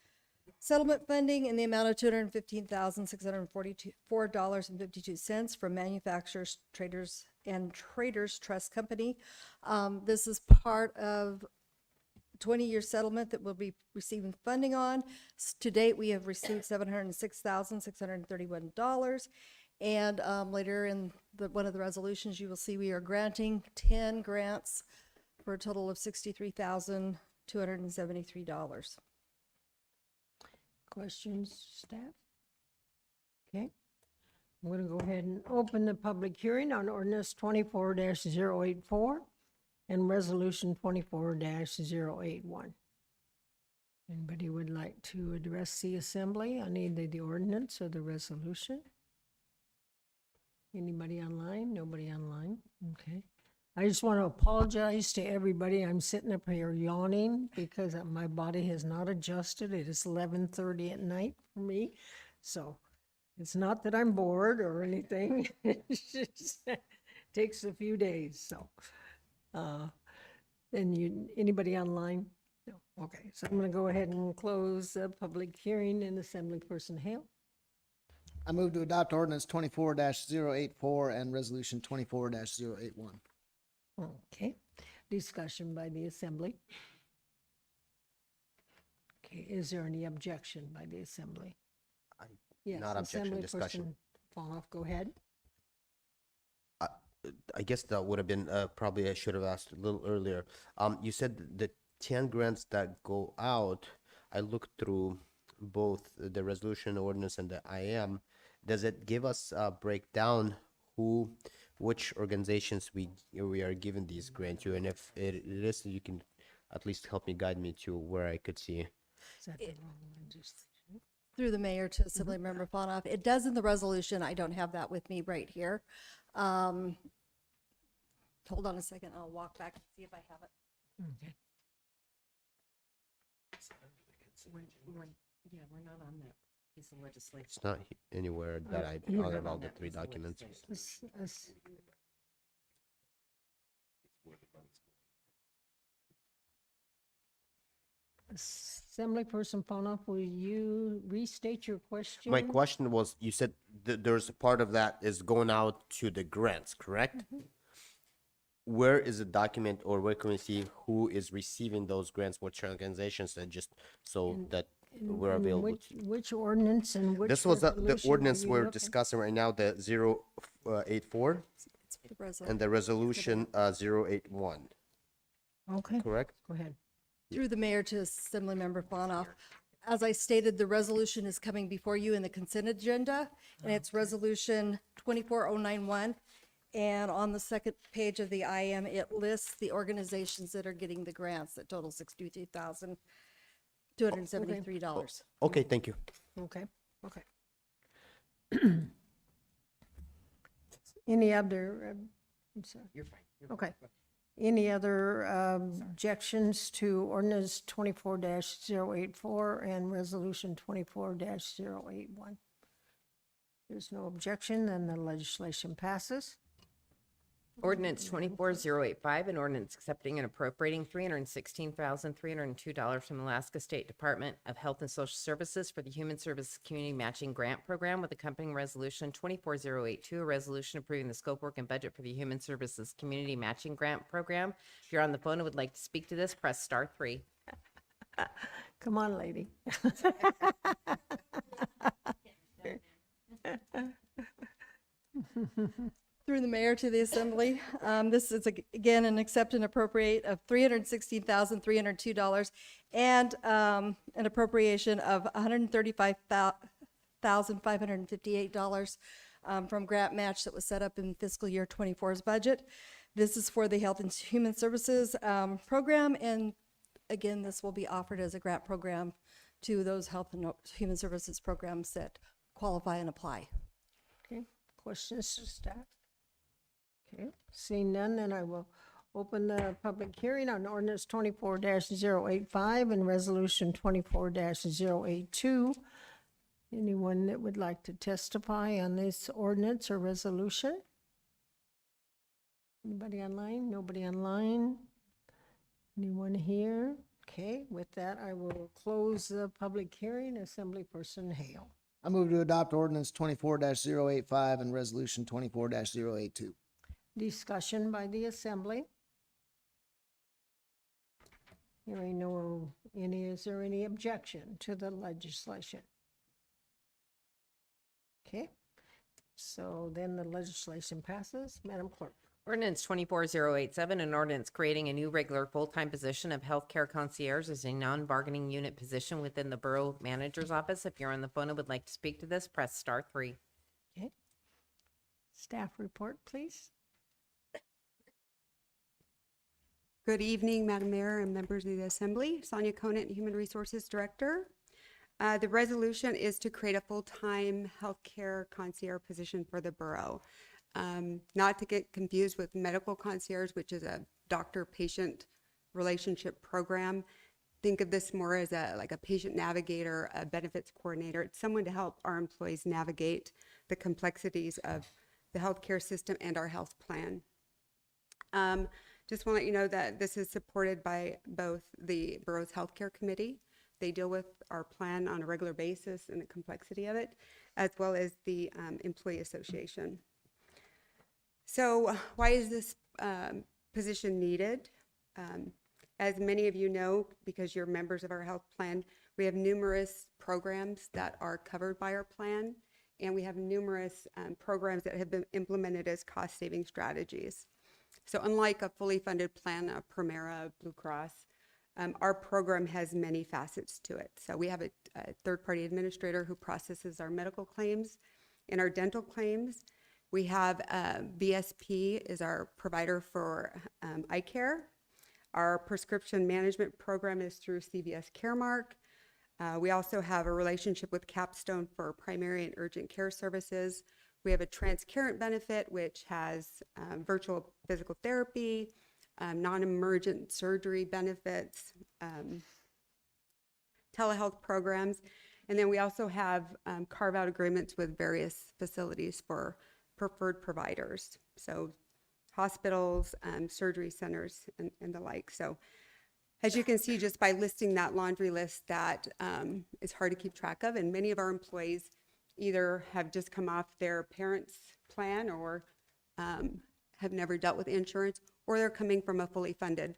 settlement funding in the amount of $215,644.52 from Manufacturers, Traders, and Traders Trust Company. This is part of 20-year settlement that we'll be receiving funding on. To date, we have received $706,631. And later in one of the resolutions, you will see we are granting 10 grants for a total of $63,273. Questions, staff? Okay. I'm going to go ahead and open the public hearing on ordinance 24-084 and resolution 24-081. Anybody would like to address the assembly on either the ordinance or the resolution? Anybody online? Nobody online? Okay. I just want to apologize to everybody. I'm sitting up here yawning because my body has not adjusted. It is 11:30 at night for me. So it's not that I'm bored or anything. It just takes a few days. So, anybody online? No. Okay. So I'm going to go ahead and close the public hearing and Assemblyperson Hale. I move to adopt ordinance 24-084 and resolution 24-081. Okay, discussion by the Assembly. Okay, is there any objection by the Assembly? Yes, Not objection, discussion. Assemblyperson Pawnoff, go ahead. I guess that would have been, probably I should have asked a little earlier. You said the 10 grants that go out, I looked through both the resolution ordinance and the IM. Does it give us a breakdown which organizations we are giving these grants to? And if it is, you can at least help me, guide me to where I could see. Is that the wrong legislation? Through the mayor to Assemblymember Pawnoff. It does in the resolution. I don't have that with me right here. Hold on a second. I'll walk back and see if I have it. Okay. Yeah, we're not on that piece of legislation. It's not anywhere that I here. found all the 3 documents. Assemblyperson Pawnoff, will you restate your question? My question was, you said there's a part of that is going out to the grants, correct? Where is the document, or where can we see who is receiving those grants, which organizations, and just so that we're And available? Which ordinance and which This was the resolution are ordinance you we're looking- discussing right now, the 084, It's the resolution. and the resolution 081, Okay, correct? go ahead. Through the mayor to Assemblymember Pawnoff. As I stated, the resolution is coming before you in the consent agenda, and it's resolution 24091. And on the second page of the IM, it lists the organizations that are getting the grants that total $63,273. Okay, thank you. Okay, okay. Any other, I'm sorry. You're fine. Okay. Any other objections to ordinance 24-084 and resolution 24-081? There's no objection, then the legislation passes. Ordinance 24-085, an ordinance accepting and appropriating $316,302 from Alaska State Department of Health and Social Services for the Human Services Community Matching Grant Program with accompanying resolution 24-082, a resolution approving the scope, work, and budget for the Human Services Community Matching Grant Program. If you're on the phone and would like to speak to this, press *3. Come on, lady. Through the mayor to the assembly. This is again an accept and appropriate of $316,302 and an appropriation of $135,558 from grant match that was set up in fiscal year 24's budget. This is for the Health and Human Services program, and again, this will be offered as a grant program to those health and human services programs that qualify and apply. Okay, questions to staff? Okay, seeing none, then I will open the public hearing on ordinance 24-085 and resolution 24-082. Anyone that would like to testify on this ordinance or resolution? Anybody online? Nobody online? Anyone here? Okay, with that, I will close the public hearing. Assemblyperson Hale. I move to adopt ordinance 24-085 and resolution 24-082. Discussion by the Assembly. Hearing no any, is there any objection to the legislation? Okay, so then the legislation passes. Madam Clerk. Ordinance 24087, an ordinance creating a new regular full-time position of healthcare concierge as a non-bargaining unit position within the Borough Manager's Office. If you're on the phone and would like to speak to this, press star 3. Okay. Staff report, please. Good evening, Madam Mayor and members of the Assembly. Sonia Conant, Human Resources Director. The resolution is to create a full-time healthcare concierge position for the borough. Not to get confused with medical concierge, which is a doctor-patient relationship program. Think of this more as like a patient navigator, a benefits coordinator. It's someone to help our employees navigate the complexities of the healthcare system and our health plan. Just want to let you know that this is supported by both the borough's healthcare committee. They deal with our plan on a regular basis and the complexity of it, as well as the employee association. So why is this position needed? As many of you know, because you're members of our health plan, we have numerous programs that are covered by our plan, and we have numerous programs that have been implemented as cost-saving strategies. So unlike a fully funded plan, Primera, Blue Cross, our program has many facets to it. So we have a third-party administrator who processes our medical claims and our dental claims. We have BSP is our provider for eye care. Our prescription management program is through CVS Caremark. We also have a relationship with Capstone for primary and urgent care services. We have a Transcarent benefit, which has virtual physical therapy, non-emergent surgery benefits, telehealth programs. And then we also have carve-out agreements with various facilities for preferred providers. So hospitals, surgery centers, and the like. So as you can see, just by listing that laundry list, that is hard to keep track of. And many of our employees either have just come off their parents' plan or have never dealt with insurance, or they're coming from a fully funded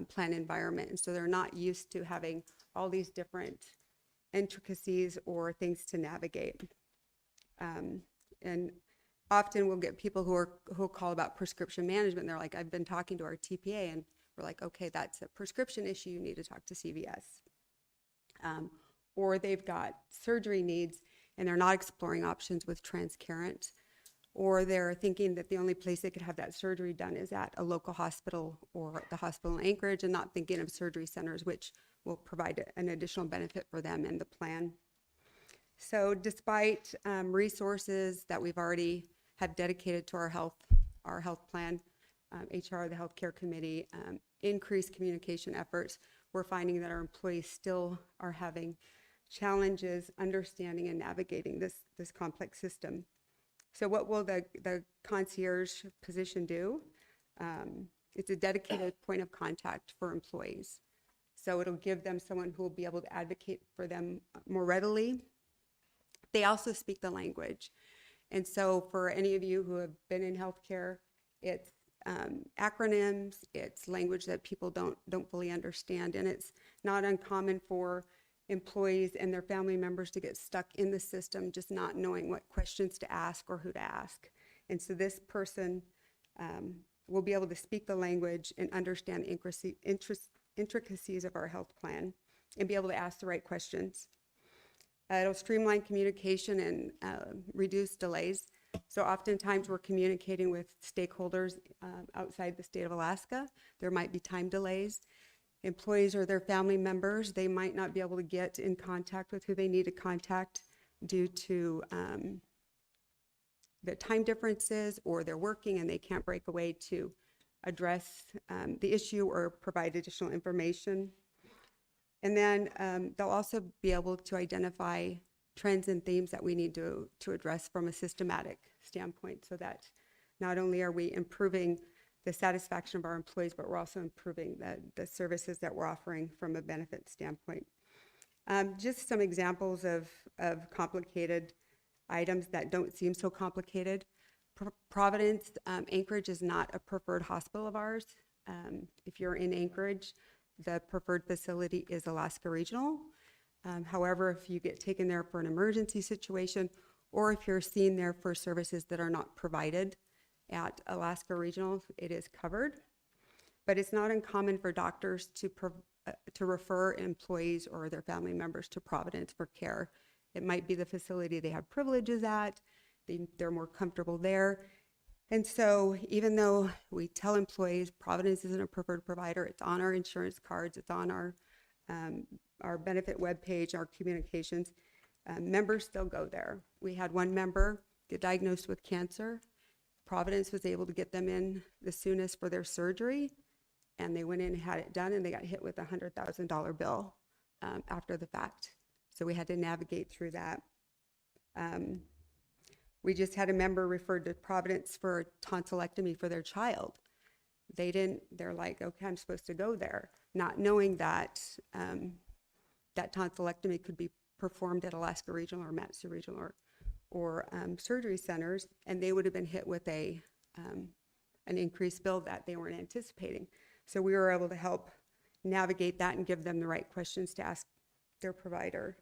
plan environment. And so they're not used to having all these different intricacies or things to navigate. And often we'll get people who'll call about prescription management. And they're like, I've been talking to our TPA, and we're like, okay, that's a prescription issue. You need to talk to CVS. Or they've got surgery needs and they're not exploring options with Transcarent, or they're thinking that the only place they could have that surgery done is at a local hospital or the hospital in Anchorage, and not thinking of surgery centers, which will provide an additional benefit for them in the plan. So despite resources that we've already have dedicated to our health plan, HR, the healthcare committee, increased communication efforts, we're finding that our employees still are having challenges understanding and navigating this complex system. So what will the concierge position do? It's a dedicated point of contact for employees. So it'll give them someone who will be able to advocate for them more readily. They also speak the language. And so for any of you who have been in healthcare, it's acronyms, it's language that people don't fully understand, and it's not uncommon for employees and their family members to get stuck in the system, just not knowing what questions to ask or who to ask. And so this person will be able to speak the language and understand intricacies of our health plan and be able to ask the right questions. It'll streamline communication and reduce delays. So oftentimes we're communicating with stakeholders outside the state of Alaska. There might be time delays. Employees or their family members, they might not be able to get in contact with who they need to contact due to the time differences, or they're working and they can't break away to address the issue or provide additional information. And then they'll also be able to identify trends and themes that we need to address from a systematic standpoint, so that not only are we improving the satisfaction of our employees, but we're also improving the services that we're offering from a benefit standpoint. Just some examples of complicated items that don't seem so complicated. Providence, Anchorage is not a preferred hospital of ours. If you're in Anchorage, the preferred facility is Alaska Regional. However, if you get taken there for an emergency situation, or if you're seen there for services that are not provided At Alaska Regional, it is covered, but it's not uncommon for doctors to refer employees or their family members to Providence for care. It might be the facility they have privileges at, they're more comfortable there. And so even though we tell employees Providence isn't a preferred provider, it's on our insurance cards, it's on our benefit webpage, our communications, members still go there. We had one member get diagnosed with cancer. Providence was able to get them in the soonest for their surgery, and they went in and had it done, and they got hit with a $100,000 bill after the fact. So we had to navigate through that. We just had a member referred to Providence for a tonsillectomy for their child. They're like, okay, I'm supposed to go there, not knowing that that tonsillectomy could be performed at Alaska Regional or Matsu Regional or surgery centers, and they would have been hit with an increased bill that they weren't anticipating. So we were able to help navigate that and give them the right questions to ask their provider.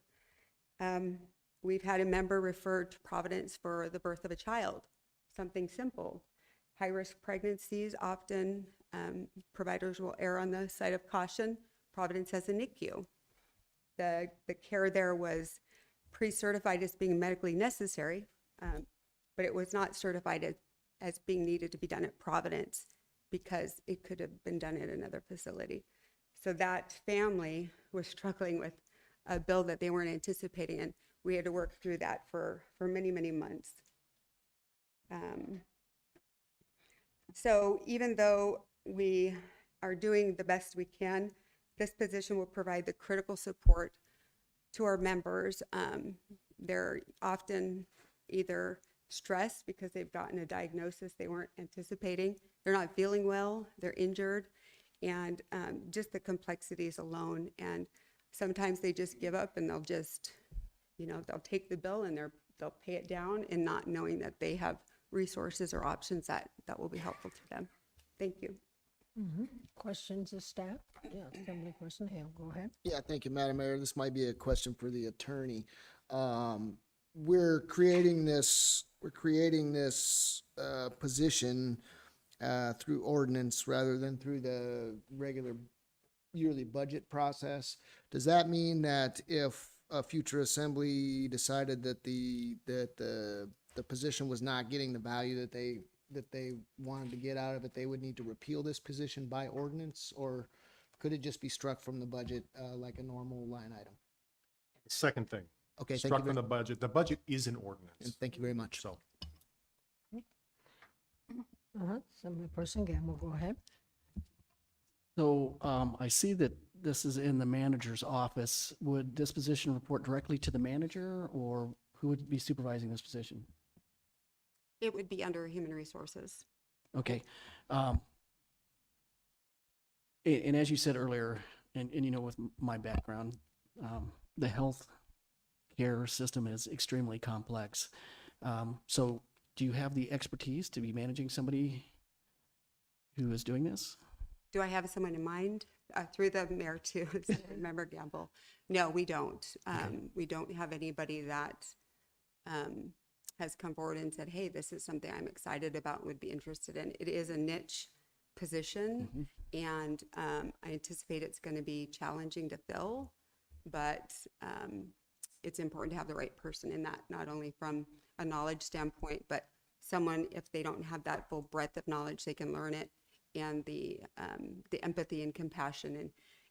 We've had a member referred to Providence for the birth of a child, something simple. High-risk pregnancies, often providers will err on the side of caution. Providence has a NICU. The care there was pre-certified as being medically necessary, but it was not certified as being needed to be done at Providence because it could have been done at another facility. So that family was struggling with a bill that they weren't anticipating, and we had to work through that for many, many months. So even though we are doing the best we can, this position will provide the critical support to our members. They're often either stressed because they've gotten a diagnosis they weren't anticipating, they're not feeling well, they're injured, and just the complexities alone. And sometimes they just give up and they'll just, they'll take the bill and they'll pay it down, and not knowing that they have resources or options that will be helpful to them. Thank you. Questions of staff? Yeah, Assemblyperson Hale, go ahead. Yeah, thank you, Madam Mayor. This might be a question for the attorney. We're creating this position through ordinance rather than through the regular yearly budget process. Does that mean that if a future assembly decided that the position was not getting the value that they wanted to get out of it, they would need to repeal this position by ordinance, or could it just be struck from the budget like a normal line item? Second thing. Okay, thank you Struck from the budget. The budget is an ordinance. And thank you very much. So Assemblyperson Gamble, go ahead. So I see that this is in the manager's office. Would this position report directly to the manager, or who would be supervising this position? It would be under Human Resources. Okay. And as you said earlier, and with my background, the health care system is extremely complex. So do you have the expertise to be managing somebody who is doing this? Do I have someone in mind? Through the mayor too, Member Gamble. No, we don't. We don't have anybody that has come forward and said, hey, this is something I'm excited about and would be interested in. It is a niche position, and I anticipate it's going to be challenging to fill, but it's important to have the right person in that, not only from a knowledge standpoint, but someone, if they don't have that full breadth of knowledge, they can learn it, and the empathy and compassion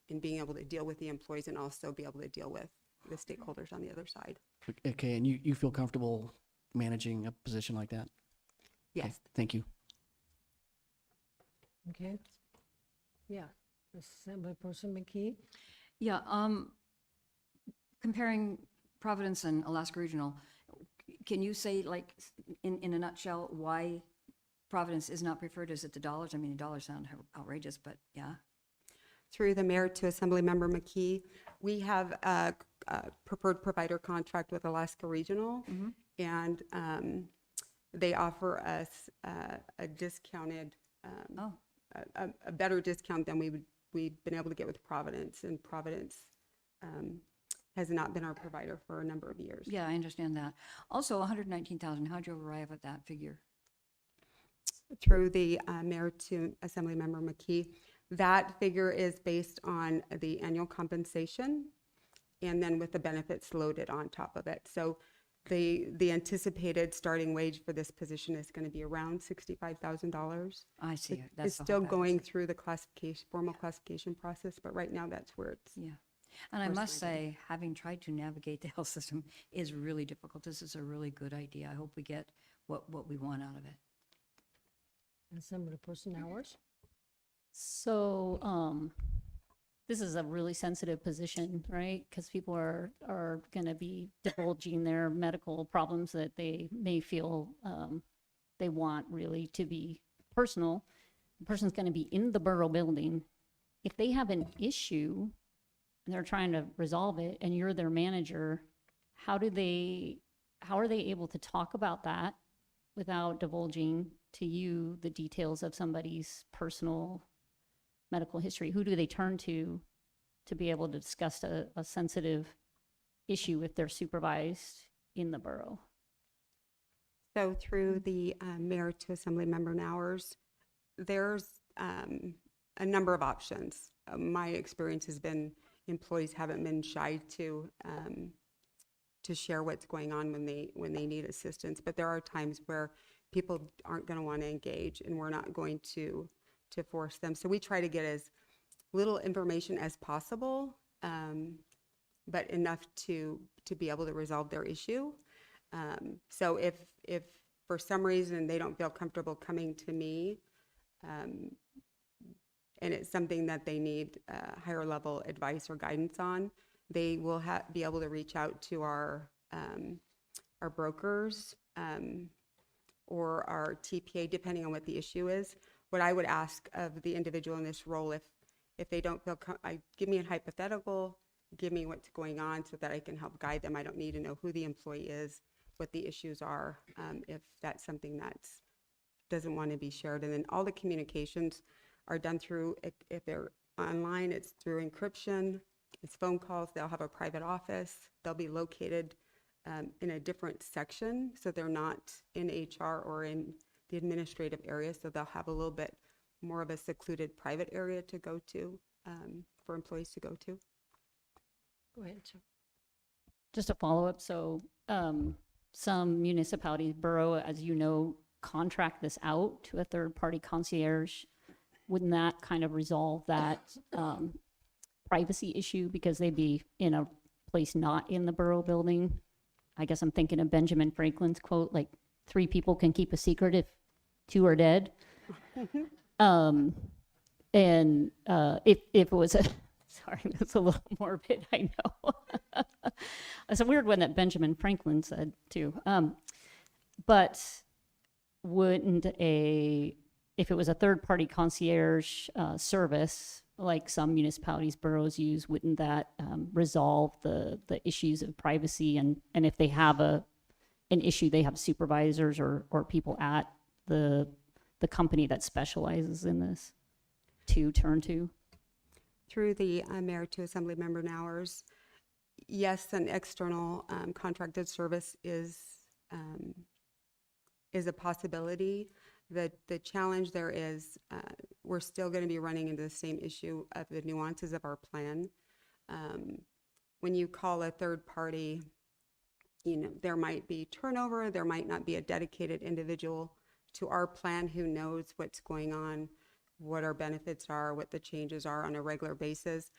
and being able to deal with the employees and also be able to deal with the stakeholders on the other side. Okay, and you feel comfortable managing a position like that? Yes. Okay, thank you. Okay. Yeah, Assemblyperson McKee? Yeah, comparing Providence and Alaska Regional, can you say, like, in a nutshell, why Providence is not preferred? Is it the dollars? I mean, the dollars sound outrageous, but yeah. Through the mayor to Assemblymember McKee, we have a preferred provider contract with Alaska Regional, and they offer us a discounted, a better discount than we've been able to get with Providence, and Providence has not been our provider for a number of years. Yeah, I understand that. Also, 119,000, how'd you arrive at that figure? Through the mayor to Assemblymember McKee. That figure is based on the annual compensation and then with the benefits loaded on top of it. So the anticipated starting wage for this position is going to be around $65,000. I see. It's That's the whole still package. going through the classification, formal classification process, but right now that's where it's. Yeah. And I first must landed. say, having tried to navigate the health system is really difficult. This is a really good idea. I hope we get what we want out of it. And some of the person hours. So, this is a really sensitive position, right? Because people are going to be divulging their medical problems that they may feel they want really to be personal. The person's going to be in the borough building. If they have an issue and they're trying to resolve it and you're their manager, how are they able to talk about that without divulging to you the details of somebody's personal medical history? Who do they turn to be able to discuss a sensitive issue if they're supervised in the borough? So through the mayor to assembly member hours, there's a number of options. My experience has been employees haven't been shy to share what's going on when they need assistance, but there are times where people aren't going to want to engage, and we're not going to force them. So we try to get as little information as possible, but enough to be able to resolve their issue. So if for some reason they don't feel comfortable coming to me, and it's something that they need higher level advice or guidance on, they will be able to reach out to our brokers or our TPA, depending on what the issue is. What I would ask of the individual in this role, if they don't feel, give me a hypothetical, give me what's going on so that I can help guide them. I don't need to know who the employee is, what the issues are, if that's something that doesn't want to be shared. And then all the communications are done through, if they're online, it's through encryption, it's phone calls, they'll have a private office, they'll be located in a different section, so they're not in HR or in the administrative area, so they'll have a little bit more of a secluded private area to go to, for employees to go to. Go ahead, sir. Just a follow-up. So, some municipalities, borough, as you know, contract this out to a third-party concierge. Wouldn't that kind of resolve that privacy issue because they'd be in a place not in the borough building? I guess I'm thinking of Benjamin Franklin's quote, like 3 people can keep a secret if 2 are dead. And if it was a, sorry, that's a little morbid, I know. It's a weird one that Benjamin Franklin said too. But wouldn't if it was a third-party concierge service, like some municipalities, boroughs use, wouldn't that resolve the issues of privacy? And if they have an issue, they have supervisors or people at the company that specializes in this to turn to? Through the mayor to assembly member hours, yes, an external contracted service is a possibility. The challenge there is we're still going to be running into the same issue of the nuances of our plan. When you call a third party, there might be turnover, there might not be a dedicated individual to our plan who knows what's going on, what our benefits are, what the changes are on a regular basis.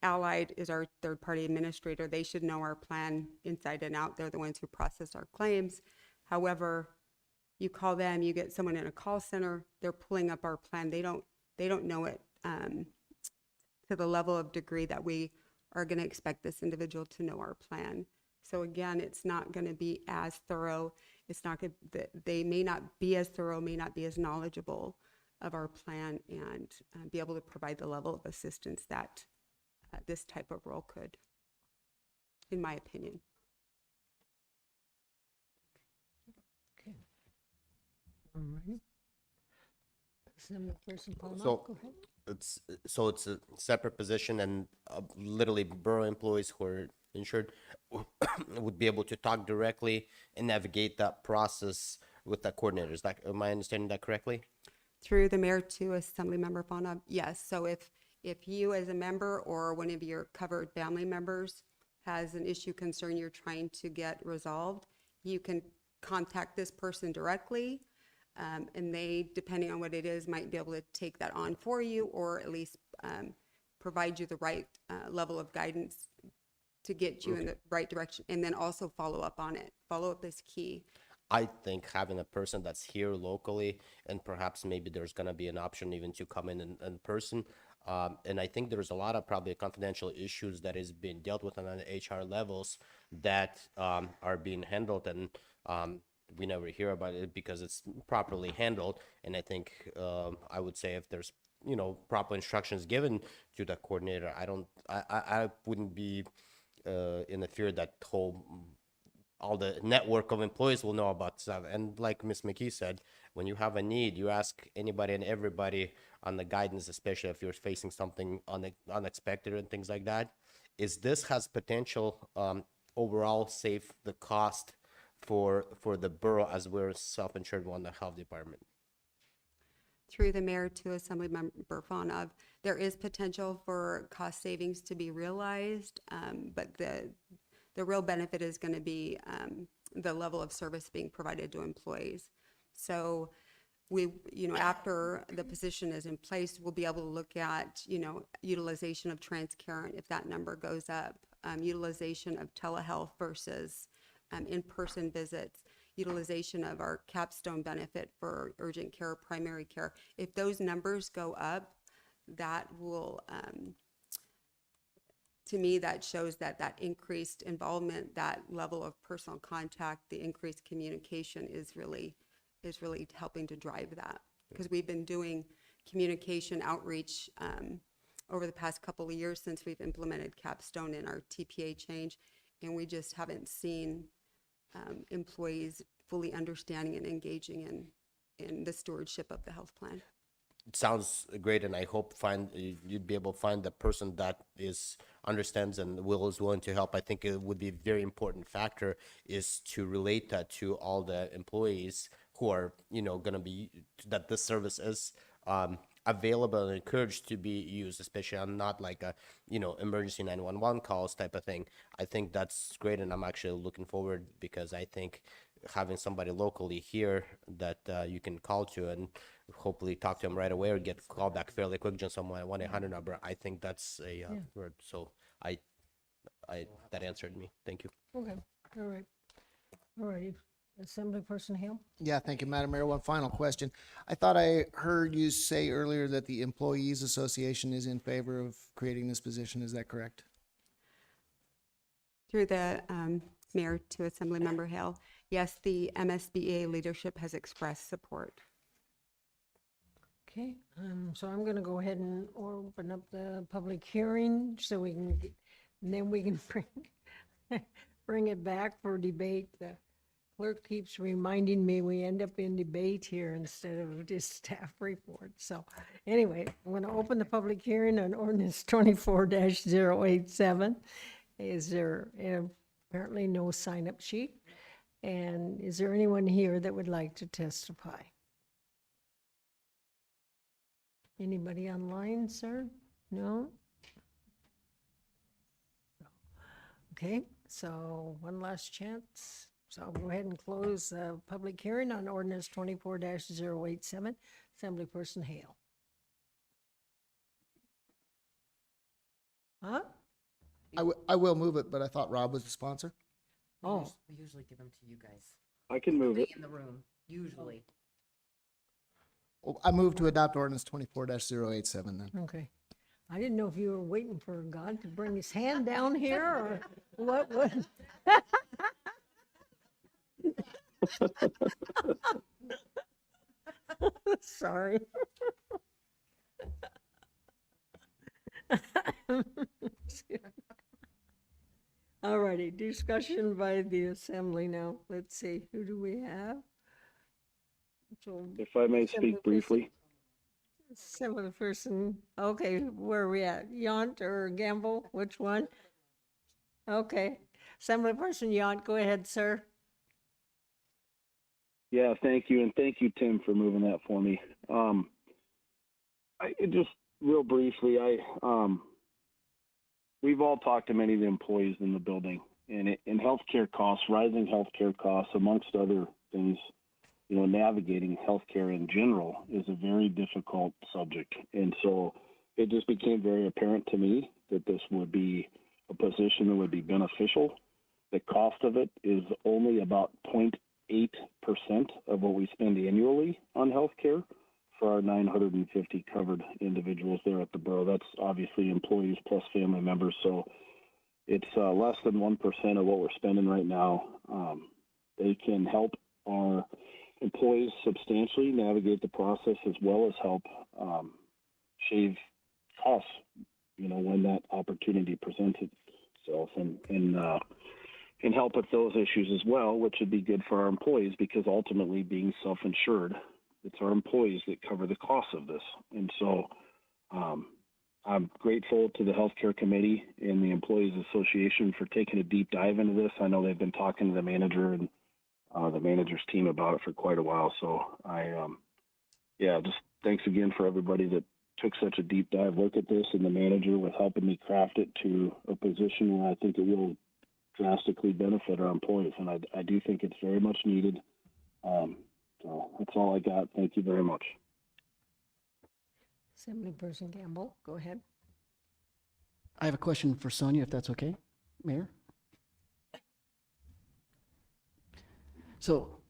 Allied is our third-party administrator. They should know our plan inside and out. They're the ones who process our claims. However, you call them, you get someone in a call center, they're pulling up our plan. They don't know it to the level of degree that we are going to expect this individual to know our plan. So again, it's not going to be as thorough. It's not going. They may not be as thorough, may not be as knowledgeable of our plan, and be able to provide the level of assistance that this type of role could, in my opinion. Okay. All right. Assembly person Paul, So go ahead. it's a separate position, and literally borough employees who are insured would be able to talk directly and navigate that process with the coordinators. That, am I understanding that correctly? Through the mayor to Assemblymember Fauna, yes. So if you as a member or one of your covered family members has an issue, concern you're trying to get resolved, you can contact this person directly. And they, depending on what it is, might be able to take that on for you, or at least provide you the right level of guidance to get you in the right direction, and then also follow up on it. Follow up is key. I think having a person that's here locally, and perhaps maybe there's going to be an option even to come in person. And I think there's a lot of probably confidential issues that is being dealt with on the HR levels that are being handled, and we never hear about it because it's properly handled. And I think I would say if there's proper instructions given to the coordinator, I wouldn't be in the fear that all the network of employees will know about stuff. And like Ms. McKee said, when you have a need, you ask anybody and everybody on the guidance, especially if you're facing something unexpected and things like that. Is this has potential overall save the cost for the borough, as we're self-insured on the health department? Through the mayor to Assemblymember Fauna, there is potential for cost savings to be realized, but the real benefit is going to be the level of service being provided to employees. So we, after the position is in place, we'll be able to look at, utilization of Transparent if that number goes up, utilization of telehealth versus in-person visits, utilization of our capstone benefit for urgent care, primary care. If those numbers go up, that will, to me, that shows that increased involvement, that level of personal contact, the increased communication is really helping to drive that. Because we've been doing communication outreach over the past couple of years since we've implemented capstone in our TPA change, and we just haven't seen employees fully understanding and engaging in the stewardship of the health plan. It sounds great, and I hope you'd be able to find the person that understands and is willing to help. I think it would be a very important factor is to relate that to all the employees who are going to be, that this service is available and encouraged to be used, especially on not like a emergency 911 calls type of thing. I think that's great, and I'm actually looking forward, because I think having somebody locally here that you can call to and hopefully talk to them right away or get called back fairly quick, just on my 1-800 number, I think that's a word. So I that answered me. Thank you. Okay, all right. All right, Assemblyperson Hale? Yeah, thank you, Madam Mayor. One final question. I thought I heard you say earlier that the Employees Association is in favor of creating this position. Is that correct? Through the mayor to Assemblymember Hale, yes, the MSBA leadership has expressed support. Okay, so I'm going to go ahead and open up the public hearing so we can, and then we can bring it back for debate. The clerk keeps reminding me we end up in debate here instead of just staff report. So anyway, I'm going to open the public hearing on ordinance 24-087. Is there apparently no sign-up sheet? And is there anyone here that would like to testify? Anybody online, sir? No? Okay, so one last chance. So I'll go ahead and close the public hearing on ordinance 24-087. Assemblyperson Hale. Huh? I will move it, but I thought Rob was the sponsor. Oh. We usually give them to you guys. I can move it. In the room, usually. Oh, I moved to adopt ordinance 24-087 then. Okay. I didn't know if you were waiting for God to bring his hand down here or what. Sorry. All righty, discussion by the assembly now. Let's see, who do we have? So, If I may speak briefly. Assemblyperson, okay, where are we at? Yount or Gamble? Which one? Okay, Assemblyperson Yount, go ahead, sir. Yeah, thank you, and thank you, Tim, for moving that for me. Just real briefly, we've all talked to many of the employees in the building, and in healthcare costs, rising healthcare costs, amongst other things, navigating healthcare in general is a very difficult subject, and so it just became very apparent to me that this would be a position that would be beneficial. The cost of it is only about 0.8% of what we spend annually on healthcare for our 950 covered individuals there at the borough. That's obviously employees plus family members, so it's less than 1% of what we're spending right now. They can help our employees substantially navigate the process, as well as help shave costs, when that opportunity presents itself, and help with those issues as well, which would be good for our employees, because ultimately, being self-insured, it's our employees that cover the costs of this. And so I'm grateful to the Healthcare Committee and the Employees Association for taking a deep dive into this. I know they've been talking to the manager and the manager's team about it for quite a while. So just thanks again for everybody that took such a deep dive look at this, and the manager with helping me craft it to a position where I think it will drastically benefit our employees. And I do think it's very much needed. So that's all I got. Thank you very much. Assemblyperson Gamble, go ahead. I have a question for Sonia, if that's okay, Mayor. So,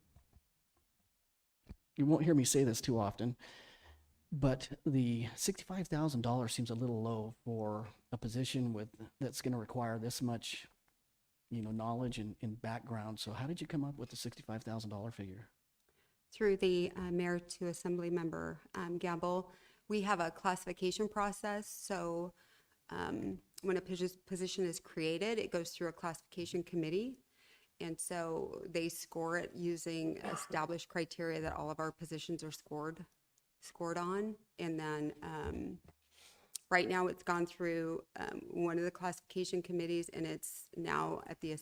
you won't hear me say this too often, but the $65,000 seems a little low for a position that's going to require this much, knowledge and background. So how did you come up with the $65,000 figure? Through the mayor to assembly member Gamble, we have a classification process. So when a position is created, it goes through a classification committee. And so they score it using established criteria that all of our positions are scored on. And then right now it's gone through one of the classification committees, and it's now at the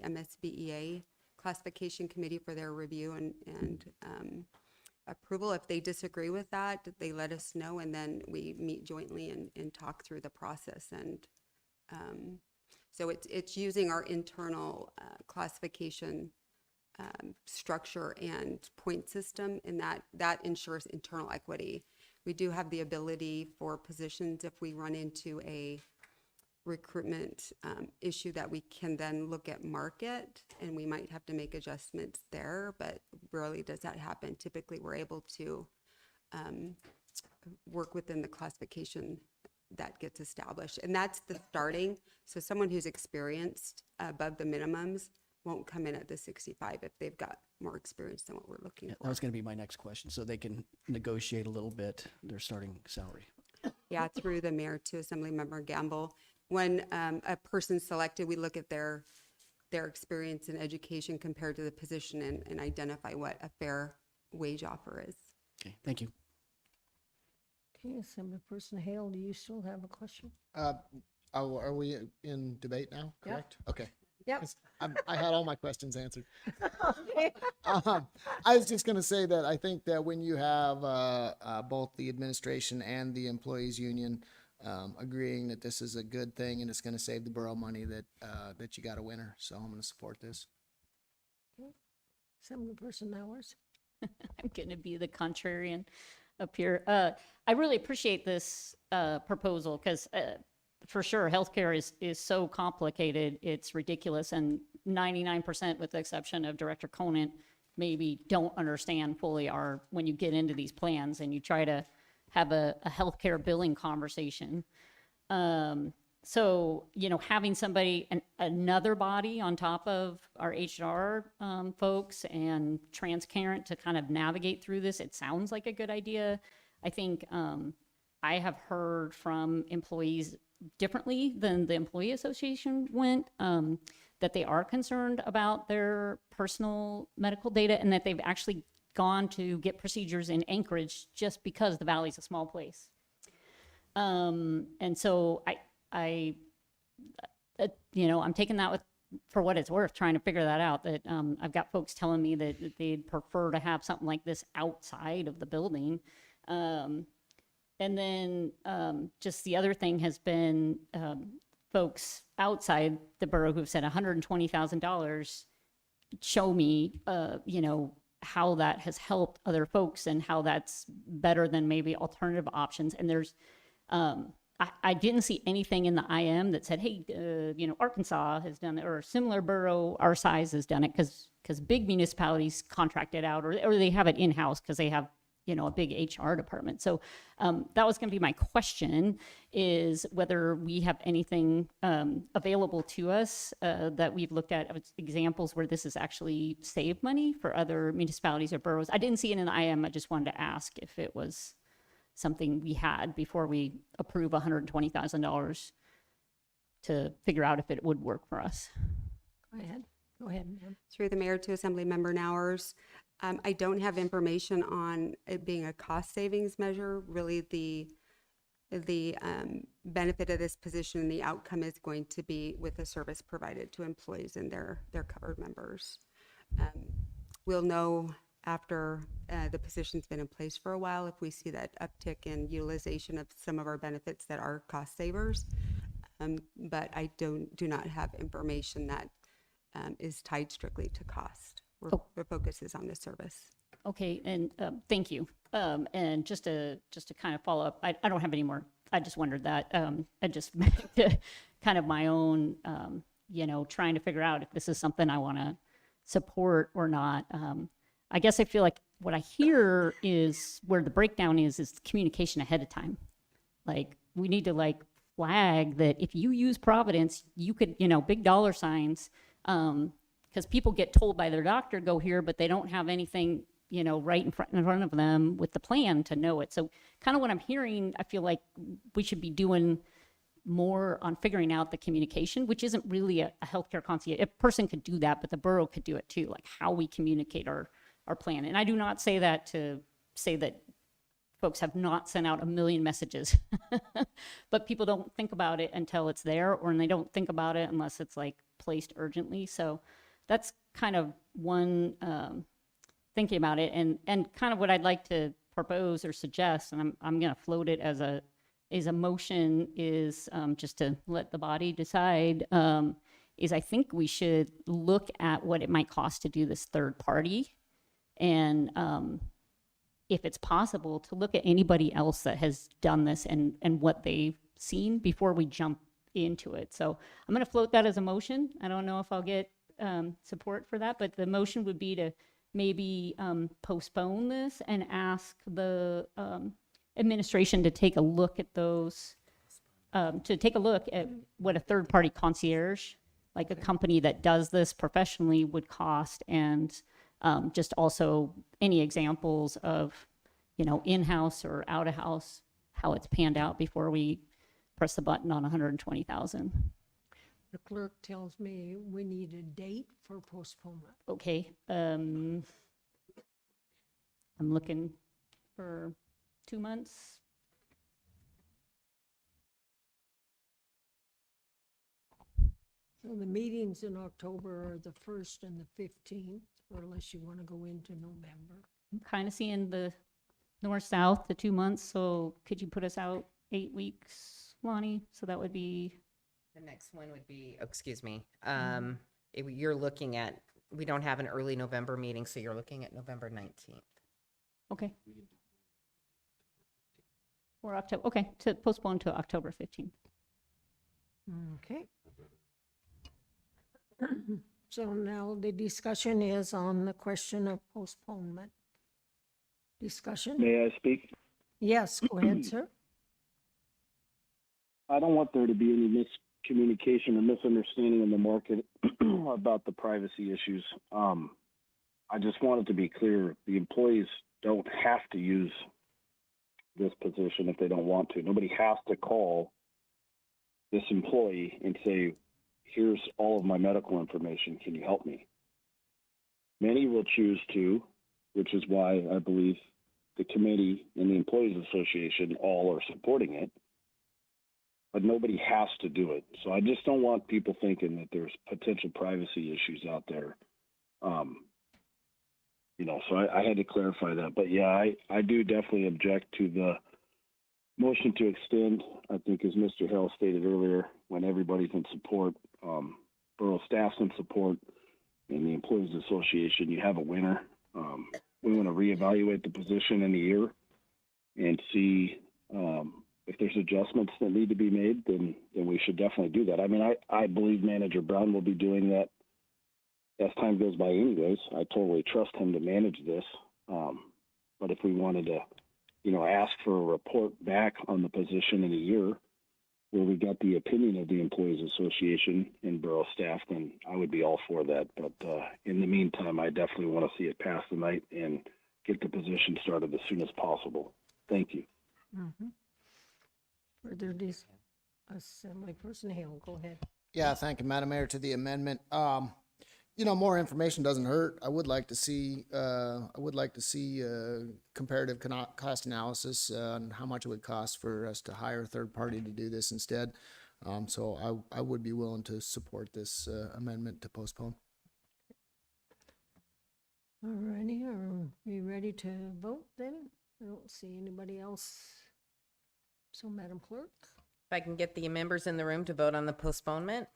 MSBEA classification committee for their review and approval. If they disagree with that, they let us know, and then we meet jointly and talk through the process. And so it's using our internal classification structure and point system, and that ensures internal equity. We do have the ability for positions, if we run into a recruitment issue, that we can then look at market, and we might have to make adjustments there, but rarely does that happen. Typically, we're able to work within the classification that gets established, and that's the starting. So someone who's experienced above the minimums won't come in at the 65 if they've got more experience than what we're looking for. That was going to be my next question. So they can negotiate a little bit their starting salary. Yeah, through the mayor to assembly member Gamble. When a person's selected, we look at their experience and education compared to the position and identify what a fair wage offer is. Okay, thank you. Okay, Assemblyperson Hale, do you still have a question? Are we in debate now? Yep. Correct? Okay. Yep. I had all my questions answered. Okay. I was just going to say that I think that when you have both the administration and the employees union agreeing that this is a good thing and it's going to save the borough money, that you got a winner. So I'm going to support this. Okay. Assemblyperson Nowers. I'm going to be the contrarian up here. I really appreciate this proposal because for sure, healthcare is so complicated, it's ridiculous, and 99%, with the exception of Director Conant, maybe don't understand fully when you get into these plans and you try to have a healthcare billing conversation. So, having somebody, another body on top of our HR folks and transparent to kind of navigate through this, it sounds like a good idea. I think I have heard from employees differently than the employee association went, that they are concerned about their personal medical data and that they've actually gone to get procedures in Anchorage just because the Valley's a small place. And so I'm taking that for what it's worth, trying to figure that out. That I've got folks telling me that they'd prefer to have something like this outside of the building. And then just the other thing has been folks outside the borough who've said $120,000. Show me, you know, how that has helped other folks and how that's better than maybe alternative options. And there's, I didn't see anything in the IM that said, hey, you know, Arkansas has done it, or a similar borough our size has done it, because big municipalities contract it out, or they have it in-house because they have, you know, a big HR department. So that was going to be my question, is whether we have anything available to us that we've looked at examples where this has actually saved money for other municipalities or boroughs. I didn't see it in the IM. I just wanted to ask if it was something we had before we approve $120,000 to figure out if it would work for us. Go ahead, ma'am. Through the mayor to Assembly Member Nowers. I don't have information on it being a cost savings measure. Really, the benefit of this position and the outcome is going to be with the service provided to employees and their covered members. We'll know after the position's been in place for a while if we see that uptick in utilization of some of our benefits that are cost savers. But I do not have information that is tied strictly to cost. The focus is on the service. Okay, and thank you. And just to kind of follow up, I don't have any more. I just wondered that. I just kind of my own, you know, trying to figure out if this is something I want to support or not. I guess I feel like what I hear is where the breakdown is communication ahead of time. Like, we need to like flag that if you use Providence, you could, you know, big dollar signs, because people get told by their doctor, go here, but they don't have anything, you know, right in front of them with the plan to know it. So kind of what I'm hearing, I feel like we should be doing more on figuring out the communication, which isn't really a healthcare concierge. A person could do that, but the borough could do it too, like how we communicate our plan. And I do not say that to say that folks have not sent out 1 million messages, but people don't think about it until it's there, or they don't think about it unless it's like placed urgently. So that's kind of one thinking about it, and kind of what I'd like to propose or suggest, and I'm going to float it as a motion, is just to let the body decide, is I think we should look at what it might cost to do this third party, and if it's possible to look at anybody else that has done this and what they've seen before we jump into it. So I'm going to float that as a motion. I don't know if I'll get support for that, but the motion would be to maybe postpone this and ask the administration to take a look at those, to take a look at what a third-party concierge, like a company that does this professionally, would cost, and just also any examples of, you know, in-house or out-of-house, how it's panned out before we press the button on 120,000. The clerk tells me we need a date for postponement. Okay, I'm looking for 2 months. So the meetings in October are the 1st and the 15th, or unless you want to go into November. I'm kind of seeing the north-south, the 2 months, so could you put us out 8 weeks, Lonnie? So that would be... The next one would be, oh, excuse me, you're looking at, we don't have an early November meeting, so you're looking at November 19th. Okay. Or October, okay, to postpone to October 15th. Okay. So now the discussion is on the question of postponement. Discussion? May I speak? Yes, go ahead, sir. I don't want there to be any miscommunication or misunderstanding in the market about the privacy issues. I just want it to be clear, the employees don't have to use this position if they don't want to. Nobody has to call this employee and say, here's all of my medical information, can you help me? Many will choose to, which is why I believe the committee and the Employees Association all are supporting it. but nobody has to do it. So I just don't want people thinking that there's potential privacy issues out there. So I had to clarify that. But yeah, I do definitely object to the motion to extend. I think, as Mr. Hill stated earlier, when everybody's in support, borough staff's in support, and the Employees Association, you have a winner. We want to reevaluate the position in a year and see if there's adjustments that need to be made, then we should definitely do that. I mean, I believe Manager Brown will be doing that as time goes by anyways. I totally trust him to manage this. But if we wanted to, ask for a report back on the position in a year where we got the opinion of the Employees Association and borough staff, then I would be all for that. But in the meantime, I definitely want to see it pass tonight and get the position started as soon as possible. Thank you. Further Assemblyperson Hale, go ahead. Yeah, thank you, Madam Mayor, to the amendment. More information doesn't hurt. I would like to see comparative cost analysis on how much it would cost for us to hire a third party to do this instead. So I would be willing to support this amendment to postpone. All righty, are we ready to vote then? I don't see anybody else. So, Madam Clerk? If I can get the members in the room to vote on the postponement.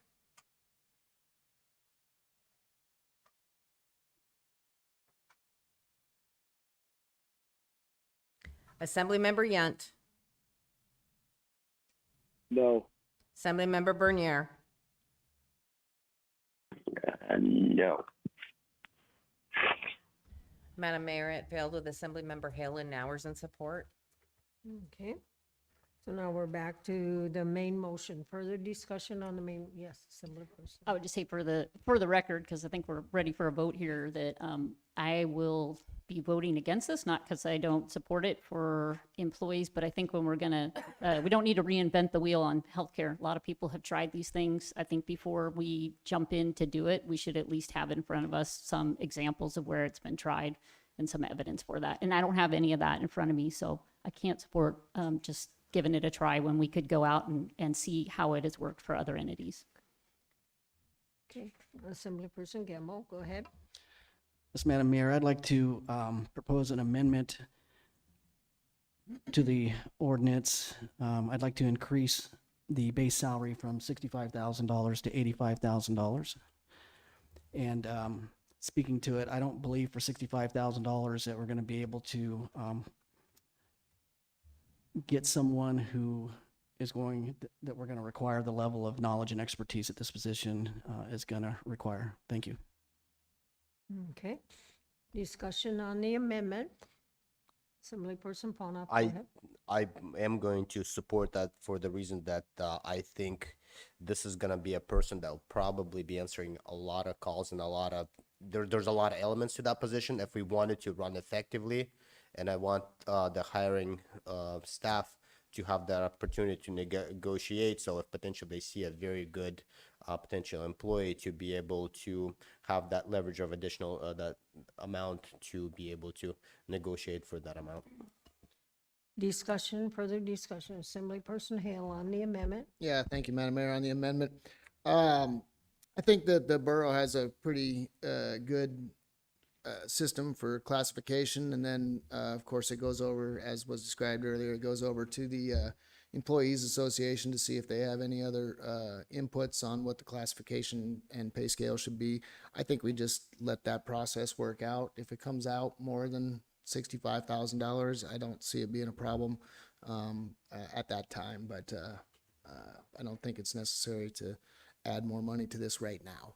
Assemblymember Yunt. No. Assemblymember Bernier. No. Madam Mayor, it failed with Assemblymember Hale and Nowers in support. Okay. So now we're back to the main motion. Further discussion on the main, yes, Assemblyperson. I would just say for the record, because I think we're ready for a vote here, that I will be voting against this, not because I don't support it for employees, but I think when we're gonna, we don't need to reinvent the wheel on healthcare. A lot of people have tried these things. I think before we jump in to do it, we should at least have in front of us some examples of where it's been tried and some evidence for that. And I don't have any of that in front of me, so I can't support just giving it a try when we could go out and see how it has worked for other entities. Okay, Assemblyperson Gamble, go ahead. Yes, Madam Mayor, I'd like to propose an amendment to the ordinance. I'd like to increase the base salary from $65,000 to $85,000. And speaking to it, I don't believe for $65,000 that we're going to be able to get someone who is that we're going to require the level of knowledge and expertise that this position is going to require. Thank you. Okay. Discussion on the amendment. Assemblyperson Pauna, go ahead. I am going to support that for the reason that I think this is going to be a person that will probably be answering a lot of calls and there's a lot of elements to that position if we wanted to run effectively. And I want the hiring staff to have that opportunity to negotiate. So if potentially they see a very good potential employee, to be able to have that leverage of additional that amount to be able to negotiate for that amount. Discussion, further discussion. Assemblyperson Hale on the amendment. Yeah, thank you, Madam Mayor, on the amendment. I think that the borough has a pretty good system for classification, and then of course it goes over, as was described earlier, it goes over to the Employees Association to see if they have any other inputs on what the classification and pay scale should be. I think we just let that process work out. If it comes out more than $65,000, I don't see it being a problem at that time, but I don't think it's necessary to add more money to this right now.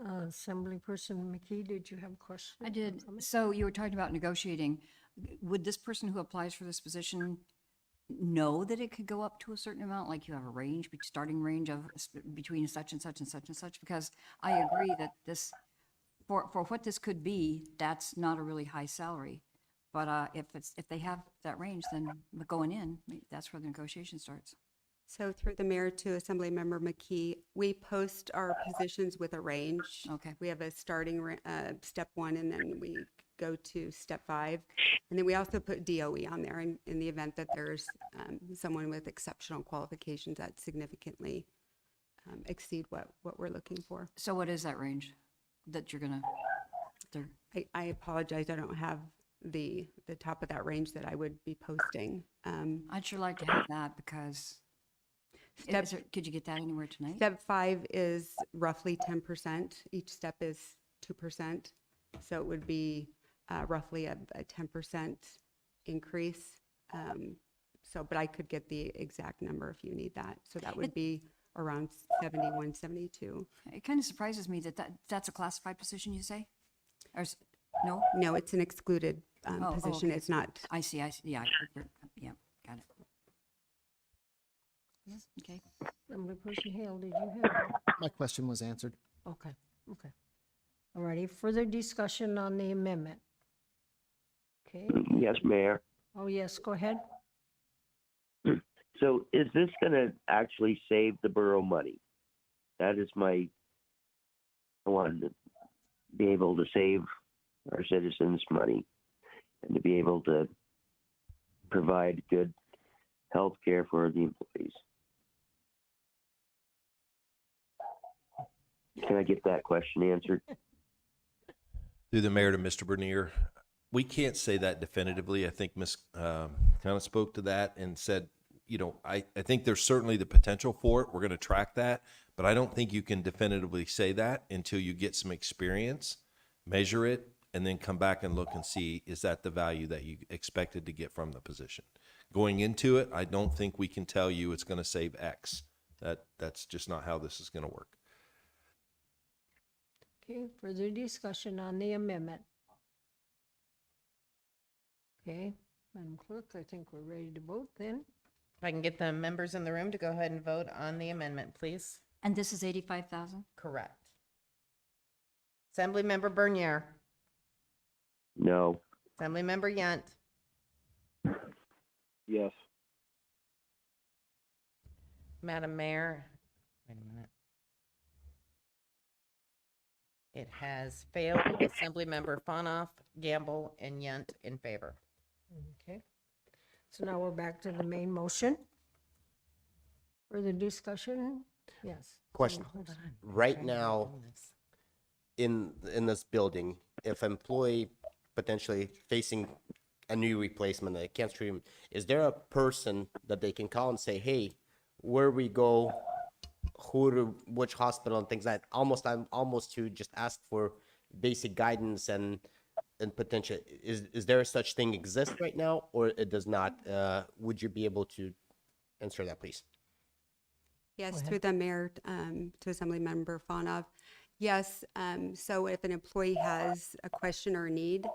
Assemblyperson McKee, did you have a question? I did. So you were talking about negotiating. Would this person who applies for this position know that it could go up to a certain amount? Like you have a range, starting range of between such and such and such and such? Because I agree that this, for what this could be, that's not a really high salary. But if they have that range, then going in, that's where the negotiation starts. So through the mayor to Assemblymember McKee, we post our positions with a range. Okay. We have a starting step one, and then we go to step 5. And then we also put DOE on there in the event that there's someone with exceptional qualifications that significantly exceed what we're looking for. So what is that range that you're gonna, I apologize, I don't have the top of that range that I would be posting. I'd sure like to have that because, could you get that anywhere tonight? Step 5 is roughly 10%. Each step is 2%. So it would be roughly a 10% increase. But I could get the exact number if you need that. So that would be around 71, 72. It kind of surprises me that's a classified position, you say? Or no? No, it's an excluded position. Okay. It's not. I see, yeah, yeah, got it. Yes, okay. Assemblyperson Hale, did you have? My question was answered. Okay, okay. All righty, further discussion on the amendment? Okay, Yes, Mayor. oh yes, go ahead. So is this going to actually save the borough money? That is I want to be able to save our citizens money and to be able to provide good health care for the employees. Can I get that question answered? Through the mayor to Mr. Bernier, we can't say that definitively. I think Ms. kind of spoke to that and said, you know, I think there's certainly the potential for it. We're going to track that, but I don't think you can definitively say that until you get some experience, measure it, and then come back and look and see, is that the value that you expected to get from the position? Going into it, I don't think we can tell you it's going to save X. That's just not how this is going to work. Okay, further discussion on the amendment? Okay, Madam Clerk, I think we're ready to vote then. If I can get the members in the room to go ahead and vote on the amendment, please. And this is 85,000? Correct. Assemblymember Bernier, No. Assemblymember Yunt, Yes. Madam Mayor, wait a minute. It has failed. Assemblymember Fonoff, Gamble, and Yunt in favor. Okay, so now we're back to the main motion. Further discussion? Yes. Question. Hold on. Right now, in this building, if employee potentially facing a knee replacement, a cancer treatment, is there a person that they can call and say, hey, where we go, which hospital and things like that? I'm almost to just ask for basic guidance and potential. Is there such thing exist right now, or it does not? Would you be able to answer that, please? Yes, through the mayor to Assemblymember Fonov. Yes, so if an employee has a question or a need,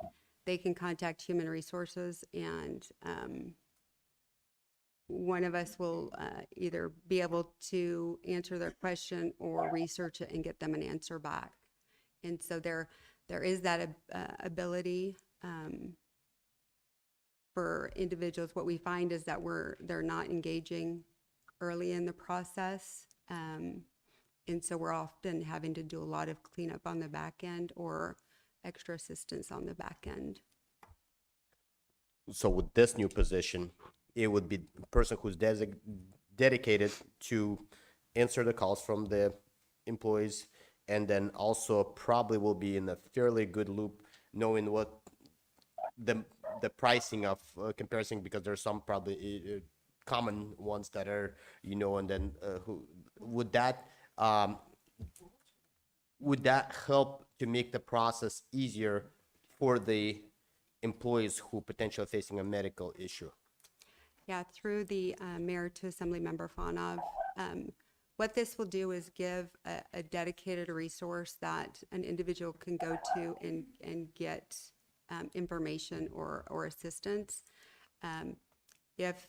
they can contact Human Resources, and one of us will either be able to answer their question or research it and get them an answer back. And so there is that ability for individuals. What we find is that they're not engaging early in the process. And so we're often having to do a lot of cleanup on the back end or extra assistance on the back end. So with this new position, it would be the person who's dedicated to answer the calls from the employees, and then also probably will be in a fairly good loop knowing what the pricing of comparison, because there's some probably common ones that are, and then who would that help to make the process easier for the employees who potentially facing a medical issue? Yeah, through the mayor to Assemblymember Fonov, what this will do is give a dedicated resource that an individual can go to and get information or assistance. If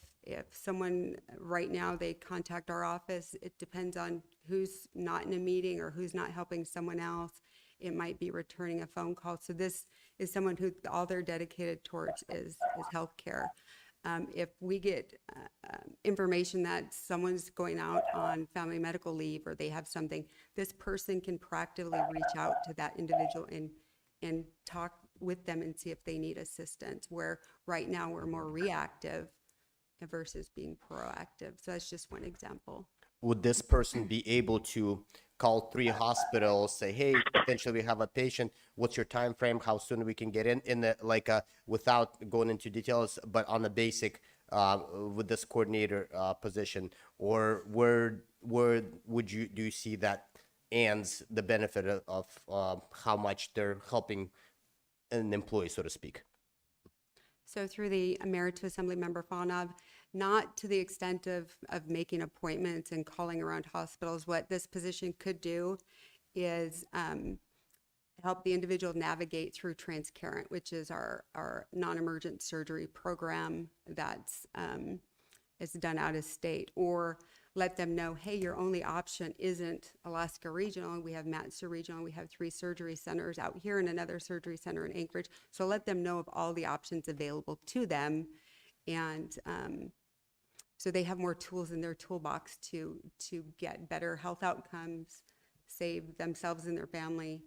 someone right now, they contact our office, it depends on who's not in a meeting or who's not helping someone else. It might be returning a phone call. So this is someone who all they're dedicated towards is healthcare. If we get information that someone's going out on family medical leave or they have something, this person can proactively reach out to that individual and talk with them and see if they need assistance, where right now we're more reactive versus being proactive. So that's just one example. Would this person be able to call 3 hospitals, say, hey, potentially we have a patient, what's your time frame, how soon we can get in the, like, without going into details, but on the basic, with this coordinator position, or where would you, do you see that and the benefit of how much they're helping an employee, so to speak? So through the mayor to Assembly Member Fanov, not to the extent of making appointments and calling around hospitals. What this position could do is help the individual navigate through Transparent, which is our non-emergent surgery program that's is done out of state, or let them know, hey, your only option isn't Alaska Regional. We have Matsu Regional. We have 3 surgery centers out here and another surgery center in Anchorage. So let them know of all the options available to them. And so they have more tools in their toolbox to get better health outcomes, save themselves and their family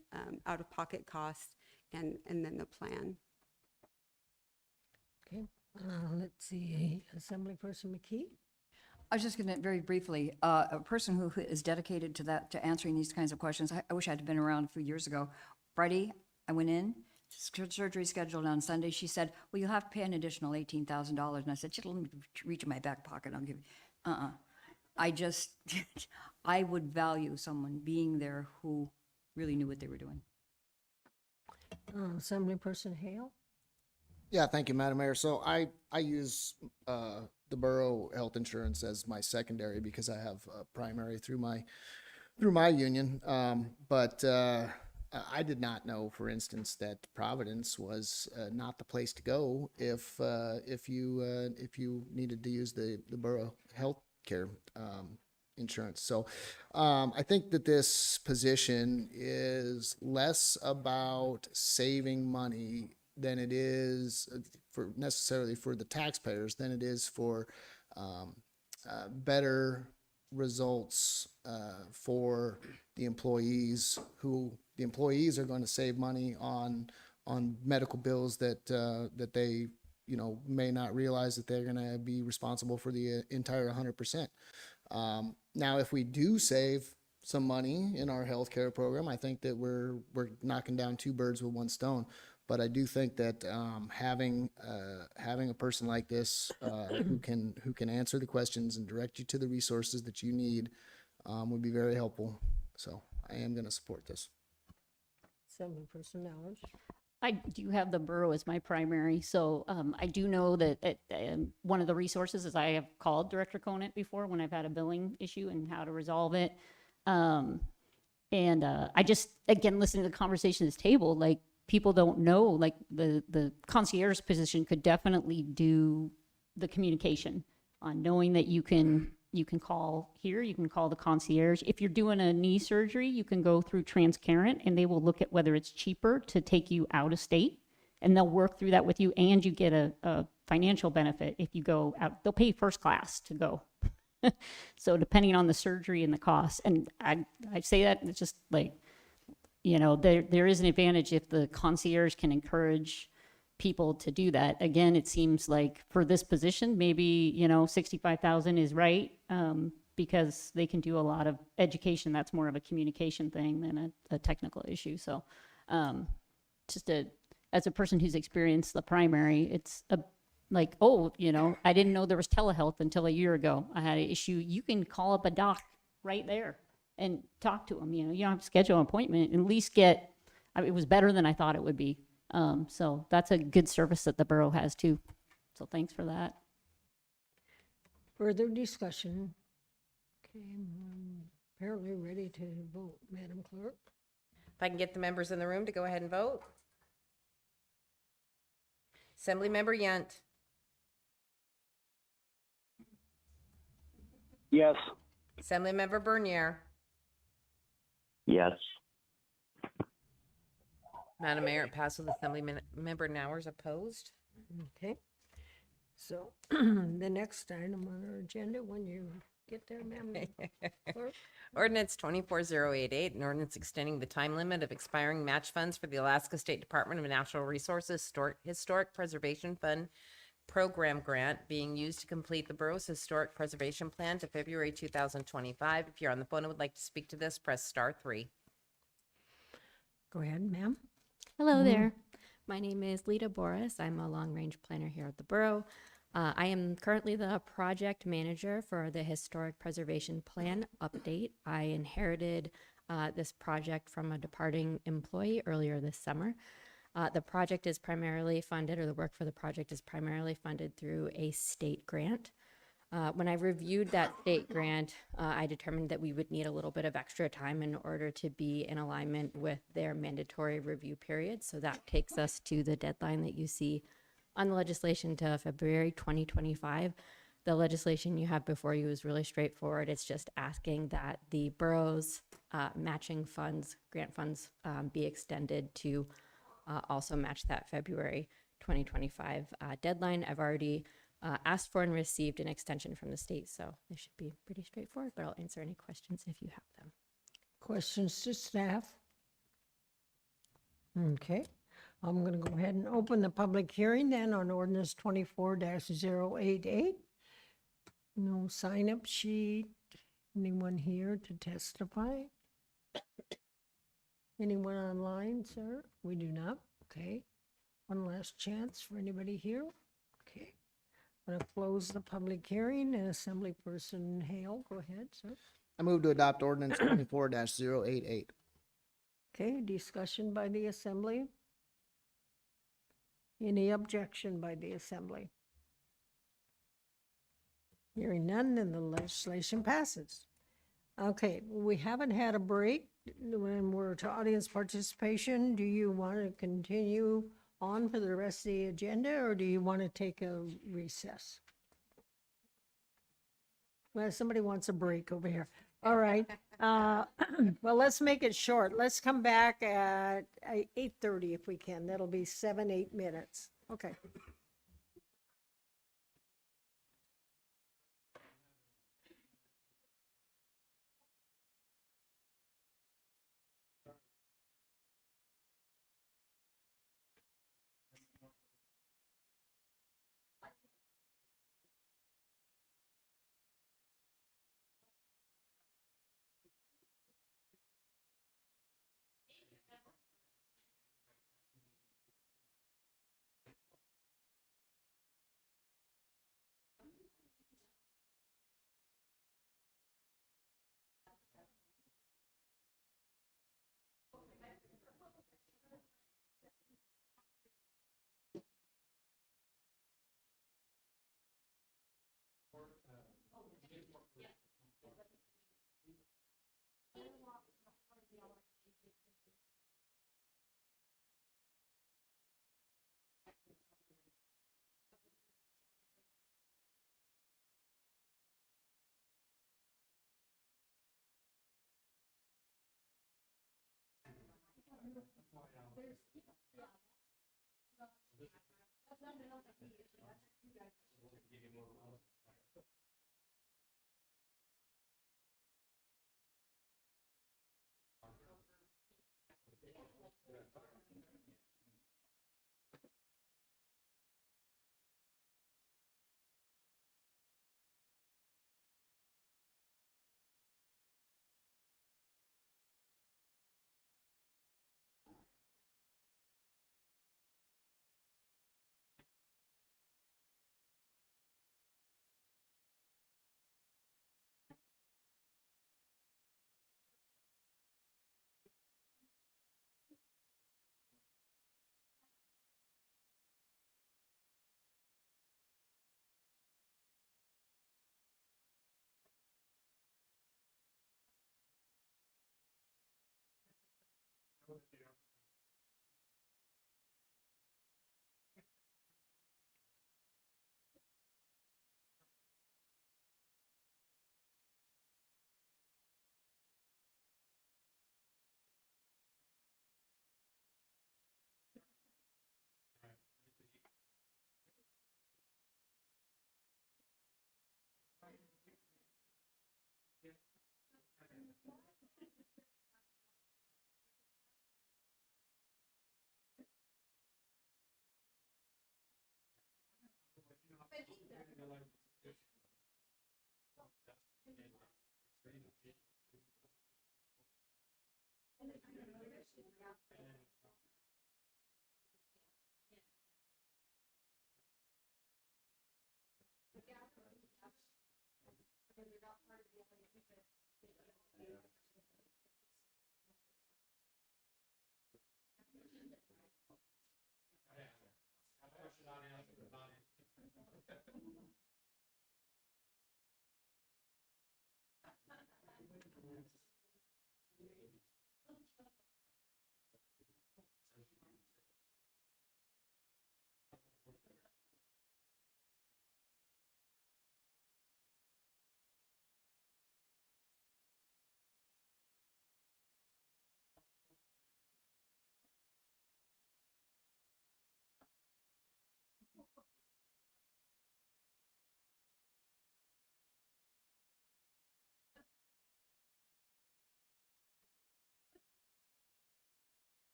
out-of-pocket costs, and then the plan. Okay, let's see, Assemblyperson McKee? I was just going to very briefly, a person who is dedicated to that, to answering these kinds of questions. I wish I'd been around a few years ago. Friday, I went in, surgery scheduled on Sunday. She said, well, you'll have to pay an additional $18,000. And I said, let me reach in my back pocket. I'll give you, I just, I would value someone being there who really knew what they were doing. Assemblyperson Hale? Yeah, thank you, Madam Mayor. So I use the borough health insurance as my secondary because I have primary through my union. But I did not know, for instance, that Providence was not the place to go if you needed to use the borough health care insurance. So I think that this position is less about saving money than it is for necessarily for the taxpayers than it is for better results for the employees, who the employees are going to save money on medical bills that that they may not realize that they're going to be responsible for the entire 100%. Now, if we do save some money in our healthcare program, I think that we're knocking down 2 birds with 1 stone. But I do think that having a person like this who can answer the questions and direct you to the resources that you need would be very helpful. So I am going to support this. Assemblyperson Knowledge? I do have the borough as my primary, so I do know that one of the resources is I have called Director Conant before when I've had a billing issue and how to resolve it. And I just, again, listening to the conversation at this table, like, people don't know, like the concierge position could definitely do the communication on knowing that you can call here, you can call the concierge. If you're doing a knee surgery, you can go through Transparent and they will look at whether it's cheaper to take you out of state, and they'll work through that with you, and you get a financial benefit if you go out. They'll pay first class to go. So depending on the surgery and the cost, and I say that, it's just like, there is an advantage if the concierge can encourage people to do that. Again, it seems like for this position, maybe, 65,000 is right, because they can do a lot of education. That's more of a communication thing than a technical issue. So as a person who's experienced the primary, it's like, I didn't know there was telehealth until a year ago. I had an issue. You can call up a doc right there and talk to them. You don't have to schedule an appointment, and at least it was better than I thought it would be. So that's a good service that the borough has too. So thanks for that. Further discussion? Okay, apparently ready to vote, Madam Clerk. If I can get the members in the room to go ahead and vote. Assemblymember Yunt. Yes. Assemblymember Bernier. Yes. Madam Mayor, it passes with Assemblymember Nowers opposed. Okay. So the next item on our agenda, when you get there, ma'am? Clerk? Ordinance 24088, an ordinance extending the time limit of expiring match funds for the Alaska State Department of Natural Resources Historic Preservation Fund program grant being used to complete the borough's historic preservation plan to February 2025. If you're on the phone and would like to speak to this, press *3. Go ahead, ma'am. Hello there. My name is Lita Boris. I'm a long-range planner here at the borough. I am currently the project manager for the Historic Preservation Plan update. I inherited this project from a departing employee earlier this summer. The project is primarily funded, or the work for the project is primarily funded through a state grant. When I reviewed that state grant, I determined that we would need a little bit of extra time in order to be in alignment with their mandatory review period. So that takes us to the deadline that you see on the legislation to February 2025. The legislation you have before you is really straightforward. It's just asking that the borough's matching funds, grant funds, be extended to also match that February 2025 deadline. I've already asked for and received an extension from the state, so this should be pretty straightforward, but I'll answer any questions if you have them. Questions to staff? Okay, I'm going to go ahead and open the public hearing then on ordinance 24-088. No sign-up sheet. Anyone here to testify? Anyone online, sir? We do not. Okay. One last chance for anybody here. Okay. I'm going to close the public hearing, and Assemblyperson Hale, go ahead, sir. I move to adopt ordinance 24-088. Okay, discussion by the Assembly. Any objection by the Assembly? Hearing none, then the legislation passes. Okay, we haven't had a break when we're to audience participation. Do you want to continue on for the rest of the agenda, or do you want to take a recess? Well, somebody wants a break over here. All right. Well, let's make it short. Let's come back at 8:30 if we can. That'll be 7-8 minutes. Okay.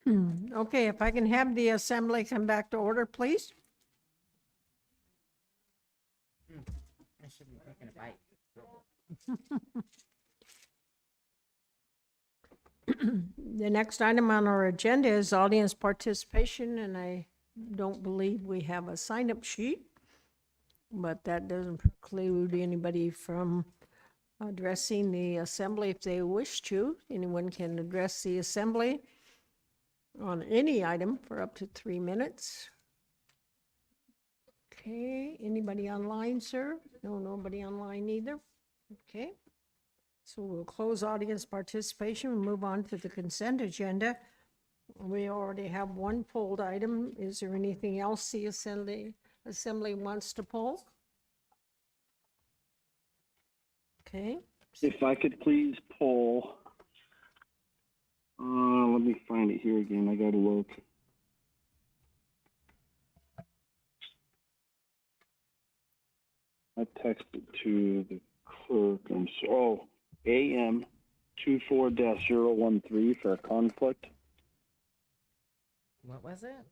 Okay, if I can have the assembly come back to order, please. I should be taking a bite. The next item on our agenda is audience participation, and I don't believe we have a sign-up sheet, but that doesn't preclude anybody from addressing the assembly if they wish to. Anyone can address the assembly on any item for up to 3 minutes. Okay, anybody online, sir? No, nobody online either. Okay. So we'll close audience participation and move on to the consent agenda. We already have one pulled item. Is there anything else the assembly wants to pull? Okay. If I could please pull, let me find it here again. I got to look. I texted to the clerk. AM 24-013 for a conflict. What was it?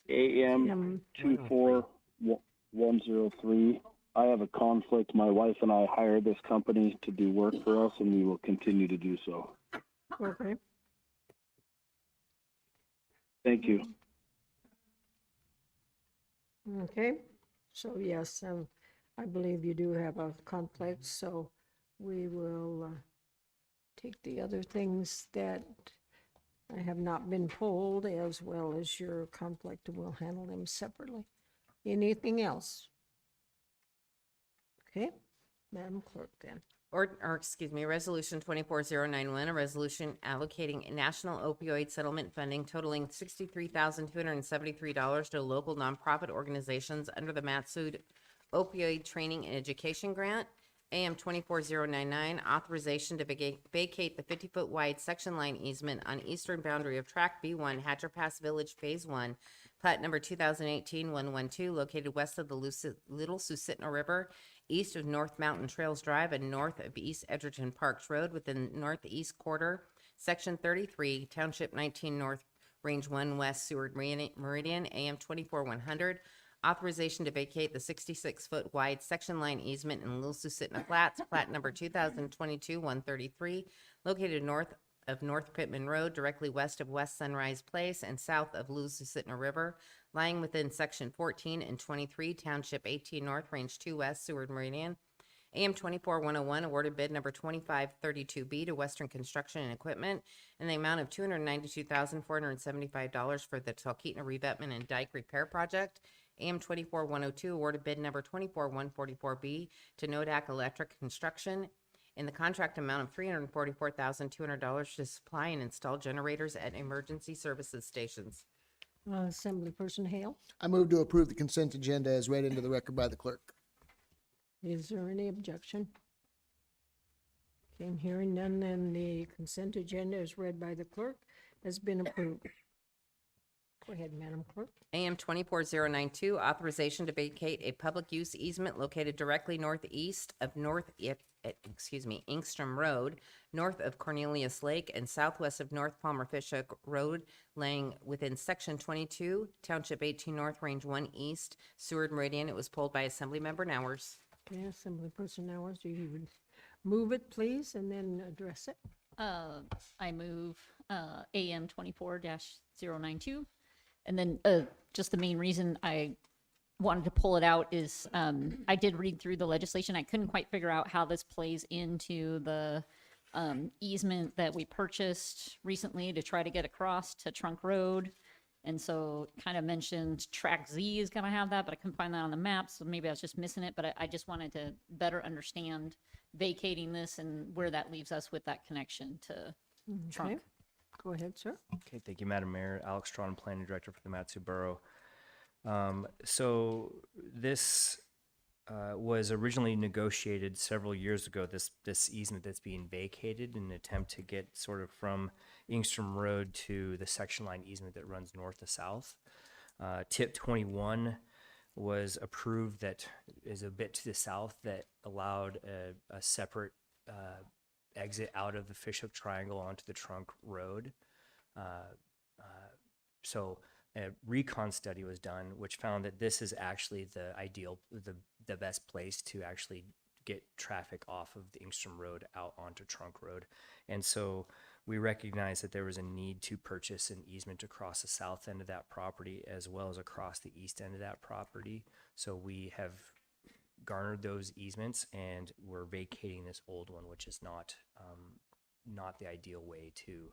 AM 24103. I have a conflict. My wife and I hired this company to do work for us, and we will continue to do so. Okay. Thank you. Okay. So yes, I believe you do have a conflict, so we will take the other things that have not been pulled as well as your conflict, and we'll handle them separately. Anything else? Okay, Madam Clerk then. Or excuse me, Resolution 24091, a resolution allocating national opioid settlement funding totaling $63,273 to local nonprofit organizations under the Matsood Opioid Training and Education Grant. AM 24099, authorization to vacate the 50-foot wide section line easement on eastern boundary of Track B1, Hatcher Pass Village Phase 1, plat number 2018-112, located west of the Little Susitna River, east of North Mountain Trails Drive, and north of East Edgerton Parks Road within northeast quarter, Section 33, Township 19 North, Range 1 West, Seward Meridian, AM 24100. Authorization to vacate the 66-foot wide section line easement in Little Susitna Flats, plat number 2022-133, located north of North Pittman Road, directly west of West Sunrise Place and south of Little Susitna River, lying within Section 14 and 23, Township 18 North, Range 2 West, Seward Meridian. AM 24101, awarded bid number 2532B to Western Construction and Equipment in the amount of $292,475 for the Talkeetna Revetment and Dike Repair Project. AM 24102, awarded bid number 24144B to Nodak Electric Construction in the contract amount of $344,200 to supply and install generators at emergency services stations. Assemblyperson Hale, I move to approve the consent agenda as read into the record by the clerk. is there any objection? Okay, hearing none, then the consent agenda is read by the clerk has been approved. Go ahead, Madam Clerk. AM 24092, authorization to vacate a public use easement located directly northeast of Inkstrom Road, north of Cornelius Lake, and southwest of North Palmer Fishhook Road, laying within Section 22, Township 18 North, Range 1 East, Seward Meridian. It was pulled by Assemblymember Nowers. Okay, Assemblyperson Nowers, do you would move it, please, and then address it? I move AM 24-092. And then just the main reason I wanted to pull it out is I did read through the legislation. I couldn't quite figure out how this plays into the easement that we purchased recently to try to get across to Trunk Road. And so kind of mentioned Track Z is going to have that, but I couldn't find that on the map. So maybe I was just missing it. But I just wanted to better understand vacating this and where that leaves us with that connection to Trunk. Okay. Go ahead, sir. Okay, thank you, Madam Mayor. Alex Strawn, Planning Director for the Matsu Borough. So this was originally negotiated several years ago, this easement that's being vacated in an attempt to get sort of from Inkstrom Road to the section line easement that runs north to south. Tip 21 was approved that is a bit to the south that allowed a separate exit out of the Fishhook Triangle onto the Trunk Road. So a recon study was done, which found that this is actually the ideal, the best place to actually get traffic off of the Ingstrom Road out onto Trunk Road. And so we recognized that there was a need to purchase an easement across the south end of that property as well as across the east end of that property. So we have garnered those easements and we're vacating this old one, which is not the ideal way to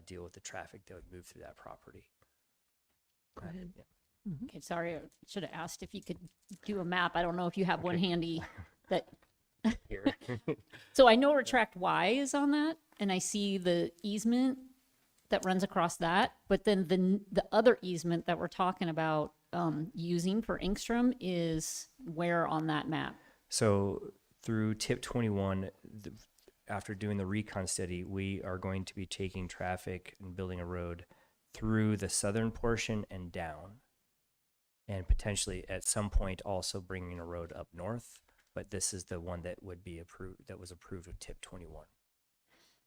deal with the traffic that would move through that property. Go ahead. Okay, sorry, I should have asked if you could do a map. I don't know if you have one handy that. Here. So I know where tract Y is on that, and I see the easement that runs across that, but then the other easement that we're talking about using for Ingstrom is where on that map? So through tip 21, after doing the recon study, we are going to be taking traffic and building a road through the southern portion and down, and potentially at some point also bringing a road up north. But this is the one that would be approved, that was approved with tip 21.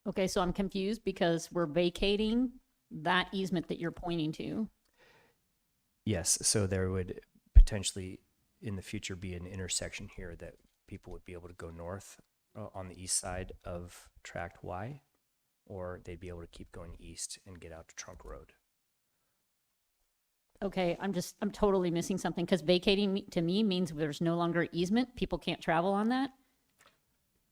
Okay, so I'm confused because we're vacating that easement that you're pointing to. Yes, so there would potentially in the future be an intersection here that people would be able to go north on the east side of tract Y, or they'd be able to keep going east and get out to Trunk Road. Okay, I'm totally missing something because vacating to me means there's no longer easement. People can't travel on that.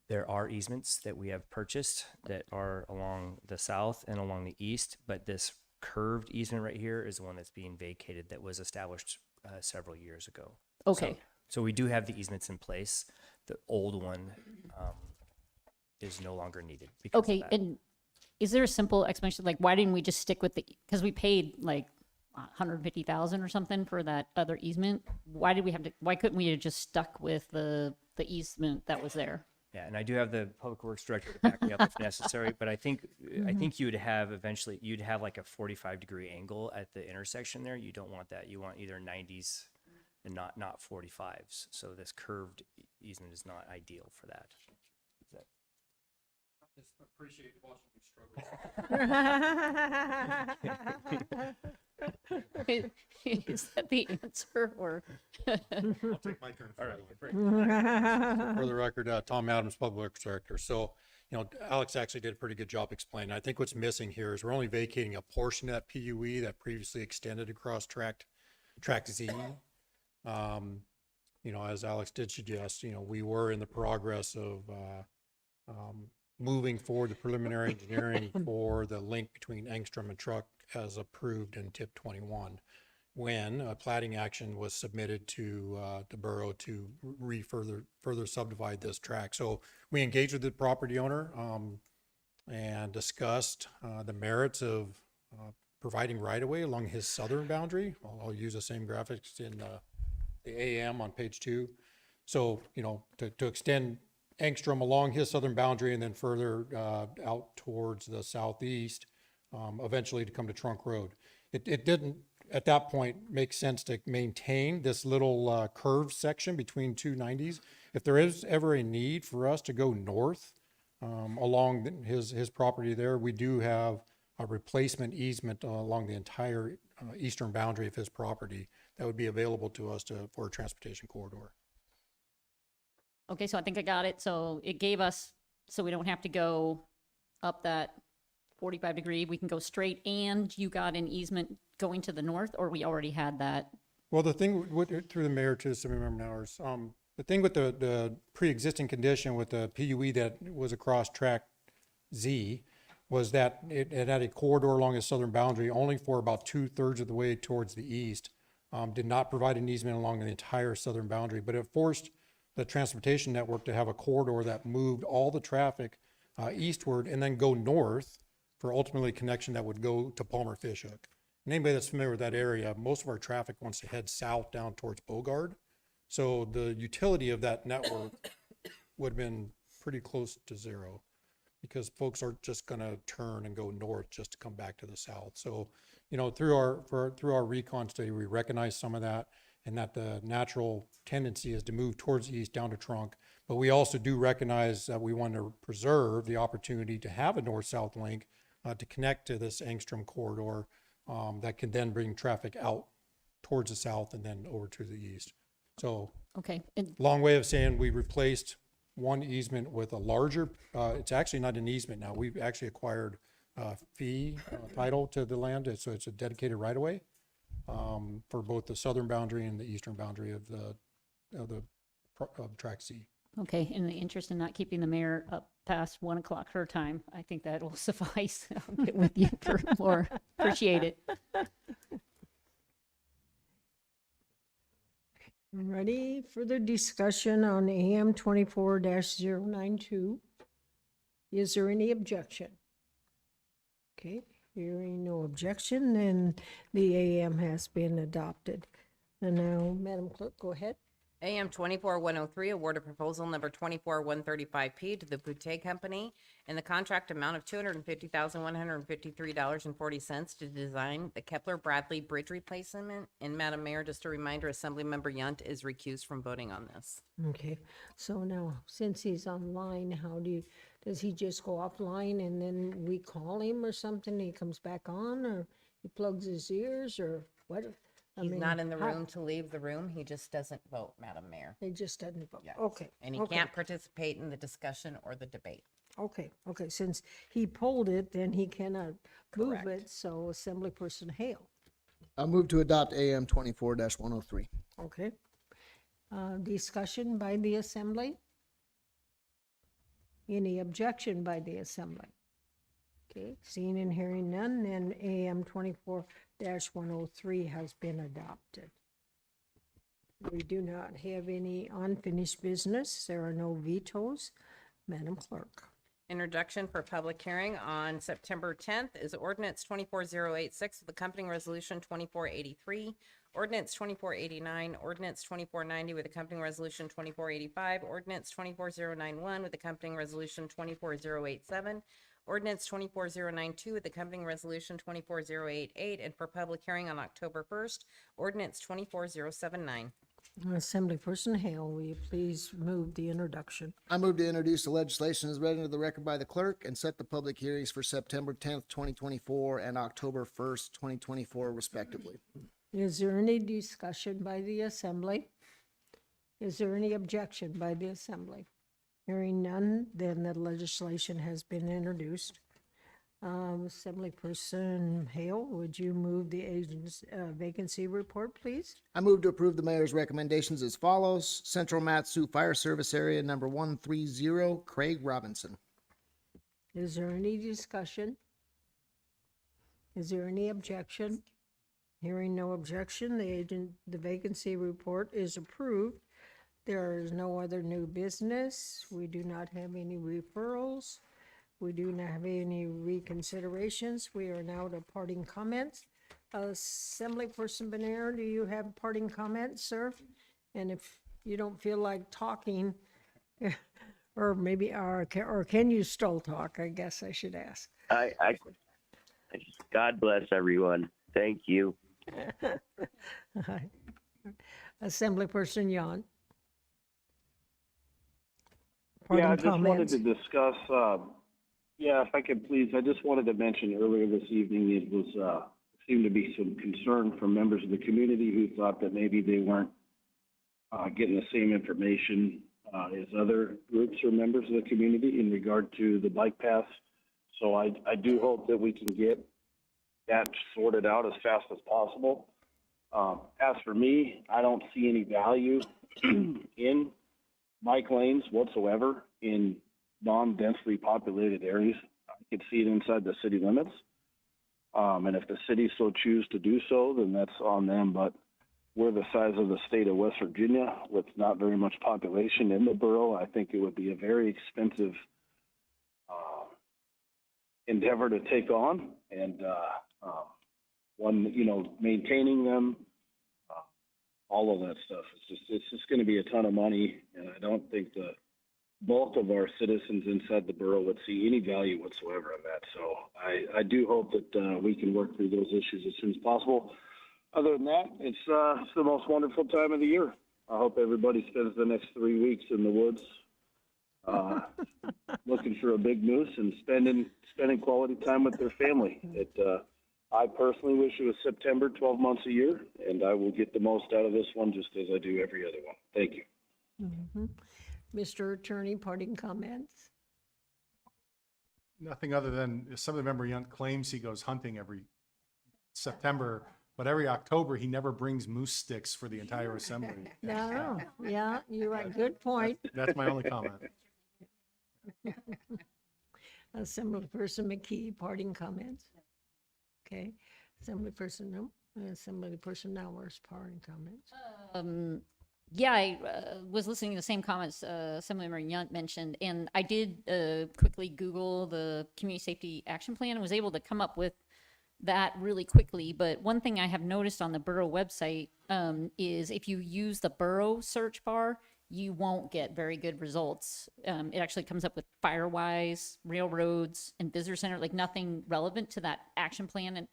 There are easements that we have purchased that are along the south and along the east, but this curved easement right here is the one that's being vacated that was established several years ago. Okay. So we do have the easements in place. The old one is no longer needed. Because of Okay, that. and is there a simple explanation? Like, why didn't we just stick with because we paid like 150,000 or something for that other easement? Why couldn't we have just stuck with the easement that was there? Yeah, and I do have the public works director to back me up if necessary, but I think you would have eventually, you'd have like a 45-degree angle at the intersection there. You don't want that. You want either 90s and not 45s. So this curved easement is not ideal for that. I just appreciate watching you struggle. Is that the answer or? I'll take my turn. All right. For the record, Tom Adams, Public Works Director. So, Alex actually did a pretty good job explaining. I think what's missing here is we're only vacating a portion of that PUE that previously extended across tract Z. As Alex did suggest, we were in the progress of moving forward the preliminary engineering for the link between Engstrom and Truck as approved in tip 21, when a plating action was submitted to the borough to further subdivide this tract. So we engaged with the property owner and discussed the merits of providing right-of-way along his southern boundary. I'll use the same graphics in the AM on page 2. So, to extend Engstrom along his southern boundary and then further out towards the southeast, eventually to come to Trunk Road. It didn't, at that point, make sense to maintain this little curved section between two 90s. If there is ever a need for us to go north along his property there, we do have a replacement easement along the entire eastern boundary of his property that would be available to us for a transportation corridor. Okay, so I think I got it. So it gave us, so we don't have to go up that 45 degree. We can go straight, and you got an easement going to the north, or we already had that? Well, the thing through the mayor to some member hours, the thing with the pre-existing condition with the PUE that was across tract Z was that it had a corridor along the southern boundary only for about 2/3 of the way towards the east, did not provide an easement along the entire southern boundary, but it forced the transportation network to have a corridor that moved all the traffic eastward and then go north for ultimately connection that would go to Palmer Fishhook. And anybody that's familiar with that area, most of our traffic wants to head south down towards Bogard. So the utility of that network would have been pretty close to zero because folks aren't just going to turn and go north just to come back to the south. So, through our recon study, we recognize some of that, and that the natural tendency is to move towards the east down to Trunk. But we also do recognize that we want to preserve the opportunity to have a north-south link to connect to this Engstrom corridor that can then bring traffic out towards the south and then over to the east. So, okay. Long way of saying we replaced one easement with a larger, it's actually not an easement now. We've actually acquired fee title to the land, so it's a dedicated right-of-way for both the southern boundary and the eastern boundary of Track C. Okay, in the interest of not keeping the mayor up past 1 o'clock her time, I think that'll suffice. I'll get with you for more. Appreciate it. Ready for the discussion on AM 24-092? Is there any objection? Okay, hearing no objection, then the AM has been adopted. And now, Madam Clerk, go ahead. AM 24103, award a proposal number 24135P to the Boutte Company in the contract amount of $250,153.40 to design the Kepler-Bradley Bridge replacement. And Madam Mayor, just a reminder, Assemblymember Yunt is recused from voting on this. Okay, so now, since he's online, does he just go offline and then we call him or something? He comes back on, or he plugs his ears, or what? He's not in the room to leave the room. He just doesn't vote, Madam Mayor. He just doesn't vote. Yes. Okay. And he okay. can't participate in the discussion or the debate. Okay, since he pulled it, then he cannot move Correct. it, so Assemblyperson Hale. I'll move to adopt AM 24-103. Okay. Discussion by the Assembly? Any objection by the Assembly? Okay, seeing and hearing none, then AM 24-103 has been adopted. We do not have any unfinished business. There are no vetoes. Madam Clerk. Introduction for public hearing on September 10th is ordinance 24086 with accompanying resolution 2483, ordinance 2489, ordinance 2490 with accompanying resolution 2485, ordinance 24091 with accompanying resolution 24087, ordinance 24092 with accompanying resolution 24088, and for public hearing on October 1st, ordinance 24079. Assemblyperson Hale, will you please move the introduction? I move to introduce the legislation as read into the record by the clerk and set the public hearings for September 10th, 2024 and October 1st, 2024 respectively. Is there any discussion by the Assembly? Is there any objection by the Assembly? Hearing none, then the legislation has been introduced. Assemblyperson Hale, would you move the agent's vacancy report, please? I move to approve the mayor's recommendations as follows. Central Mat-Su Fire Service Area number 130, Craig Robinson. Is there any discussion? Is there any objection? Hearing no objection, the vacancy report is approved. There is no other new business. We do not have any referrals. We do not have any reconsiderations. We are now to parting comments. Assemblyperson Benair, do you have parting comments, sir? And if you don't feel like talking, or maybe, or can you still talk? I guess I should ask. God bless everyone. Thank you. Assemblyperson Yon. Yeah, I just wanted to discuss, if I could please, I just wanted to mention earlier this evening, it was, seemed to be some concern from members of the community who thought that maybe they weren't getting the same information as other groups or members of the community in regard to the bike paths. So I do hope that we can get that sorted out as fast as possible. As for me, I don't see any value in bike lanes whatsoever in non-densely populated areas. I could see it inside the city limits. And if the city so choose to do so, then that's on them. But we're the size of the state of West Virginia with not very much population in the borough. I think it would be a very expensive endeavor to take on. And maintaining them, all of that stuff. It's just going to be a ton of money, and I don't think the bulk of our citizens inside the borough would see any value whatsoever in that. So I do hope that we can work through those issues as soon as possible. Other than that, it's the most wonderful time of the year. I hope everybody spends the next 3 weeks in the woods looking for a big moose and spending quality time with their family. I personally wish it was September, 12 months a year, and I will get the most out of this one just as I do every other one. Thank you. Mhm. Mr. Attorney, parting comments? Nothing other than Assemblymember Yunt claims he goes hunting every September, but every October he never brings moose sticks for the entire assembly. No, yeah, you're right, good point. That's my only comment. Assemblyperson McKee, parting comments? Okay, Assemblyperson, no, Assemblyperson Nowers, parting comments? Yeah, I was listening to the same comments Assemblymember Yunt mentioned, and I did quickly Google the Community Safety Action Plan and was able to come up with that really quickly. But one thing I have noticed on the borough website is if you use the borough search bar, you won't get very good results. It actually comes up with Firewise, railroads, and visitor center, like nothing relevant to that action plan.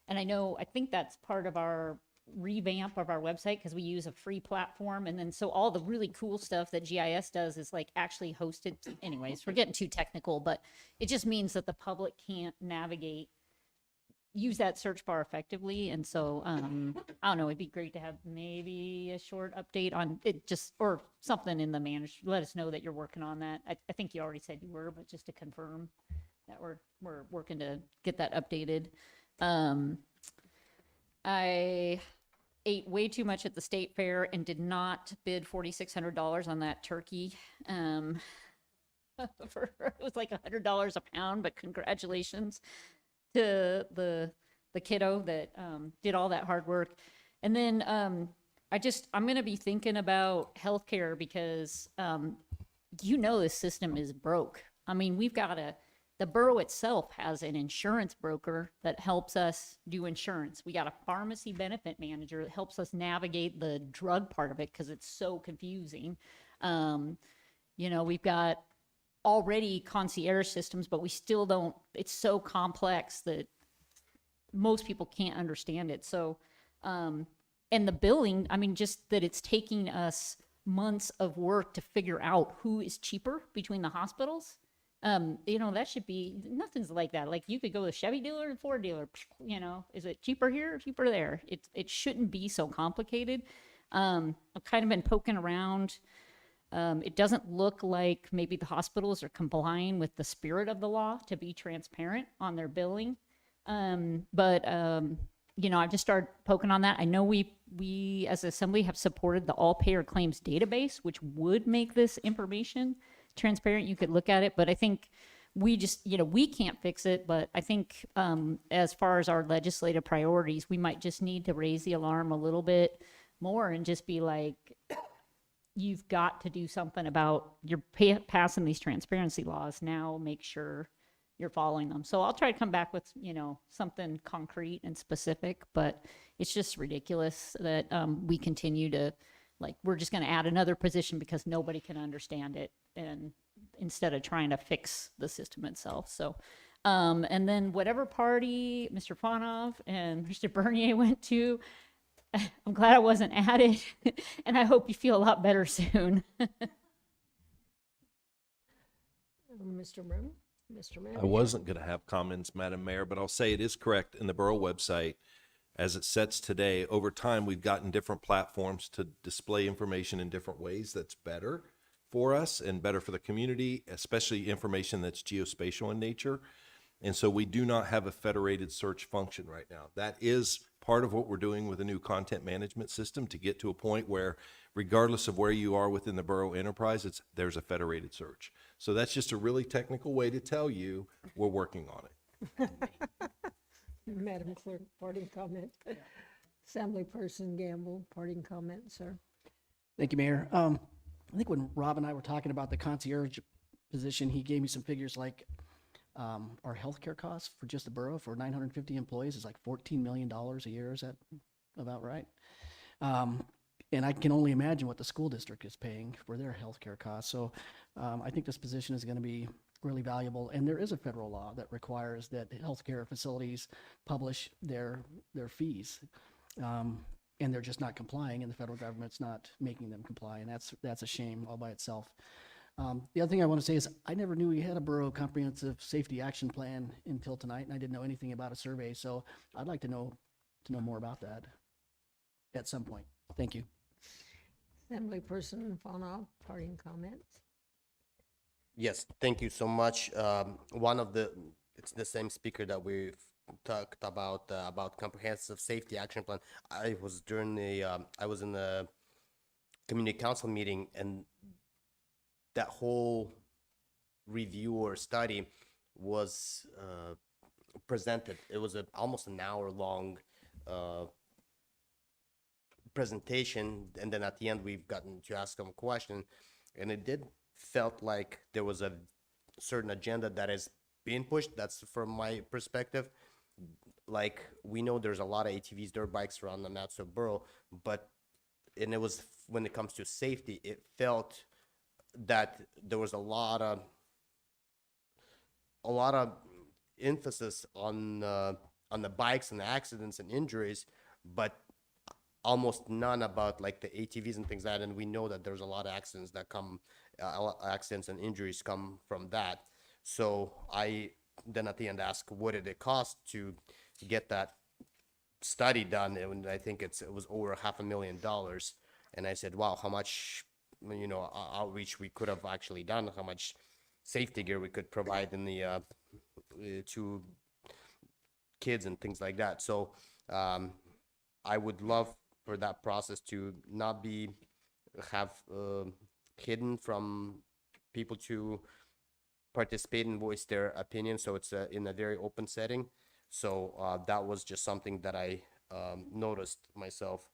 And I think that's part of our revamp of our website because we use a free platform. And then so all the really cool stuff that GIS does is like actually hosted. Anyways, we're getting too technical, but it just means that the public can't use that search bar effectively. And so, I don't know, it'd be great to have maybe a short update on it, just, or something in the manager. Let us know that you're working on that. I think you already said you were, but just to confirm that we're working to get that updated. I ate way too much at the state fair and did not bid $4,600 on that turkey. It was like $100 a pound, but congratulations to the kiddo that did all that hard work. And then I'm going to be thinking about healthcare because this system is broke. I mean, the borough itself has an insurance broker that helps us do insurance. We got a pharmacy benefit manager that helps us navigate the drug part of it because it's so confusing. We've got already concierge systems, but we still don't, it's so complex that most people can't understand it. So, and the billing, I mean, just that it's taking us months of work to figure out who is cheaper between the hospitals. That should be, nothing's like that. Like you could go to a Chevy dealer and Ford dealer, is it cheaper here or cheaper there? It shouldn't be so complicated. I've kind of been poking around. It doesn't look like maybe the hospitals are complying with the spirit of the law to be transparent on their billing. But I've just started poking on that. I know we as Assembly have supported the all payer claims database, which would make this information transparent. You could look at it, but I think we just, we can't fix it. But I think as far as our legislative priorities, we might just need to raise the alarm a little bit more and just be like, you've got to do something about you're passing these transparency laws now, make sure you're following them. So I'll try to come back with, something concrete and specific, but it's just ridiculous that we continue to, we're just going to add another position because nobody can understand it, and instead of trying to fix the system itself. So, and then whatever party Mr. Fanov and Mr. Bernier went to, I'm glad I wasn't at it, and I hope you feel a lot better soon. Mr. Brown? Mr. Mayor? I wasn't going to have comments, Madam Mayor, but I'll say it is correct in the borough website. As it sets today, over time, we've gotten different platforms to display information in different ways that's better for us and better for the community, especially information that's geospatial in nature. And so we do not have a federated search function right now. That is part of what we're doing with a new content management system to get to a point where, regardless of where you are within the borough enterprise, there's a federated search. So that's just a really technical way to tell you we're working on it. Madam Clerk, parting comment. Assemblyperson Gamble, parting comment, sir. Thank you, Mayor. I think when Rob and I were talking about the concierge position, he gave me some figures like our healthcare costs for just the borough for 950 employees is like $14 million a year. Is that about right? And I can only imagine what the school district is paying for their healthcare costs. So I think this position is going to be really valuable. And there is a federal law that requires that healthcare facilities publish their fees. And they're just not complying, and the federal government's not making them comply. And that's a shame all by itself. The other thing I want to say is I never knew we had a borough comprehensive safety action plan until tonight, and I didn't know anything about a survey. So I'd like to know more about that at some point. Thank you. Assemblyperson Fauna, parting comments. Yes, thank you so much. It's the same speaker that we've talked about comprehensive safety action plan. I was in the community council meeting, and that whole review or study was presented. It was almost an hour long presentation, and then at the end we've gotten to ask them a question, and it did felt like there was a certain agenda that is being pushed. That's from my perspective. Like, we know there's a lot of ATVs, dirt bikes around the Matsuo borough, and it was, when it comes to safety, it felt that there was a lot of emphasis on the bikes and the accidents and injuries, but almost none about like the ATVs and things like that. And we know that there's a lot of accidents that come, accidents and injuries come from that. So I then at the end asked, what did it cost to get that study done? And I think it was over $500,000. And I said, wow, how much, outreach we could have actually done, how much safety gear we could provide in the to kids and things like that. So I would love for that process to not be hidden from people to participate and voice their opinion. So it's in a very open setting. So that was just something that I noticed myself.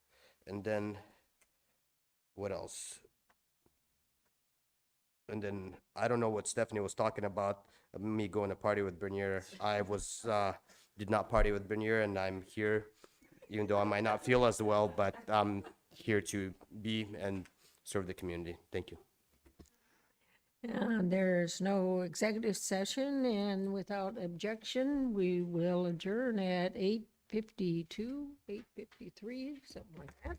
And then what else? And then I don't know what Stephanie was talking about, me going to party with Bernier. I did not party with Bernier, and I'm here, even though I might not feel as well, but I'm here to be and serve the community. Thank you. And there's no executive session, and without objection, we will adjourn at 8:52, 8:53, something like that.